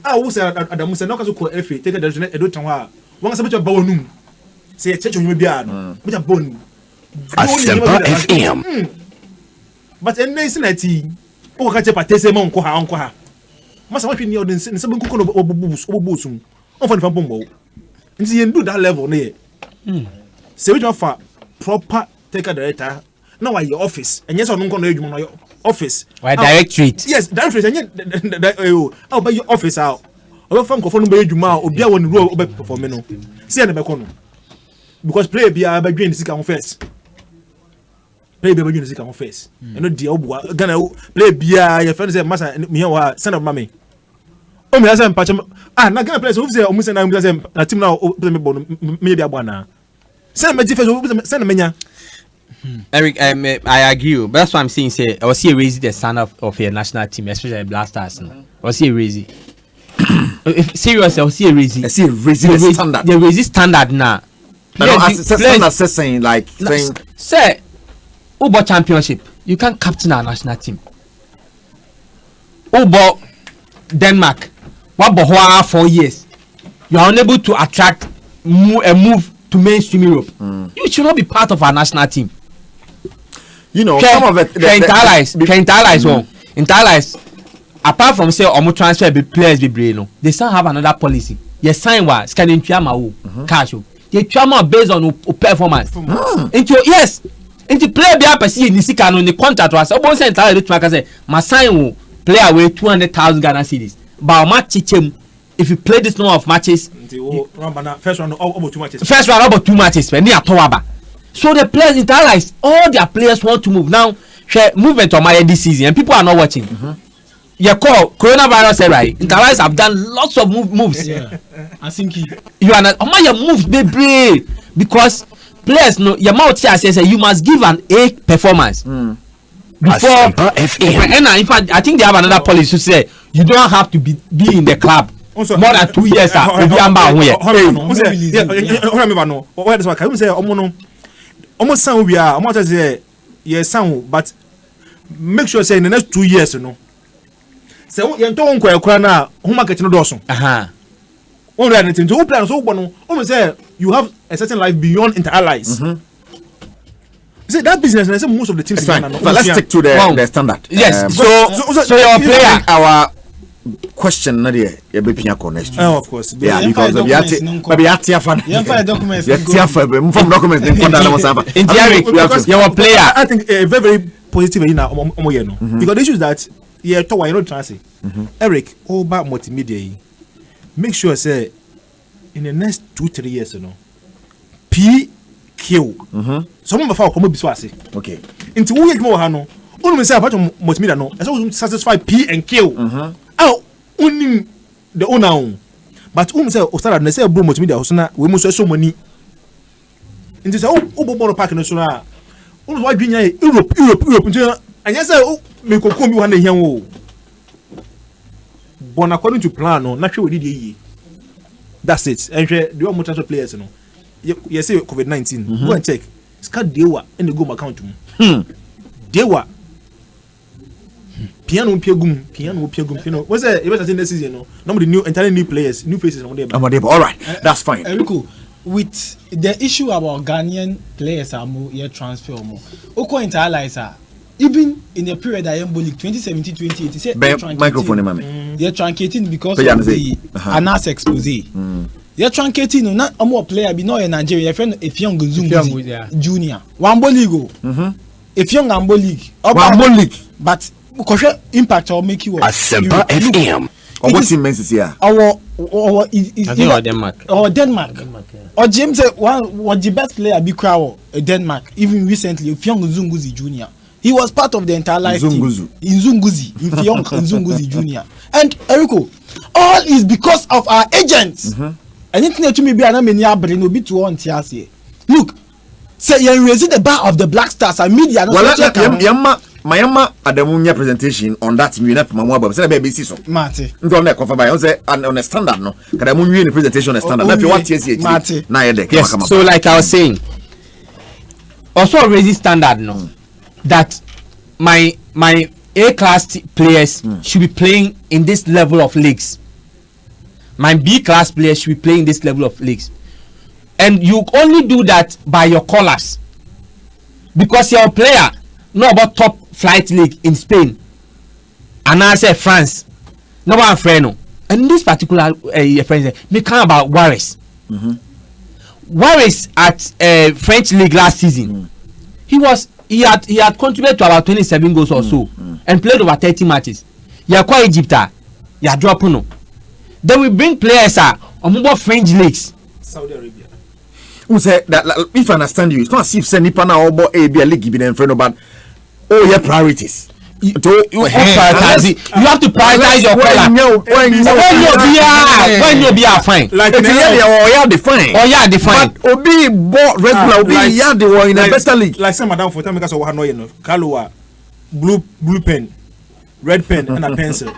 a wo say adamu say no ka so ko FA take a direction e do tan ha won say be ba wonum say ye checho nyuma bia no be ba wonum Asempa FM but enne sinati o ka che patese mo nko ha masa wa hwini odin se be nkuko no obubusum on fa ni fa bombo nti ye do that level no ye se we fa proper take a director na wa your office enye so no nko no adwuma no your office why directorate yes directorate enye oh by your office out o fa nkofo no be adwuma obi a woni role o be perform no se na be ko no because play bia ba dwen sika ho first play be you can face no dia obuwa Ghana play bia your friend say massa me here wa send of mama o me say mpache na Ghana players o say o me say na team na me bon me bia bua na send me face send me nya Eric I agree but that's why I'm saying say I was here raise the standard of a national team especially Blasters I was here raise serious I was here raise the standard the raise standard now standard saying like saying say Ubo championship, you can't captain our national team. Ubo Denmark, what 4 years, you are unable to attract a move to mainstream Europe. You should not be part of our national team. You know, some of it. Interlies. Apart from say omo transfer be players be brain, they still have another policy. You sign what? Scanning cash. They trauma based on performance. Yes. Into player be apesi ni sika no ni contract was obon say entire rate make say ma sign wo player we 200,000 Ghana cedis ba o match chem if you play this number of matches first round about 2 matches when they are so the players internalize all their players want to move now share movement on my this season and people are not watching you call coronavirus right internalize have done lots of moves I think you are not your moves be brave because players no your mouth here says you must give an A performance before. Asempa FM. And in fact, I think they have another policy to say you don't have to be in the club more than 2 years. But make sure say in the next 2 years, you know. So you don't go na who market no doso. Only anything to plan so one. Say you have a certain life beyond inter-allies. See that business, and I say most of the teams. Fine. But let's stick to the standard. Yes. So your player, our question, Nadia, you be next. Oh, of course. Yeah, because we are fan. Documents. From documents. Your player. I think very very positive in because the issue is that you know transit. Eric, over multimedia. Make sure say in the next 2-3 years, you know, PQ. Some of our come biswasi. Okay. Into we more hano. Only say about multimedia no. As well satisfy P and Q. Oh, only the owner. But say Ostara na say bro multimedia hosna we must so money. Into say oh park no so na. Only why dream Europe. And yes say me ko bi wan here wo. But according to plan no, naturally we did ye. That's it. And the one multiple players no. You say COVID-19. Go and check. Scan dewa and the go account to dewa piano piano. What's that? It was in the season, no. Nobody new entirely new players, new faces. All right, that's fine. Erico, with the issue about Ghanaian players are more transfer more. Oko inter-allies are even in the period I am League 2017-2018. Say microphone, mommy. They're truncating because of the Anas expose. They're truncating not a more player be not in Nigeria. Your friend if young Zungu Junior. Wambo League. If young Wambo League. Wambo League. But because impact will make you Asempa FM. Or what team means here? Or Denmark. Or Denmark. Or James was the best player be crowd Denmark even recently if young Zunguzi Junior. He was part of the entire life team in Zunguzi, in young Zunguzi Junior. And Erico, all is because of our agents. Anything to me be an amenia brain will be to one here. Look, say you're raising the bar of the Black Stars and media. Well, Mayama Adamunya presentation on that you have Mamma Bob said baby so. Mate. Don't let confirm by say on a standard no. Kadamunya presentation a standard. If you want TSC Mate. Yes. So like I was saying, also raising standard no. That my A-class players should be playing in this level of leagues. My B-class players should be playing this level of leagues. And you only do that by your callers. Because your player know about top flight league in Spain. And I say France. No one friend. And this particular friend me come about Warris. Warris at French league last season. He had contributed to about 27 goals or so and played over 30 matches. You are quite Egypta. You are dropping no. Then we bring players on more French leagues. Saudi Arabia. Who said that if I understand you, it's not as if send Nippana or a league giving them friend but oh yeah priorities. You have to prioritize your player. When you be fine. Like the fine. But Obi bought regular Obi they were in a better league. Like some madam for time because of no Kalua blue pen, red pen and a pencil.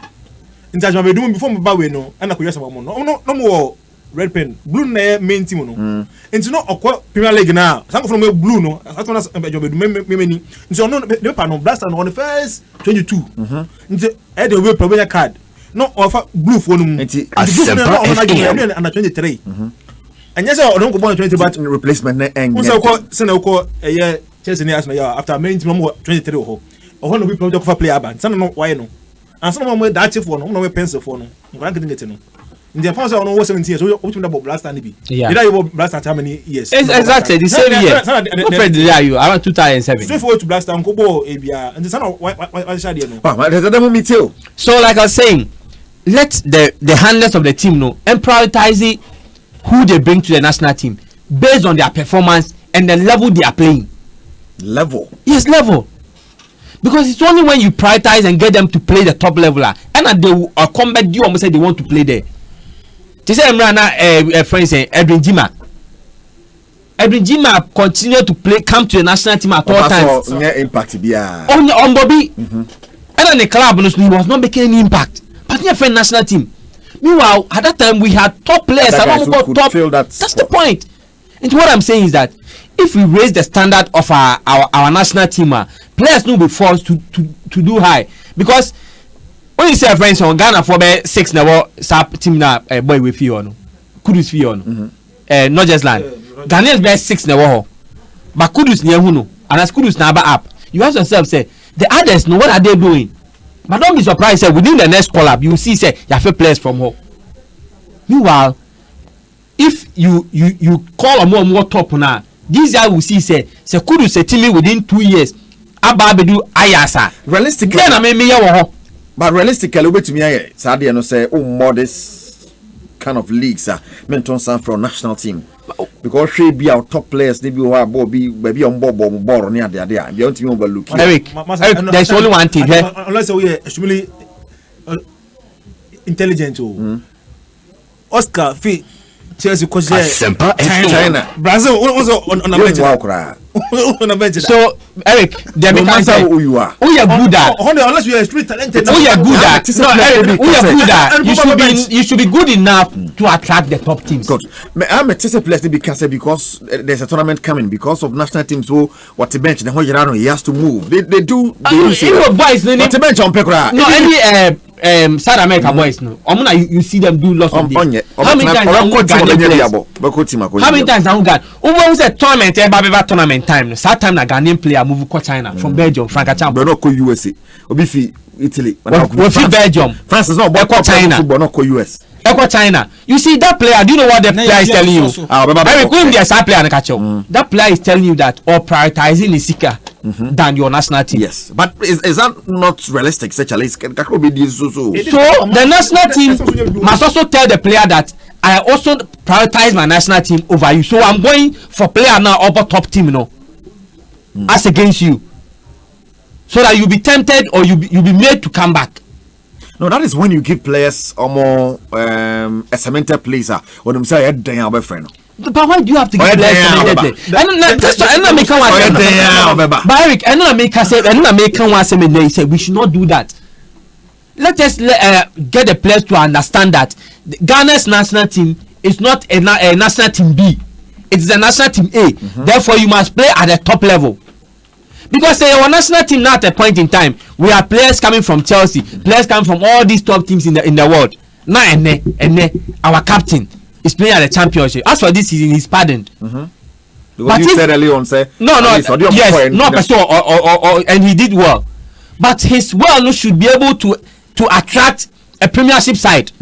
In touch of doing before my no and I could just no more red pen blue main team no. Into no Premier League now. Some from blue no. That's one many. So no the blaster on the first 22. Into the way probably card. No offer blue for no. And 23. And yes, I don't go on 20 but replacement and also send a year Chelsea after main team 23 or one we project for player band. Some no why no. And some of them that for no pencil for no. I'm getting it no. In the first one was 17 years, so which one about Blaster Nibi? Yeah. Did I about Blaster how many years? Exactly, the same year. What friend did you? Around 2007. Straight forward to Blaster and Kobo ABR. And the son of why shall you know? So, like I was saying, let the handlers of the team know and prioritize who they bring to the national team based on their performance and the level they are playing. Level? Yes, level. Because it's only when you prioritize and get them to play the top level and they will combat you almost say they want to play there. They say Emrana friend say Edwin Jima. Edwin Jima continue to come to the national team at all times. Impact On Bobby. And the club he was not making any impact. But he friend national team. Meanwhile, at that time we had top players. That's the point. And what I'm saying is that if we raise the standard of our national team, players will be forced to do high. Because when you say friends on Ghana for 6 never team na boy with you on Kudus fee on not just land Ghanaians be 6 never but Kudus near Huno and as Kudus never up you ask yourself say the others know what are they doing, but don't be surprised say within the next call up you will see say you have players from home. Meanwhile, if you call a more top now, this guy will see say Kudus say team within 2 years ababedu ayasa realistically then I mean me but realistically wait to me Sadia no say modest kind of leagues menton some from national team because she be our top players they be baby on board near there they want to overlook Eric, there's only one thing unless we are extremely intelligent Oscar fee Chelsea coach Asempa China Brazil also on a bench. So Eric, there no matter who you are, who you are good at, unless you are extremely talented, who you are good at, no Eric, who you are good at, you should be good enough to attract the top teams. Good. I'm a Chelsea player because there's a tournament coming because of national teams who what the bench the whole year he has to move. They do boys what the bench on Pekra. No any South America boys no. You see them do lots of this. How many times now Ghana? Who say tournament tournament time. That time na Ghanaian player move to China from Belgium, Frankacham. But not go USA. Obi Italy. What Belgium? France is not China. But not go US. Echo China. You see that player, do you know what the player is telling you? Very quick, there's a player that player is telling you that or prioritizing is sicker than your national team. Yes, but is that not realistic? So the national team must also tell the player that I also prioritize my national team over you. So I'm going for player now over top team, as against you, so that you'll be tempted or you'll be made to come back. No, that is when you give players a more a cemented place. When you say a friend. But why do you have to give players cemented place? But Eric, say we should not do that. Let us get the players to understand that Ghana's national team is not a national team B. It is a national team A. Therefore, you must play at the top level. Because our national team now at a point in time, we have players coming from Chelsea, players coming from all these top teams in the world. Now our captain is playing at the championship. As for this season, he's pardoned. But you said earlier on, say and he did well. But his well should be able to attract a premiership side.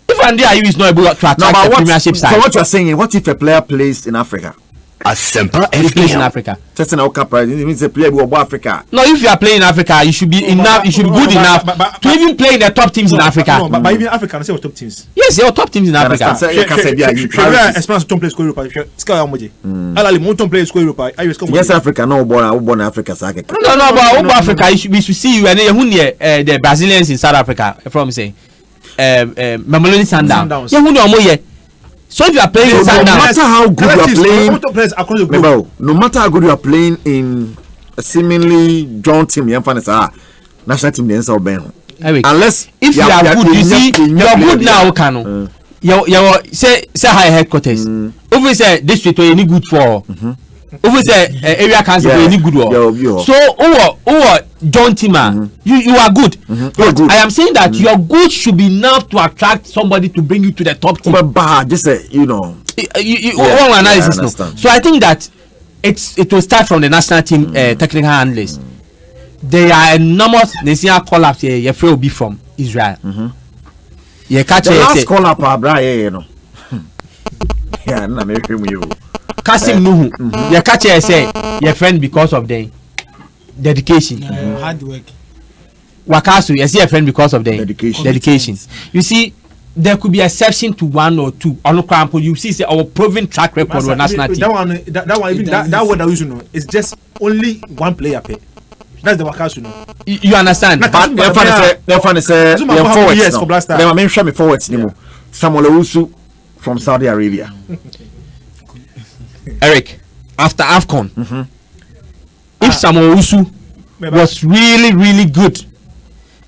If Andy Ayew is not able to attract a premiership side, so what you are saying is, what if a player plays in Africa? Asempa plays in Africa. Just an Oka prize. It means a player will go Africa. No, if you are playing in Africa, you should be enough. You should be good enough to even play in the top teams in Africa. No, but even Africa, I say top teams. Yes, there are top teams in Africa. Yes, Africa. No, born Africa. No, but Africa, we should see you and the Brazilians in South Africa. From say, Mamelodi Sundowns. So if you are playing, no matter how good you are playing, no matter how good you are playing in a seemingly drawn team, national team, unless if you are good, you see, you are good now, Kano. You say high headquarters. Over say district where you need good for. Over say area council where you need good for. So over John Tima, you are good. But I am saying that your good should be enough to attract somebody to bring you to the top team. But just say one analysis. No. So I think that it will start from the national team technical analysts. There are enormous national call-ups here. Your will be from Israel. The last call-up, yeah, I'm you. Kasim Nuhu, your catcher say your friend because of the dedication. Hard work. Wakasu, you see a friend because of the dedication. You see, there could be exception to one or two. On example, you see our proven track record on national team. That one that we should know is just only one player pay. That's the Wakasu no. You understand? But forwards. Samuel Owusu from Saudi Arabia. Eric, after AFCON, if Samuel Owusu was really good,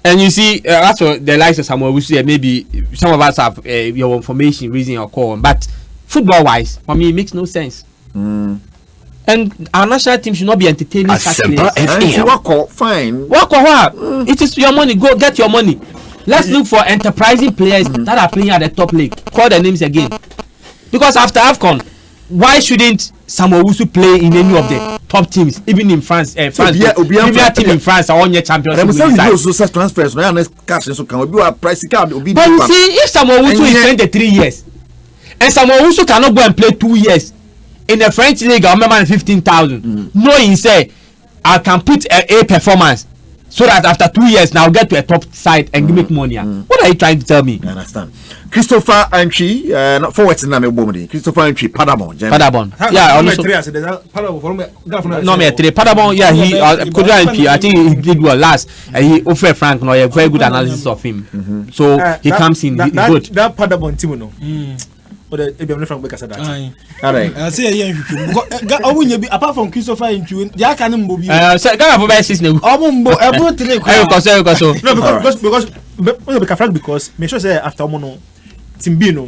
and you see, that's what the likes of Samuel Owusu, maybe some of us have your information, reason or call, but football-wise, for me, it makes no sense. And our national team should not be entertaining such players. Fine. It is your money. Go get your money. Let's look for enterprising players that are playing at the top league. Call the names again. Because after AFCON, why shouldn't Samuel Owusu play in any of the top teams, even in France? France, Premier team in France are on your championship. But you see, if Samuel Owusu is 23 years, and Samuel Owusu cannot go and play 2 years in the French league, I remember 15,000. Knowing say I can put a performance so that after 2 years now I'll get to a top side and make money. What are you trying to tell me? I understand. Christopher Antwi, not forward to name Christopher Antwi, Padabon. Yeah, also. No, me 3. Padabon, yeah, he could Antwi. I think he did well last. He offered Frank no a very good analysis of him. So he comes in good. That Padabon team no. But the Frank Baker said that. I say apart from Christopher Antwi, they can move. So Ghana for best is no. Because make sure say after mono Timbino,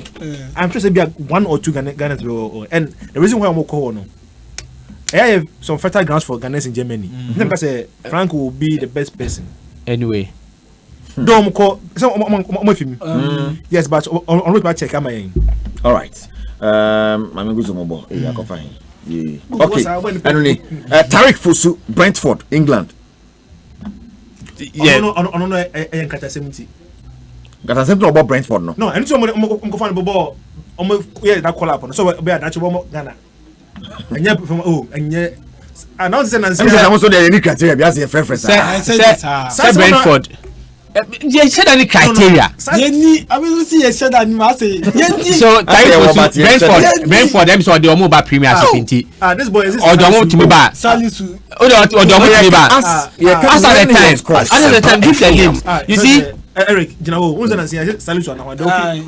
I'm sure say be 1 or 2 Ghanaians will, and the reason why I'm call no. I have some fertile grounds for Ghanaians in Germany. Because say Frank will be the best person. Anyway. Don't call yes, but on road check am I. All right. I'm going to mobile. I can find. Okay. Anyway, Tariq Fosu, Brentford, England. Yeah. On Kata 70. Kata 70 about Brentford no. No, and so I'm going bobo. Yeah, that call up. So be that you Ghana. And yeah from and yeah. Announce and say I was on the unique criteria because a friend. Say Brentford. You said any criteria. I will see a said that so Brentford them so the mobile premiership this boy is or the one to be back. Salisu. Or the one to be back. As at the time give the names. You see Eric, you know, who's gonna say Salisu now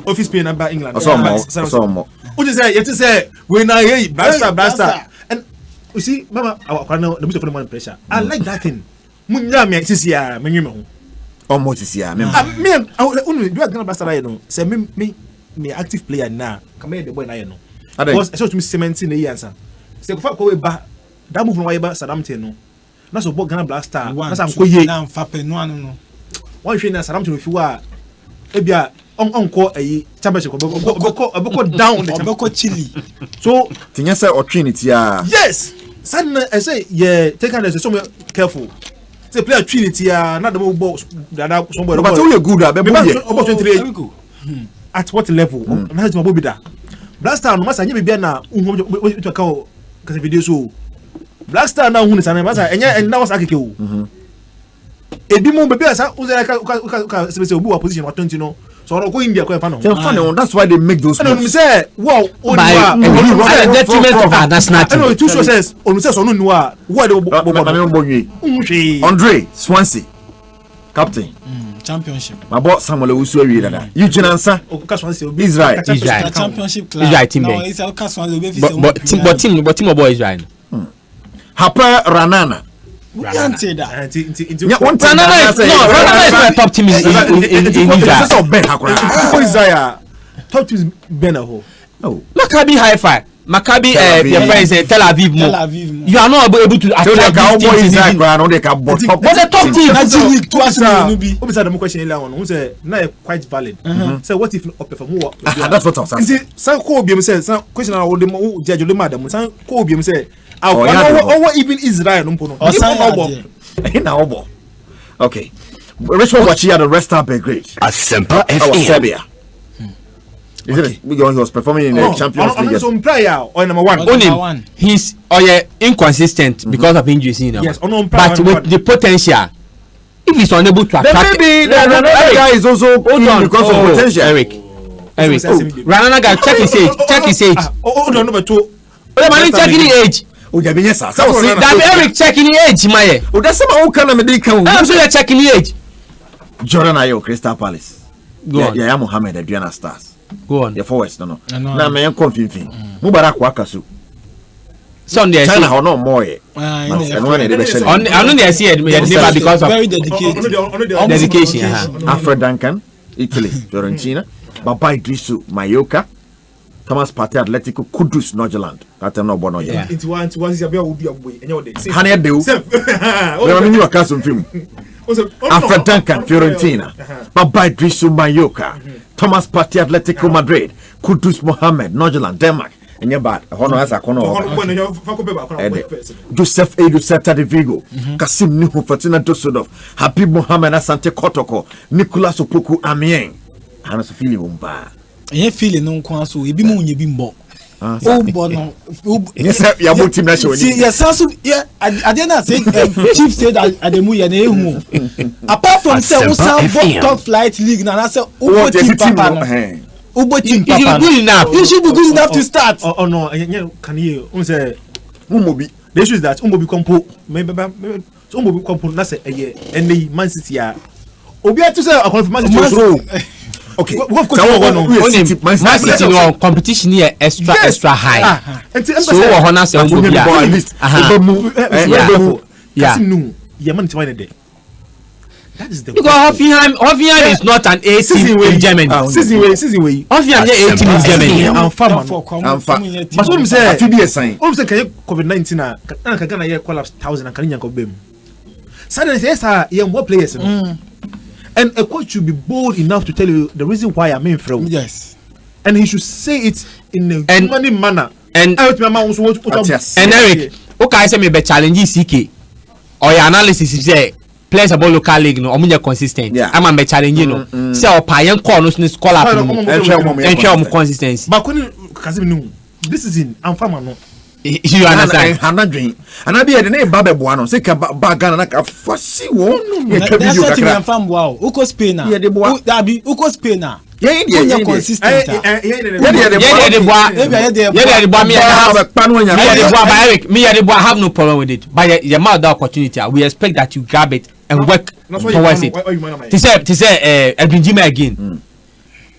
office pay number England. So What you say when I hear blaster and you see mama I know the most of the pressure. I like that thing. Munya me sisi ya menyume almost is here. Me only do Ghana blaster I know. Say me active player now. Come here the boy now. Because I saw to me cementing the answer. Say go back that move no why ba Saddam no. Na so Ghana blaster. Na sam koye. Na mfape no anu no. One hwe na Saddam to fi wa ebia onko ayi championship go down the championship Chile. So tinya say o trinity ah. Yes. Suddenly I say yeah take on so careful. Say player trinity not the ball somebody. But you good about 23 at what level? Na hajima bo bida. Blaster no masa nye bia na unhu to ka ka video so. Blaster na unhu ni sana masa enye na was akeke o. Ebi mo be bia sa uzera ka se obi wa position wa 20 no. So no go India ko fa no. That's why they make those. And me say wow detriment of our national team. No two sources on say so no nwa what Andre Swansea captain championship. My boss Samuel Owusu awie dada. Eugene Ansa Israel championship club. Israel team. No, it's a cast one but team boy Israel. Hapa Ranana. We can't say that. Ranana is my top team in Israel. Top team is Benaho. Oh, Maccabi Haifa. Maccabi their friends Tel Aviv mo. You are not able to attract these teams. But the top team league twice no. Obisa the question earlier on who say na quite valid. Say what if not perform more? That's what I'm saying. Say ko obi say question na wo judge le madam say ko obi say or even Israel no pono. Okay. Richmond watch here the rest up Belgrade. Asempa FM. Serbia. Is it he was performing in the Champions League? So player or number one. He's inconsistent because of injuries, you know. Yes, but with the potential, if he's unable to attract, maybe the guy is also because of potential. Eric, Ranana guy, check his age. Hold on, number 2. Man, checking the age. Eric checking the age, my. That's some old kind of medical. I'm sure checking the age. Jordan Ayo, Crystal Palace. Go on. Yeah, Mohammed, Adriana Stars. Go on. The forwards, no. Now, me confusing. Mubarak Wakasu. So on the China how no more. Ah, And yeah. when they be on the Asiedu never because of Very dedicated. dedication. Alfred Duncan, Italy, Fiorentina, Baba Idrisu, Mallorca, Thomas Partey, Atletico, Kudus, Norgeland. That's no bono. Yeah. Into one is a beer will be a boy. And you're the Hane Deu. We are new custom film. Alfred Duncan, Fiorentina, Baba Idrisu, Mallorca, Thomas Partey, Atletico Madrid, Kudus Mohammed, Norgeland, Denmark. And you're bad. Hono has a corner. Joseph Edu Celta de Vigo, Kasim Nuhu Fatina Dusodov, Habib Mohammed Asante Kotoko, Nicolas Opoku Amiens. Hana so feeling umba. Ye feeling no kwa so ebi mu nye bi mbo. Mbo no. Yes, ya mo team na show ni. See, yes, so yeah, I didn't say chief said Ademu ye na ehu. Apart from say we say top flight league na say Ubo team papa no. Ubo team papa. Good enough. You should be good enough to start. Oh no, can you say Umobi. the issue is that Umobi compo maybe Umobi compo na say any Man City ya. Obi atu say akon Man City. Okay. Man City no competition here extra high. So we honor say Umobi at least. Yeah. No, yeah man City there. That is the Because Hoffenheim is not an A team in Germany. Season way. Hoffenheim is A team in Germany. And farmer. But what I'm saying, COVID-19 na can Ghana collapse 1,000 and can yanko bem. Suddenly yes, more players. And a coach should be bold enough to tell you the reason why I'm in from. Yes. And he should say it in a humane manner. And Eric, okay, say me be challenge CK. Or your analysis is say players about local league no omunya consistent. I'm a be challenge no. Say o pa yen call no call up no. And consistency. But when Kasim no, this is in I'm farmer no. You understand? I'm not doing. And I be the name Babe Buano. Say Bagana na ka fasi wo. That's what you am farm wow. Uko Spain na. That be Uko Spain na. Yeah, consistent. Me have no problem with it. But you have the opportunity. We expect that you grab it and work towards it. To say Edwin Jima again.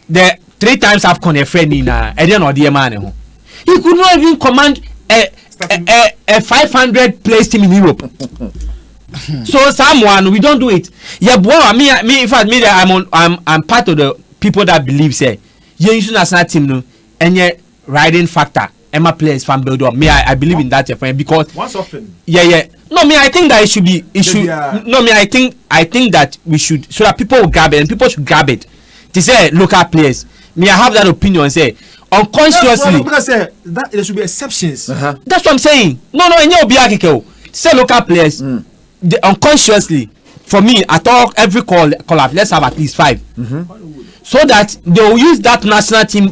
The 3 times I've con a friend in Eden or the man. He could not even command a 500 place team in Europe. So someone we don't do it. Yeah, boy, me in fact me I'm part of the people that believe say you should national team no any riding factor Emma players fan build up. Me I believe in that because once often. Yeah. No, me I think that I think that we should so that people will grab it and people should grab it. To say local players. Me I have that opinion say unconsciously because that there should be exceptions. That's what I'm saying. No, say local players unconsciously for me at all every call up let's have at least 5 so that they will use that national team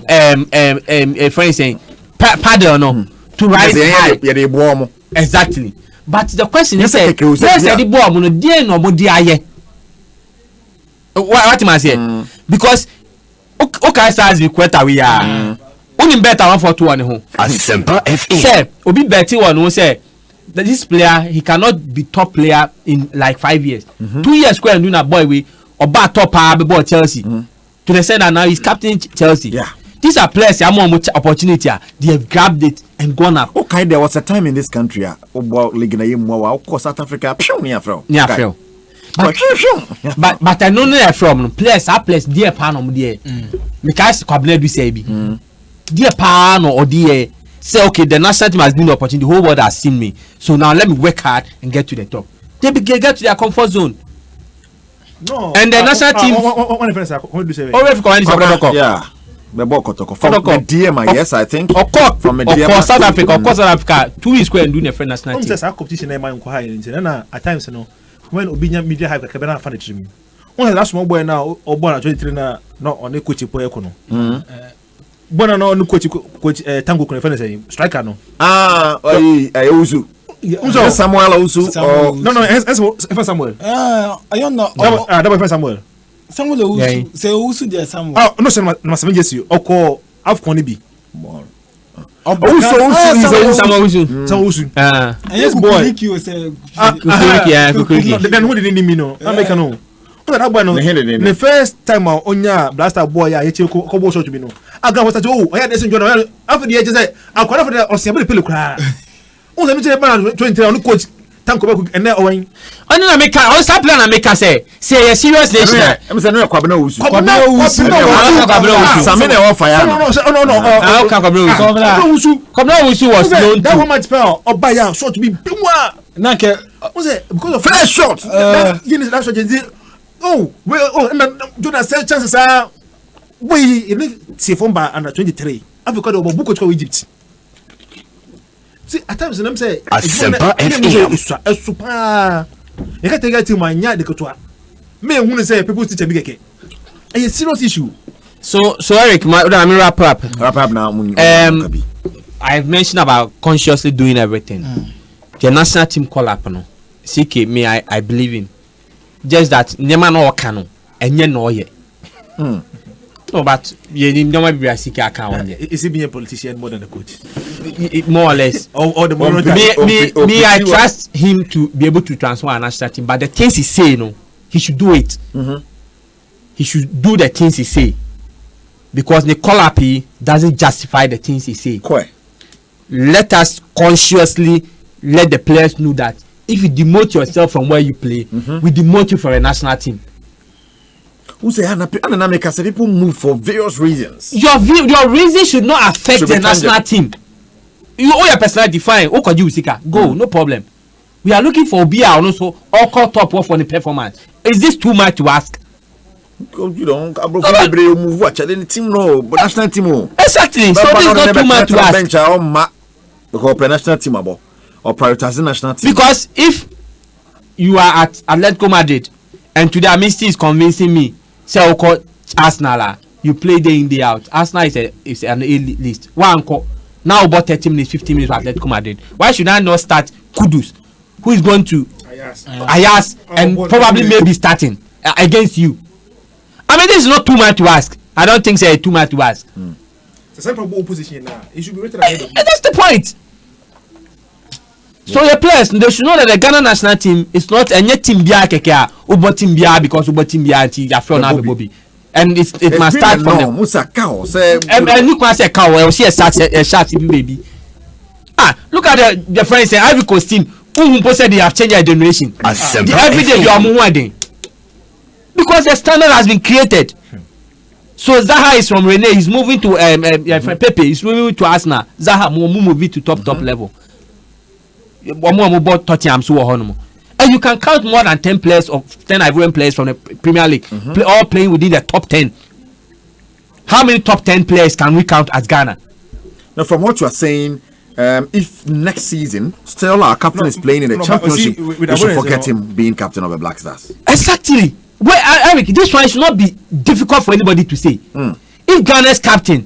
for instance paddle no to rise high. Exactly. But the question is where's the ball no dey no mo dey aye what am I say because okay stars be quite we are only better 142 ho Asempa FM. Say obi betting one who say that this player he cannot be top player in like 5 years. 2 years square and doing a boy we or bad top ball Chelsea to the extent that now he's captain Chelsea. Yeah. These are players who have much opportunity. They have grabbed it and gone up. Okay, there was a time in this country league na yemu wa South Africa but I know where from players are players dear pan there because Kwabena do say be dear pan or dear say okay the national team has been the opportunity the whole world has seen me so now let me work hard and get to the top. They get to their comfort zone. No. And the national team yeah. The ball kotoko from the DM, yes, I think. Of course, South Africa. 2 weeks square and doing a friend national team. Competition at times, you know, when Obinia media have a cabana fan to me. One last small boy now, or born at 23 now, not on a coach for Econo. Bona no coach Tango Conference striker no. Uzu. Samuel Uzu. No, Samuel. I don't know. That Samuel. Samuel Uzu. Say Uzu there Samuel. Oh, no, Samuel Jesse. Oko Afcon be. Samuel Uzu. Yes, boy. Then who didn't mean no? I make a no. The first time on your blaster boy, I hit you Kobo shot to be no. I got what I do. I had this in general. After the edges, I quite often or simply pill cry. who say me say man 23 on coach tanko ba and na owan oni na make on start plan na make say a serious nation I'm saying no kwabena wusu Sami na wo fire no Kwabena wusu was known that to woman spell oba ya short be bimwa na ke who say because of fresh shot that shot oh well and Jonas said chances are we in see from by under 23 Africa do book to Egypt. See at times them say Asempa FM is super you can't take it my nya de kotoa me who say people teach me keke a serious issue. so Eric I mean wrap up now I've mentioned about consciously doing everything. The national team call up no CK me I believe in just that nyema no kano enye no ye no but you nyema be CK account ye Is he being a politician more than a coach? More or less Or the more me I trust him to be able to transform a national team, but the things he say, no, he should do it. He should do the things he say, because the call up he doesn't justify the things he say. Let us consciously let the players know that if you demote yourself from where you play, we demote you for a national team. Who say people move for various reasons. Your reason should not affect the national team. You owe your personality fine. Go, no problem. We are looking for BR and also all call top off on the performance. Is this too much to ask? You don't move watch any team no, but national team. Exactly. So this is not too much to ask. Because national team or prioritizing national team. Because if you are at Atletico Madrid and today Misty is convincing me, say I'll call Arsenal, you play day in day out. Arsenal is an A list. One call. Now about 30 minutes, 15 minutes for Atletico Madrid. Why should I not start Kudus, who is going to Ayas and probably maybe starting against you? I mean, this is not too much to ask. I don't think it's too much to ask. The same problem opposition now. It should be rated ahead of you. That's the point. So the players, they should know that the Ghana national team is not a team bia keke ubo team bia because ubo team bia ti ya flow na Bobby. And it must start from them. Musa cow say look at say cow we see a shot baby. Look at the friends say Ivory Coast team who said they have changed their generation. Every day you are moving because the standard has been created. So Zaha is from Rene, he's moving to Pepe, he's moving to Arsenal. Zaha moving to top level. And you can count more than 10 players or 10 Ivorian players from the Premier League, all playing within the top 10. How many top 10 players can we count as Ghana? Now, from what you are saying, if next season still our captain is playing in the championship, we should forget him being captain of the Black Stars. Exactly. Well, Eric, this one should not be difficult for anybody to say. If Ghana's captain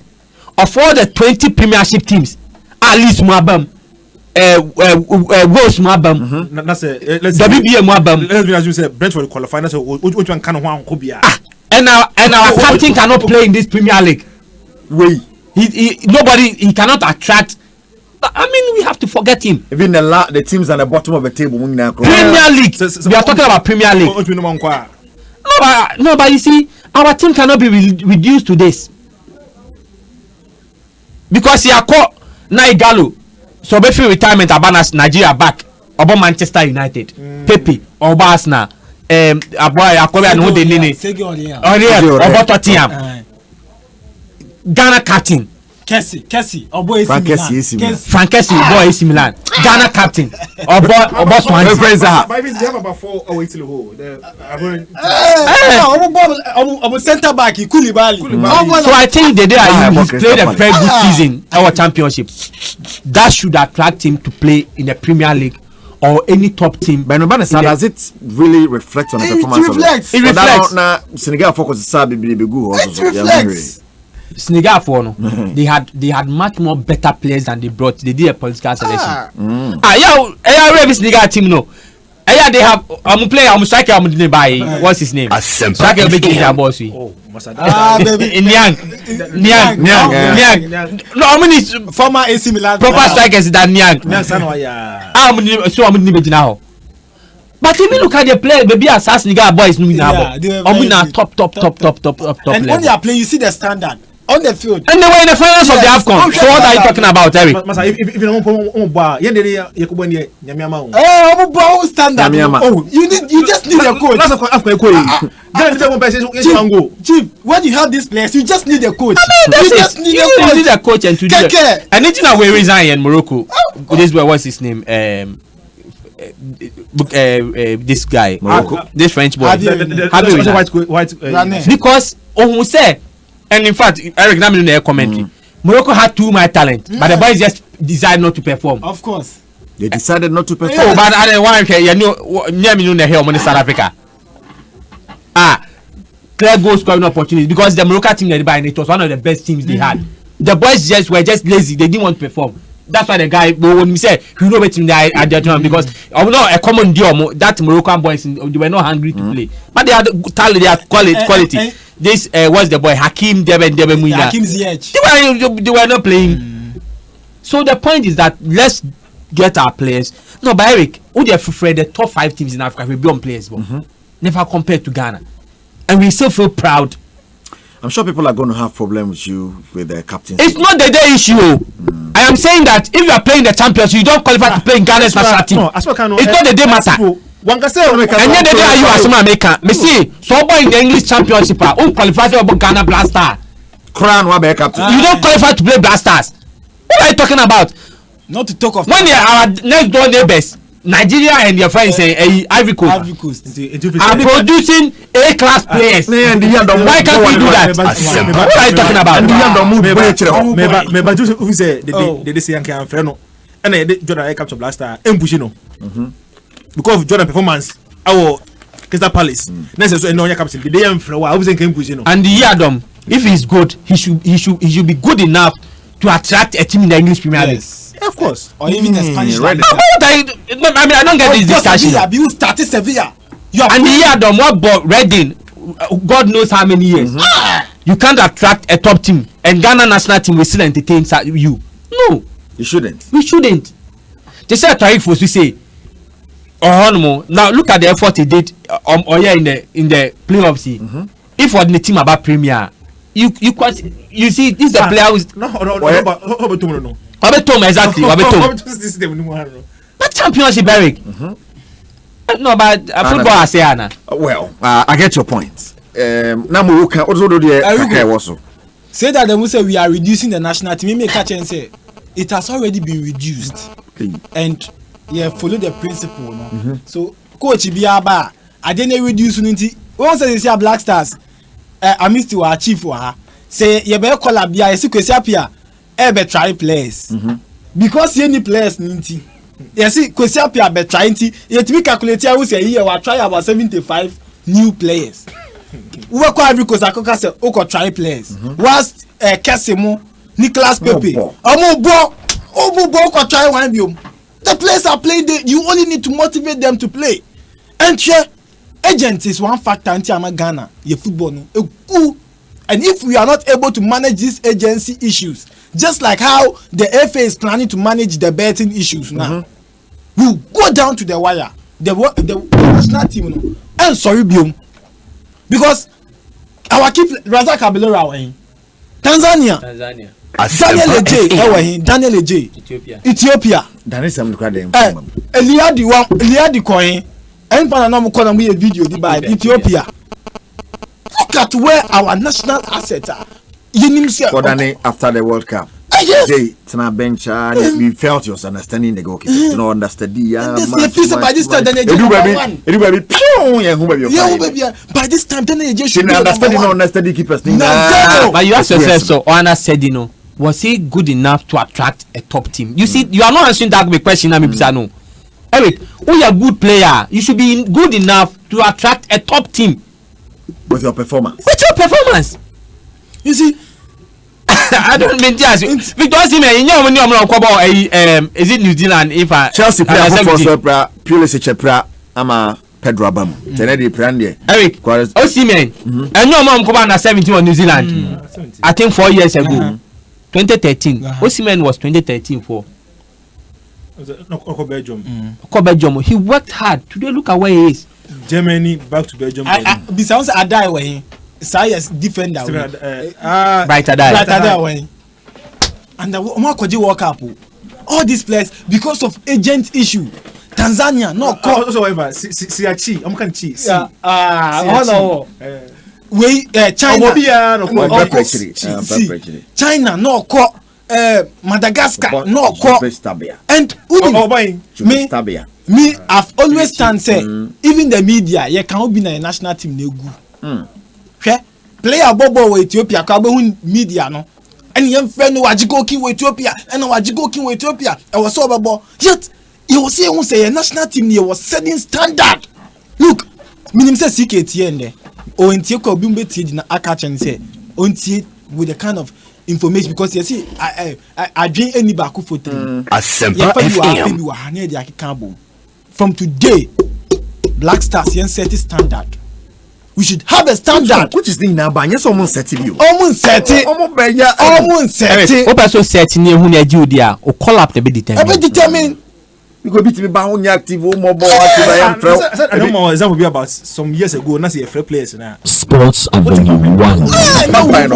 of all the 20 Premiership teams, at least Mwabam, Rose Mwabam, WBA Mwabam. Let's be as you said, Brentford qualified. So which one can one could be? And our captain cannot play in this Premier League. He cannot attract. I mean, we have to forget him. Even the teams at the bottom of the table. Premier League. We are talking about Premier League. No, but you see, our team cannot be reduced to this. Because he are called Naigalo. So before retirement, Abanas Nigeria back. About Manchester United. Pepe, Oba Arsenal. Akobe and Hode Nene. About Tottenham. Ghana captain. Kessie, boy Frank Kessie, boy AC Milan. Ghana captain. Obo Swansea. But even they have about 4 away to the hole. I'm center back, Koulibaly. So I think the day he's played a very good season, our championship. That should attract him to play in the Premier League or any top team. But does it really reflect on the performance of it? It reflects. Now, Senegal focus it reflects. Senegal for no, they had much more better players than they brought. They did a political selection. Senegal team no. They have player, striker, what's his name? Asempa. Striker big boss. Baby. Nyang. No, I mean Former AC Milan. Proper strikers than Nyang. So but if you look at the players, maybe Senegal boys no top. And when they are playing, you see the standard. on the field. And they were in the finals of the AFCON. So what are you talking about, Eric? Masa, if you don't want to Standard. Oh, you just need a coach. Chief, when you have this players, you just need a coach. You just need a coach and to do it. And it's not where resign in Morocco. This boy, what's his name? This guy, this French boy. Because who say, and in fact, Eric Namin in their commentary, Morocco had too much talent, but the boys just decided not to perform. Of course, they decided not to perform. Oh, but I don't want to near me the hell in South Africa. Clear goal scoring opportunity because the Morocco team that it was one of the best teams they had. The boys were just lazy; they didn't want to perform. That's why the guy when we say you know what team they at the time because a common deal that Moroccan boys they were not hungry to play, but they had talent, they had quality. This was the boy Hakim Debe Muina. Hakim Ziyech. They were not playing. So the point is that let's get our players. No, but Eric, would you afraid the top 5 teams in Africa will be on players, never compared to Ghana, and we still feel proud. I'm sure people are going to have problems with you with the captain. It's not the day issue. I am saying that if you are playing the champions, you don't qualify to play in Ghana's national team. It's not the day matter. And then the day you are some American. Me see, so in the English championship, qualify to Ghana Blaster. Crown wa be captain. You don't qualify to play Blasters. What are you talking about? Not to talk of when they are our next door neighbors, Nigeria and their friends Ivory Coast are producing A-class players. Why can't we do that? What are you talking about? Because of Jordan performance, our Crystal Palace. Next so no captain. The day I'm from, I was in Campuchino. And the Yadom, if he's good, he should be good enough to attract a team in the English Premier League. Of course. Or even the Spanish. I don't get this discussion. You started Sevilla. And the Yadom, what about Reading? God knows how many years. You can't attract a top team, and Ghana national team will still entertain you. No, you shouldn't. We shouldn't. They said Tariq for we say. Now look at the effort he did in the playoffs. If for the team about Premier, you see this is the player who's exactly. But championship, Eric. No, but football I say Anna. Well, I get your point. Now Morocco also do the also. Say that they will say we are reducing the national team. Make catch and say it has already been reduced, and follow the principle. No? So coach Biaba, I didn't reduce unity. Once they say Black Stars, I missed to our chief for her. Say you better call up Bia. You see Kwesiapia, be try players because you need players ninety. You see Kwesiapia be trying to. Yet we calculate. I will say here we try about 75 new players. We work on every course. I can say we could try players. Whilst Kesemo, Nicolas Pepe, Omo could try one biome. The players are playing. You only need to motivate them to play. And agents is one factor in Ghana. Your football no. And if we are not able to manage these agency issues, just like how the FA is planning to manage the betting issues now, we'll go down to the wire. The national team, and sorry, Biom, because our keep Razak Abelora Tanzania. Daniel Eje, Ethiopia. Eliadi Coin, and Panama Economy video by Ethiopia. Look at where our national assets are. After the World Cup. Yes. We felt you was understanding the goalkeeper. You know, understand by this time, then by this time, then should understand the keepers. But you ask yourself, so Oana said, was he good enough to attract a top team? You see, you are not answering that big question. No, Eric, who are a good player? You should be good enough to attract a top team with your performance. You see. I don't mean just because you know is it New Zealand if Chelsea player for Pulisic ama Pedro Abam Tenedi Prande Eric Osimhen and no mom come under 17 on New Zealand I think 4 years ago 2013 Osimhen was 2013 for Belgium. He worked hard today. Look at where he is. Germany back to Belgium. Besides I die where he science defender Brighter die. when and the Omakoji World Cup. All these players because of agent issue. Tanzania no call. Also, however, Siachi, I'm can chi. We China no call. Madagascar no call. And me I've always stand say even the media you can't be a national team negu. Player bobo with Ethiopia ka media no. And young friend wajigo king with Ethiopia and wajigo king with Ethiopia. I was so babo. Yet you will say a national team here was setting standard. Look, minimum say CKT and there. Or in Tioko Bimbe Tid na Akachan say until with the kind of information because you see I drink any baku for 3. Asempa FM. From today, Black Stars yan set standard. We should have a standard. Which is the number? Yes, almost set you. Almost set it. Almost set it. What person set near who near you there or call up the bit determined. You go beat me by only active mobile. I don't know. Example be about some years ago. Not see a fair players now. Sports Avenue 1.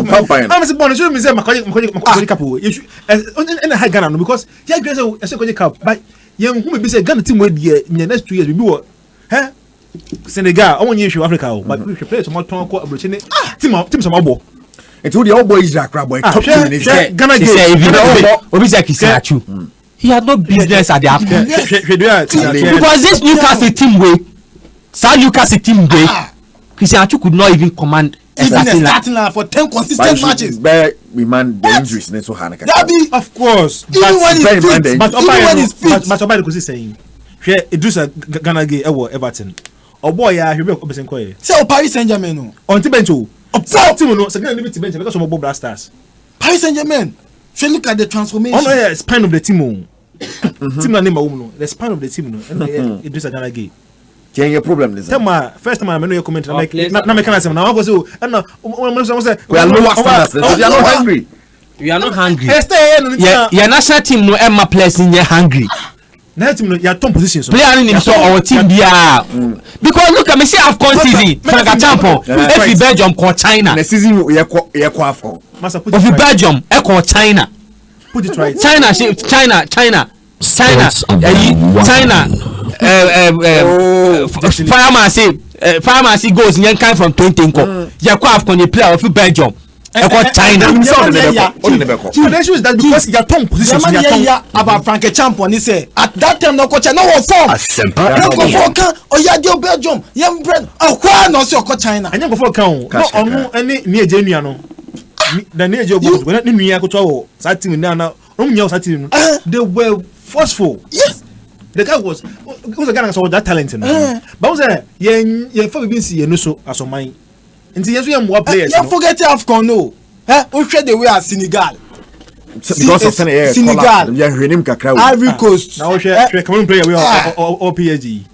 Pampine. I'm supposed to say my couple. And I had Ghana because yeah, guys, I said cup. But young who be say Ghana team with the next 2 years we be huh? Senegal, I want you to Africa, but we should play some more time. Team some more. It's all the old boys that crab boy. Top team in Ghana. He had no business at the African because this Newcastle team way, Newcastle team way, Christian Achu could not even command starting for 10 consistent matches. We man the injuries so hard. Of course, even when he's fit. But somebody could say, "Here, Idrissa Gana Gay, Everton." Oh boy, yeah, he be open quiet. Say Paris Saint-Germain no. On Tibencho. Team no, second limit bench because of Black Stars. Paris Saint-Germain. Should look at the transformation. Oh no, yeah, spine of the team. Team na name no. The spine of the team no. And Idrissa Gana Gay. Can you problem this? First time I know your comment like na me can say na go say and we are lower standards. We are not hungry. We are not hungry. Yeah, national team no Emma players in hungry. Na team no your top position so. Player in so our team dia. Because look at me see AFCON season. Franca Champion. If Belgium call China. The season you call AFCON. If Belgium call China. Put it right. China. Pharmacy goes in kind from 20 nko. You call AFCON you play of Belgium. China. The issue is that because your tongue position about Frank Champion, he say at that time no coach no form. Asempa FM. Oh yeah, Belgium. Yem brand. Why no see coach China? And you go for count. No onu any near genuine no. The near job when ni nua ko to that team now no nua that team. They were forceful. Yes. The guy was a guy so that talent no. But was ye for be see no so asoman. Until yes, we have more players. You forget AFCON no. We share the way at Senegal. Because of Senegal. We are winning kakra. Ivory Coast. Now we share Cameroon player we are or PSG.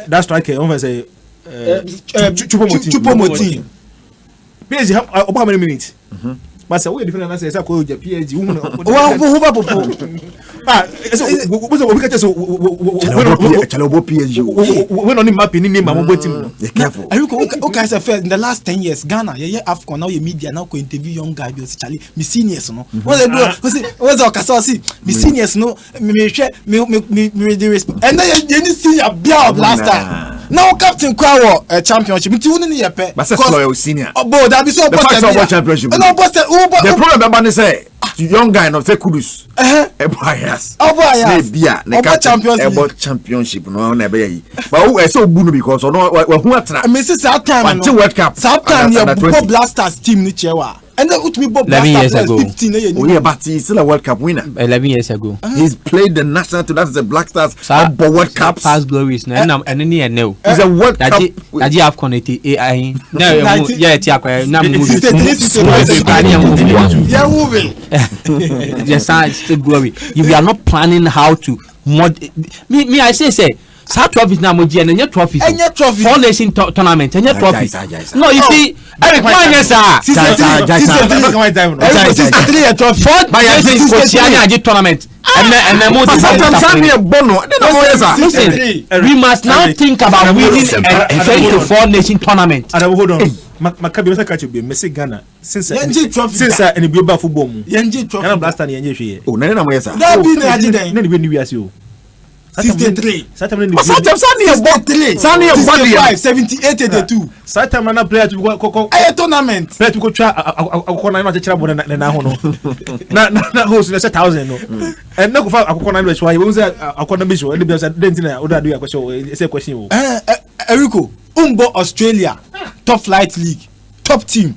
That striker over say Choupo-Moting. PSG how many minutes? But say we different answer say ko PSG who so we can just PSG. We no map ni name am team. Be careful. Okay, say first in the last 10 years Ghana yeah AFCON now your media now go interview young guy be Charlie me seniors no. What they do? What's our case see? Me seniors no me share me the respect. And then you senior bia last time. Now captain Kwawo championship. Me tunu ni yepe. But say loyal senior. Oh boy, that be so about championship. No but the problem remember say young guy no say kudus. Bias. About championship no na be yi. But who so bunu because no who atra. Me say that time no. World Cup. That time you Bob Stars team ni chewa. And then with me Bob 11 years ago. 15 oh yeah, but he's still a World Cup winner. 11 years ago. He's played the national team. That's the Black Stars. World Cups. Past glories. No, and any no. He's a World Cup. That you have connected AI. No, yeah, Tiakwa. Now moving. Yes, still glory. If you are not planning how to me, I say. South trophies now moji and your trophies. And your trophies. 4 nation tournament and your trophies. No, you see, Eric Manya sir. Tournament. And we must now think about winning a 4 nation tournament. Hold on. Makabi must catch you. Messi Ghana since any be football. Ghana Blaster and Yenji. Oh, Nana Moyesa. That be the agenda. Then we knew as you. 63. Saturday. Sunny 78 82. Saturday man player to go a tournament. Player to go try akona na chira bona na ho no. Na host na 1000 no. And na go fa akona na so we say akona be so and be say den na oda do question say question o. Eriko, Umbo Australia, top flight league, top team.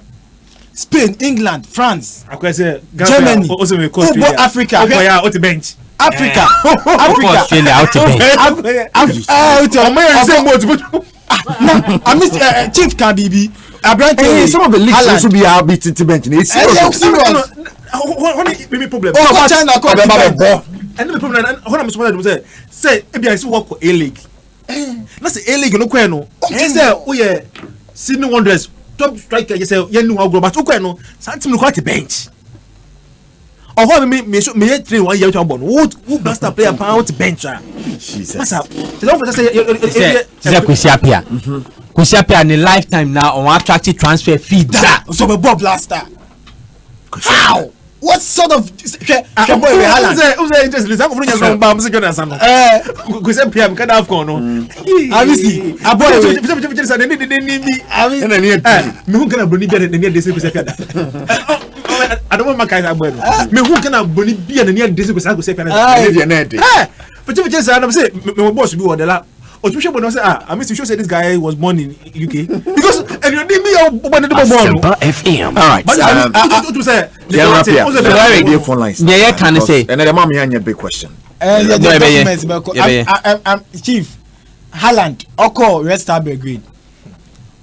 Spain, England, France, Germany, Umbo Africa. Okay, yeah, out the bench. Africa, Australia out the bench. I miss Chief Kabibi. Some of the leagues should be our beat to bench. It's serious. Maybe problem. Oh, China, and the problem. What I'm supposed to say, maybe I work for A League. That's the A League. No, no. Oh yeah, Sydney Wanderers top striker. You say you know how go, but okay, no. Something look at the bench. Or what me train 1 year to born. Who blaster player out bench? Jesus. What's up? The officer say Kusiapia in a lifetime now on attractive transfer fee. So the Bob blaster. Wow. What sort of boy we Haaland? Who's interested? I'm going to say I'm going to say no. Kusiapia I'm kind of gone. Obviously, a boy. Me who can bring better than this Kusiapia. I don't want my guys. Me who can bring beer than this Kusiapia. But you just I'm saying my boss be on the lap. Or you should say I mean you say this guy was born in UK because and you need me Asempa FM. All right. To say phone lines. Yeah, can say. And then the mom here big question. Chief Haaland Oko Red Star Belgrade.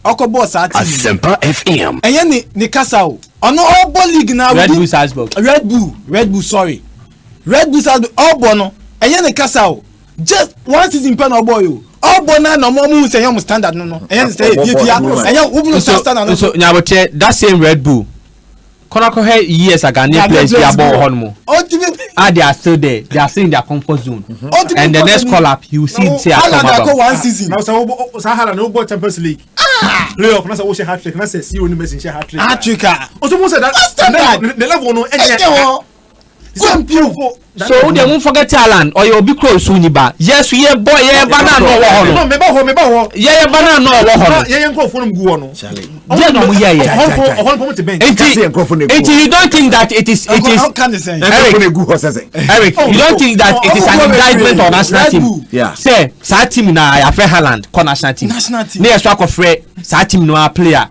Oko boss at Asempa FM. And yen ni kasa o. Ono all ball league now. Red Bull Salzburg. Red Bull sorry. Red Bull Salzburg all bono. And yen ni kasa o. Just one season pen or boy you. All bona no more say you standard no. And say and you standard no. So nyaboche that same Red Bull. Konako he years ago Ghanaian players be about honmo. They are still there. They are still in their comfort zone. And the next call up you see say Haaland one season. Now Sahara no go Champions League. Playoff na say wo share hat-trick na say see only Messi share hat-trick. Hat-trick. Also mo say that the level no any. So they won't forget Haaland or you'll be close soon. Yes, we boy, yeah, banana no. Me ba Yeah, banana no. Yeah, go for them go no. Yeah, no, yeah. And you don't think that it is Eric, you don't think that it is an indictment on national team? Yeah. Say, sa team na ya fe Haaland, ko national team. Ne so akofre sa team no a player.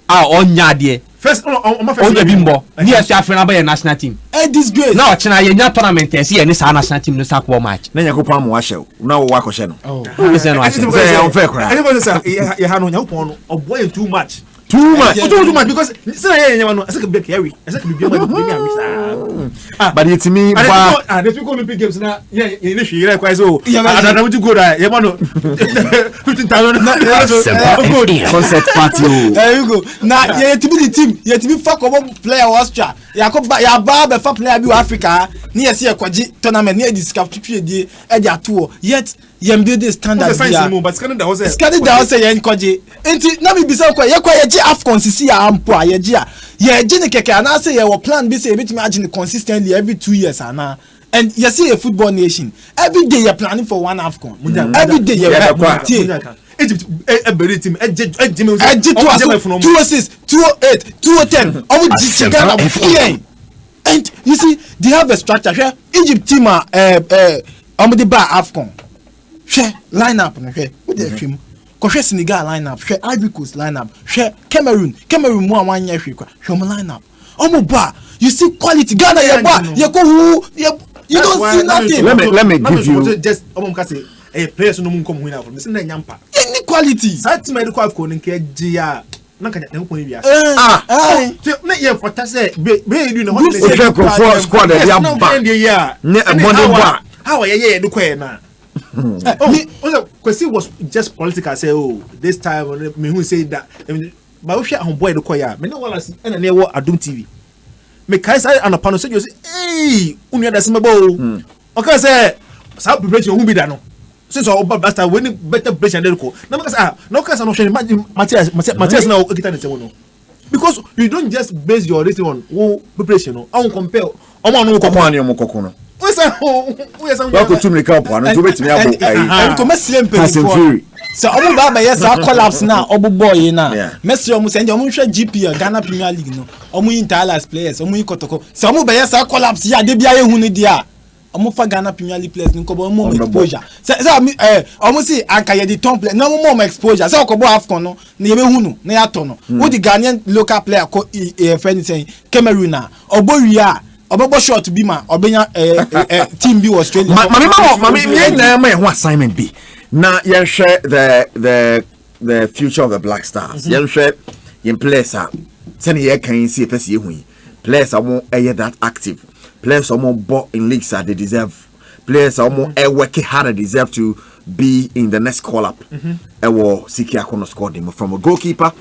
Onya de. First on my first bimbo. Ni asu afena ba national team. Disgrace. Now china ye nya tournament e see any sa national team no sa ko match. Na nyako pa mo ahyew. Na wo akɔhye no. Listen no ahyew. Say on fair cry. Anybody say you ha no nyako no oboy too much. Too much because say you no say be carry. Say be but it me ba the two Olympic games na you need to require so and we go there you want 15,000 concert party. There you go. Now you to be the team, you to be fuck up player Austria. Ya ba fa player bi Africa. Ni yesi ekwaji tournament ni discuss twetwe die e dia to yet yem build the standard dia. But Canada was say yen kwaji. Enti na bi bisa kwa ye AFCON sisi ya ampo a ye ne keke ana say ye plan bi say ebetimi agine consistently every 2 years ana. And you see a football nation. Every day you're planning for one AFCON. Every day you're Egypt a better team. Egypt 206, 208, 210. And you see, they have a structure here. Egypt team are the bar AFCON. Share lineup. What the film? Share Senegal lineup. Share Ivory Coast lineup. Share Cameroon more 1 year. Share lineup. Bar. You see quality. Ghana you don't see nothing. Let me give you just a players no mun come win out from this na nyampa any quality that team dey call for nke gia na kan na ko ni bia na ye fota say be you know what say squad dey am ba ne money ba how ye dey call na was just political say this time me who say that but we share on boy dey call ya me no wala see na na wo Adum TV me kai say anapano say you say unu da se mebo okay say sa preparation who be that no since all Black Stars winning better place than Delco. No case no shame Matthias now kita nse no. Because you don't just base your rating on who preparation no. I won't compare. Omo no kokko no. We say Wa ko tumri ka po ano to betimi abo and to messi empem so omo ba yes collapse na obo boy na messi omo say omo hwe GPL Ghana Premier League no omo Interlas players omo Kotoko so omo ba yes collapse ya de bia ye hu ni dia omo fa Ghana Premier League players nko bo omo exposure say omo see anka ye di top player no omo exposure say okobo AFCON no na ye be hu no na ya to no wo di Ghanaian local player ko friend say Cameroon na obo wia obobo short bi ma obenya team bi Australia mami na my assignment be na yen share the future of the Black Stars yen share yen players are send ye kan see person hu players are more that active players are more bought in leagues that they deserve players are more working hard and deserve to be in the next call up ewo Siki Akono scored him from a goalkeeper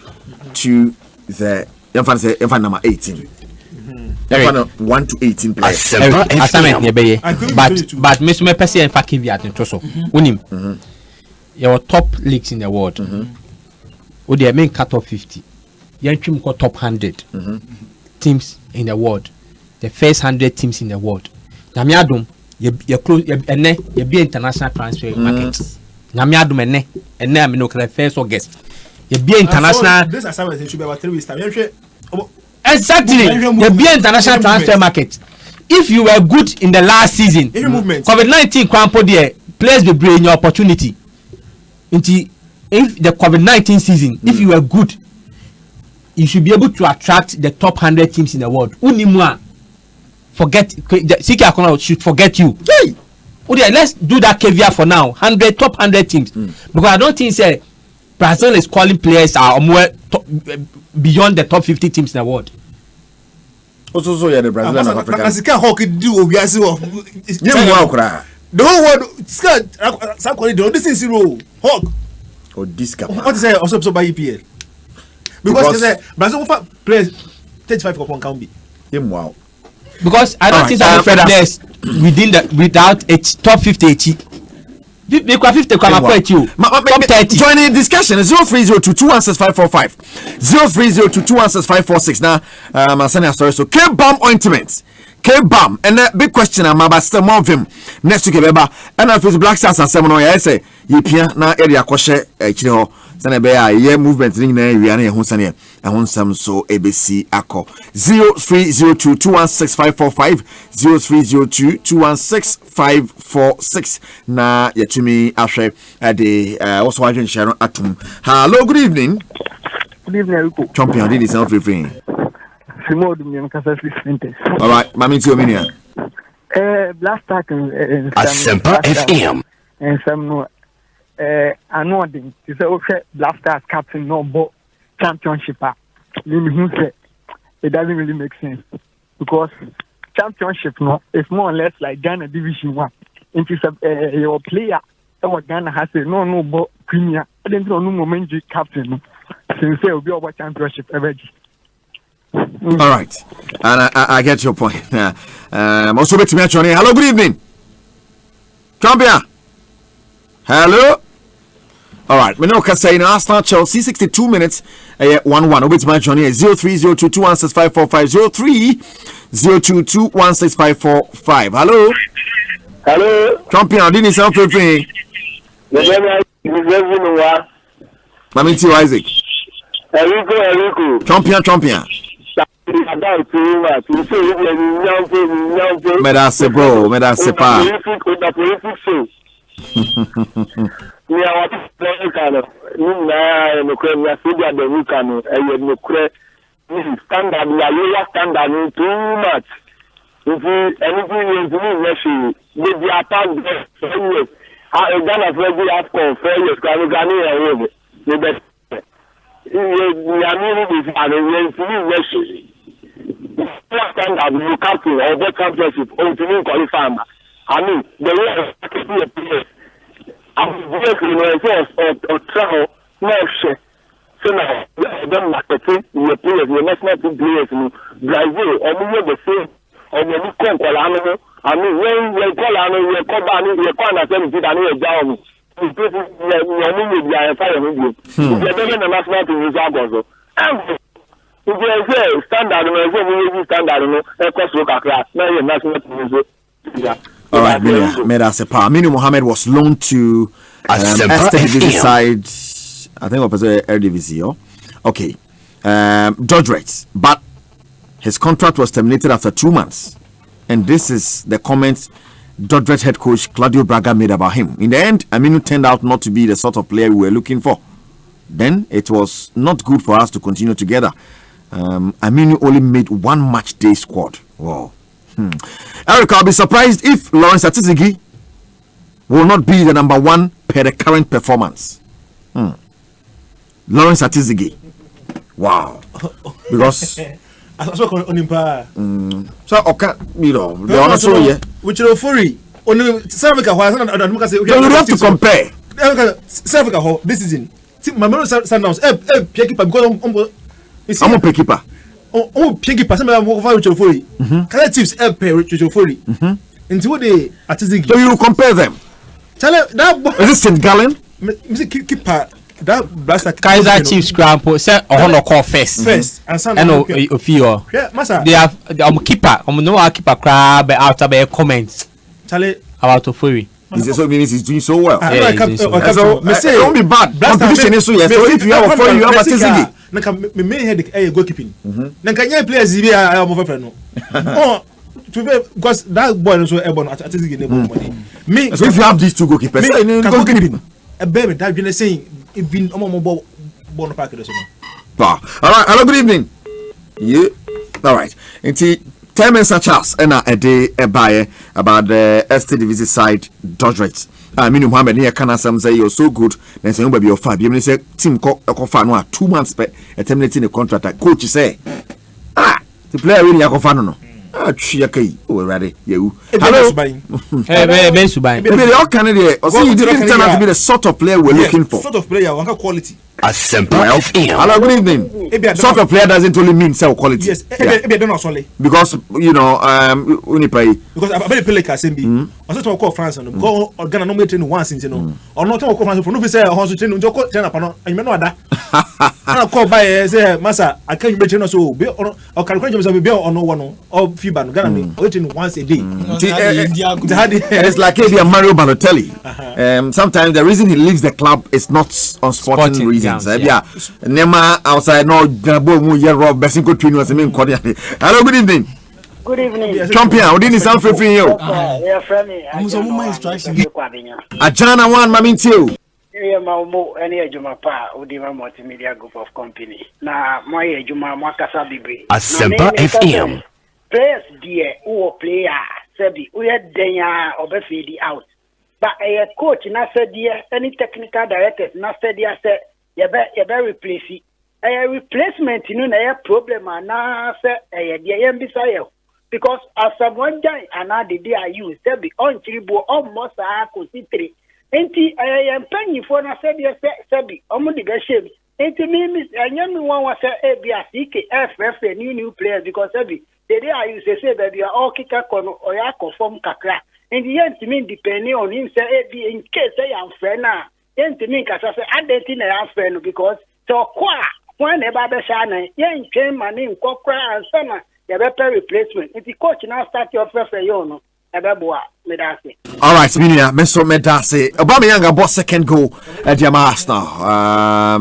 to the number 18 1 to 18 players. But Miss me person and fucking viat in Toso. Unim. Your top leagues in the world. Or they main cut off 50. Yanchim got top 100 teams in the world. The first 100 teams in the world. Namiadum, you close you be international transfer market. Namiadum and ne no first August. You be international. This assignment should be about 3 weeks time. Exactly. The be international transfer market. If you were good in the last season, COVID-19 kwampo there, players will bring your opportunity. If the COVID-19 season, if you were good, you should be able to attract the top 100 teams in the world. Unimwa, forget Siki Akono should forget you. Hey, let's do that caveat for now. Top 100 teams, because I don't think say Brazil is calling players are more beyond the top 50 teams in the world. Also, yeah, the Brazilian and African. Sika hockey do we are the whole world. Sika this is zero hawk. Or this cap. What is also by EPL? Because Brazil players 35 upon can be. Wow. Because I don't think that players without a top 50. They quite 50 come up you. Top 30. Join in discussion 0302216545 0302216546. Now, I'm sending a story. So, K-Balm ointment. K-Balm. And the big question, I'm about to more of him next week. And if it's Black Stars and 7 I say, you can't now area question. Ye movement ring na area na ehun sane ehun sam so ABC akọ 0302216545 0302216546 na yetumi ahwe de also adwen share atum. Hello, good evening. Good evening, Rico. Champion did self refrain. Simo du mi kasa Fuentes. All right, mami ti ominia. Black Stars Asempa FM. And some no anointing is okay. Black Stars captain no but championship. It doesn't really make sense because championship no it's more or less like Ghana Division 1. It is your player that Ghana has no but premier. I don't know no moment captain since will be over championship already. All right, and I get your point. Also, bet me actually. Hello, good evening, champion. Hello. All right, we know say in Arsenal Chelsea 62 minutes 1-1. Obit my Johnny 0302216545 0302216545. Hello. Hello. Champion, didn't self prepare. Mami Tio Isaac. Enrico. Champion. Medase bro, medase pa. Yeah, what is the kind of no crème, Syria, the Lucano, and no crème standard, lower standard, too much. If anything is necessary, with the attack, I Ghana for the AFCON, 4 years, Ghana, the best. Standard, no captain, or the championship, or to qualify. I mean, the way of players. I'm working or travel, no shit. So now, them marketing, the players, the national team players, Brazil, or the same, or the new I mean, when you call on you call down, you call on them, you down. All right, Meda Asepa. Aminu Mohammed was loaned to Asempa Asiedu FM. side. I think it was Eredivisie. Okay, Dodgers, but his contract was terminated after 2 months, and this is the comment Dodgers head coach Claudio Braga made about him. In the end, Aminu turned out not to be the sort of player we were looking for. Then it was not good for us to continue together. Aminu only made 1 match day squad. Wow. Eric, I'll be surprised if Lawrence Atizigi will not be the number 1 per the current performance. Lawrence Atizigi. Wow. Because so okay, you know, they are so yeah. Which are free. Only Savika, you have to compare. Savika, this is in. My mother Sundowns, because I'm a pick keeper. Oh, Piggy Pass, I'm over to free. Collectives, pay Richard Free. Into what they artistic. So you compare them. Tell it that Is it St. Gallen? Keeper. That blaster Kaiser Chiefs Grandpa said a call first and son and Ofio. Yeah, Massa. They have the keeper. No keeper crab after by comments. Tell it about Ofuri. Is so means he's doing so well. Don't be bad. Competition is so yes. So if you have a foreign, you have a Atizigi. Nanka me head goalkeeping. Nanka nya players ibi I am over no. Oh, because that boy is so airborne at Atizigi money. Me so if you have these 2 goalkeepers, goalkeeping. A baby that been saying it been almost born pack or something. All right. Hello, good evening. Yeah. All right. Until 10 minutes Charles and a day a buyer about the Eredivisie side Dodgers. Aminu Mohammed here can some say you're so good. Then say you be 5. You say team co no 2 months but terminating the contract. Coach say the player really no. Chiakai, oh, ready, you. Hello, Ben Subay. Maybe all Canada. Or you didn't turn out to be the sort of player we're looking for. Sort of player, one quality. Asempa FM. Hello, good evening. Sort of player doesn't only mean sell quality. Yes, because you know, Unipai. Because I bet play like Asempa. I said to call France and go or Ghana no meeting once in no. Or not to call France for no say a house to Joko Janapano and you know that. I call by say Massa, I can't mention so be or can question be on no one or FIBA Ghana waiting once a day. It's like maybe a Mario Balotelli. Sometimes the reason he leaves the club is not on sporting reasons. Yeah. Nema outside no Gabo year of Bessinko Twin was a main cordial. Hello, good evening. Good evening. Champion, we didn't sound free for you. Yeah, friendly. Ajana one, Mamin too. Yeah, Mamo, any Jumapa, Udima Multimedia Group of Company. Now, my Juma Makasa Bibi. Asempa FM. Players, dear, who player, Sebi, we had Denya or Befidi out. But a coach, and I said, dear, any technical directors, and I said, dear, said, you better replace it. A replacement, you know, a problem, and I said, a dear, because as someone died, and I did I use, Sebi, on Tribo, almost a consider. Enti I am paying for na said yes sabi omo the best shape enti me anyam one was a FF new players because sabi the day I use say baby all kicker kono or ya conform kakra and the end mean depending on him say in case I am friend na enti me kasa say identity na am friend because so kwa when e ba be sha na yen twen mane nkokra ansa na ya be replacement enti coach na start your FF yo no. All right, Minia, Meso Medase. Aubameyang got second goal at Yama Arsenal.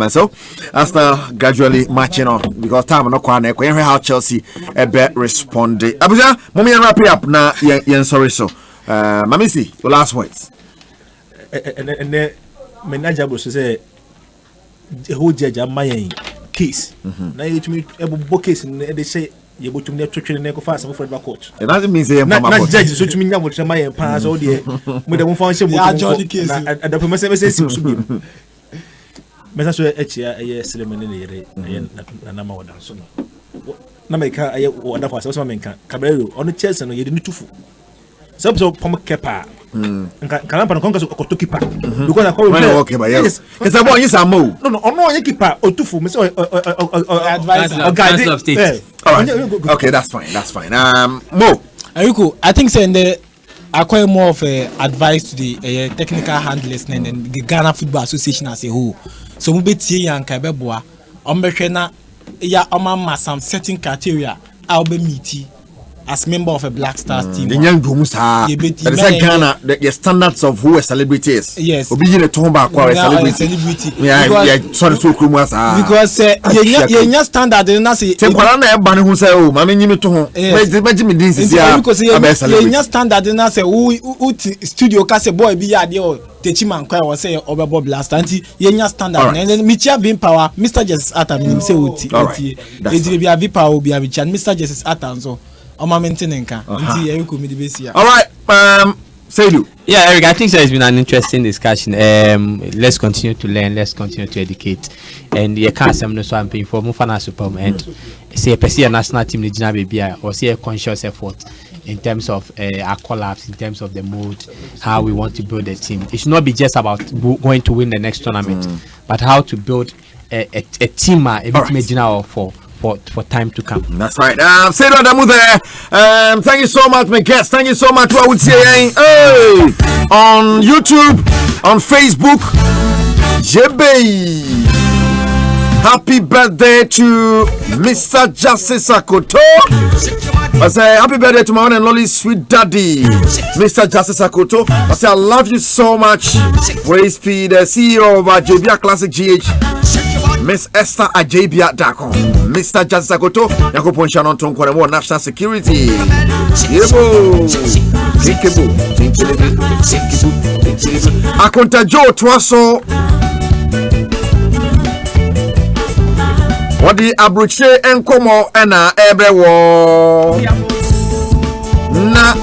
And so Arsenal gradually marching on because time no kwane. Ko yenhwe how Chelsea ebe respond. Abuja, mommy wrap up na yen sorry so. Mamisi, your last words. And manager bro say who judge my case. Na you to me ebo case they say you go to me to train go fast for the coach. And that means they na judge so to me nyam to my pass all there. Me dey won function mo. And the promise say sim so bi. Mesa so echi ceremony na yere na na ma wadan so no. Na me ka aye wadan for so me nka. Cabrero on Chelsea no yede ni tufu. So pom kepa. Nka lampa no konka so okotokipa. Because I call him okay but yes. Cuz I want you some mo. No onye keeper otufu me say advice of state. All right. Okay, that's fine. Mo. Ayuko, I think say in the acquire more of advice to the technical handlers and the Ghana Football Association as a whole. So we betie yanka beboa ombehwe ya omama some certain criteria I'll be meeting as member of a Black Stars team. The young Gumusa. That is Ghana, the standards of who a celebrity is. Yes. Obeying a tomba a celebrity. Yeah, sorry, so Kumasa. Because your standard and say Temporana Banner who say, oh, Mammy, you to home. Benjamin Dean is because your standard and say, who studio case boy be adio. Techiman kwa was say over Bob last anti yenya standard and then Micha Vim Power Mr. Justice Atam him say uti it will be a Vipa will be a Vichan Mr. Justice Atam so on my maintenance until you could be the all right Asiedu. Yeah, Eric, I think it's been an interesting discussion. Let's continue to learn, let's continue to educate, and you can't say no so I'm paying for Mufana Super and say a national team Legina baby or say a conscious effort in terms of our collapse, in terms of the mood, how we want to build a team. It should not be just about going to win the next tournament, but how to build a team, a bit for time to come. That's right. Say that I'm there. Thank you so much, my guest. Thank you so much. I would say, hey, on YouTube, on Facebook, JB. Happy birthday to Mr. Justice Akoto. I say happy birthday to my one and only sweet daddy, Mr. Justice Akoto. I say I love you so much. Praise be the CEO of Ajabia Classic GH, Miss Esther Ajabia.com. Mr. Justice Akoto, Yakopon Shannon Tonko, National Security. Yebo. Akonta Joe Twaso. Wadi abruche enkomo ena ebrewo na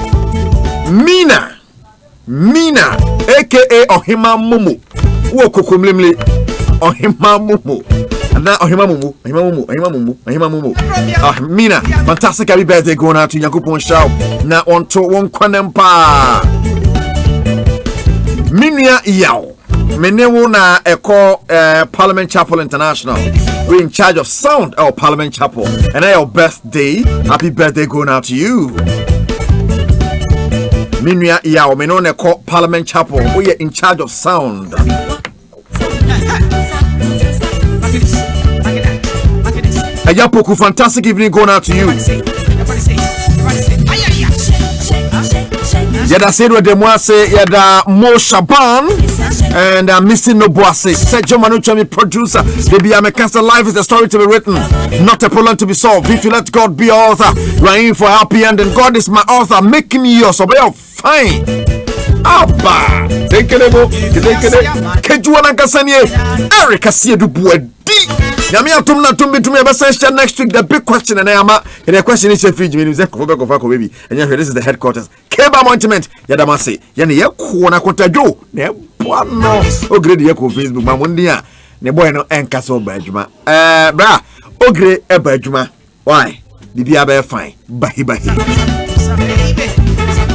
Mina aka Ohima Mumu wo kokomlemle Ohima Mumu na Ohima Mumu Mina fantastic happy birthday going out to Yakupon Show na onto won kwanempa Minia Yao Menewo na Eko Parliament Chapel International. We're in charge of sound at our Parliament Chapel. And our birthday, happy birthday going out to you. Minya Yao Menone Eko Parliament Chapel. We are in charge of sound. Ayapoku, fantastic evening going out to you. Yada Asedu de Moase, Yada Mo Shaban, and Mr. Noboase. Sergio Manuchami, producer. Baby, I'm a cancer. Life is a story to be written, not a problem to be solved. If you let God be your author, you are in for a happy end, and God is my author. Make me yours. So, fine. Abba. Take it, Kejuana Kasanye, Eric Asiedu Boadi. Yami atumna tumbi abasa next week. The big question and the question is if you baby and this is the headquarters. Keba Monument Yadamase Yani Yakuna Kotajo ne bono ogre de ko Facebook mamundia ne boy no enkaso badjuma bra ogre e badjuma why bibia be fine bahi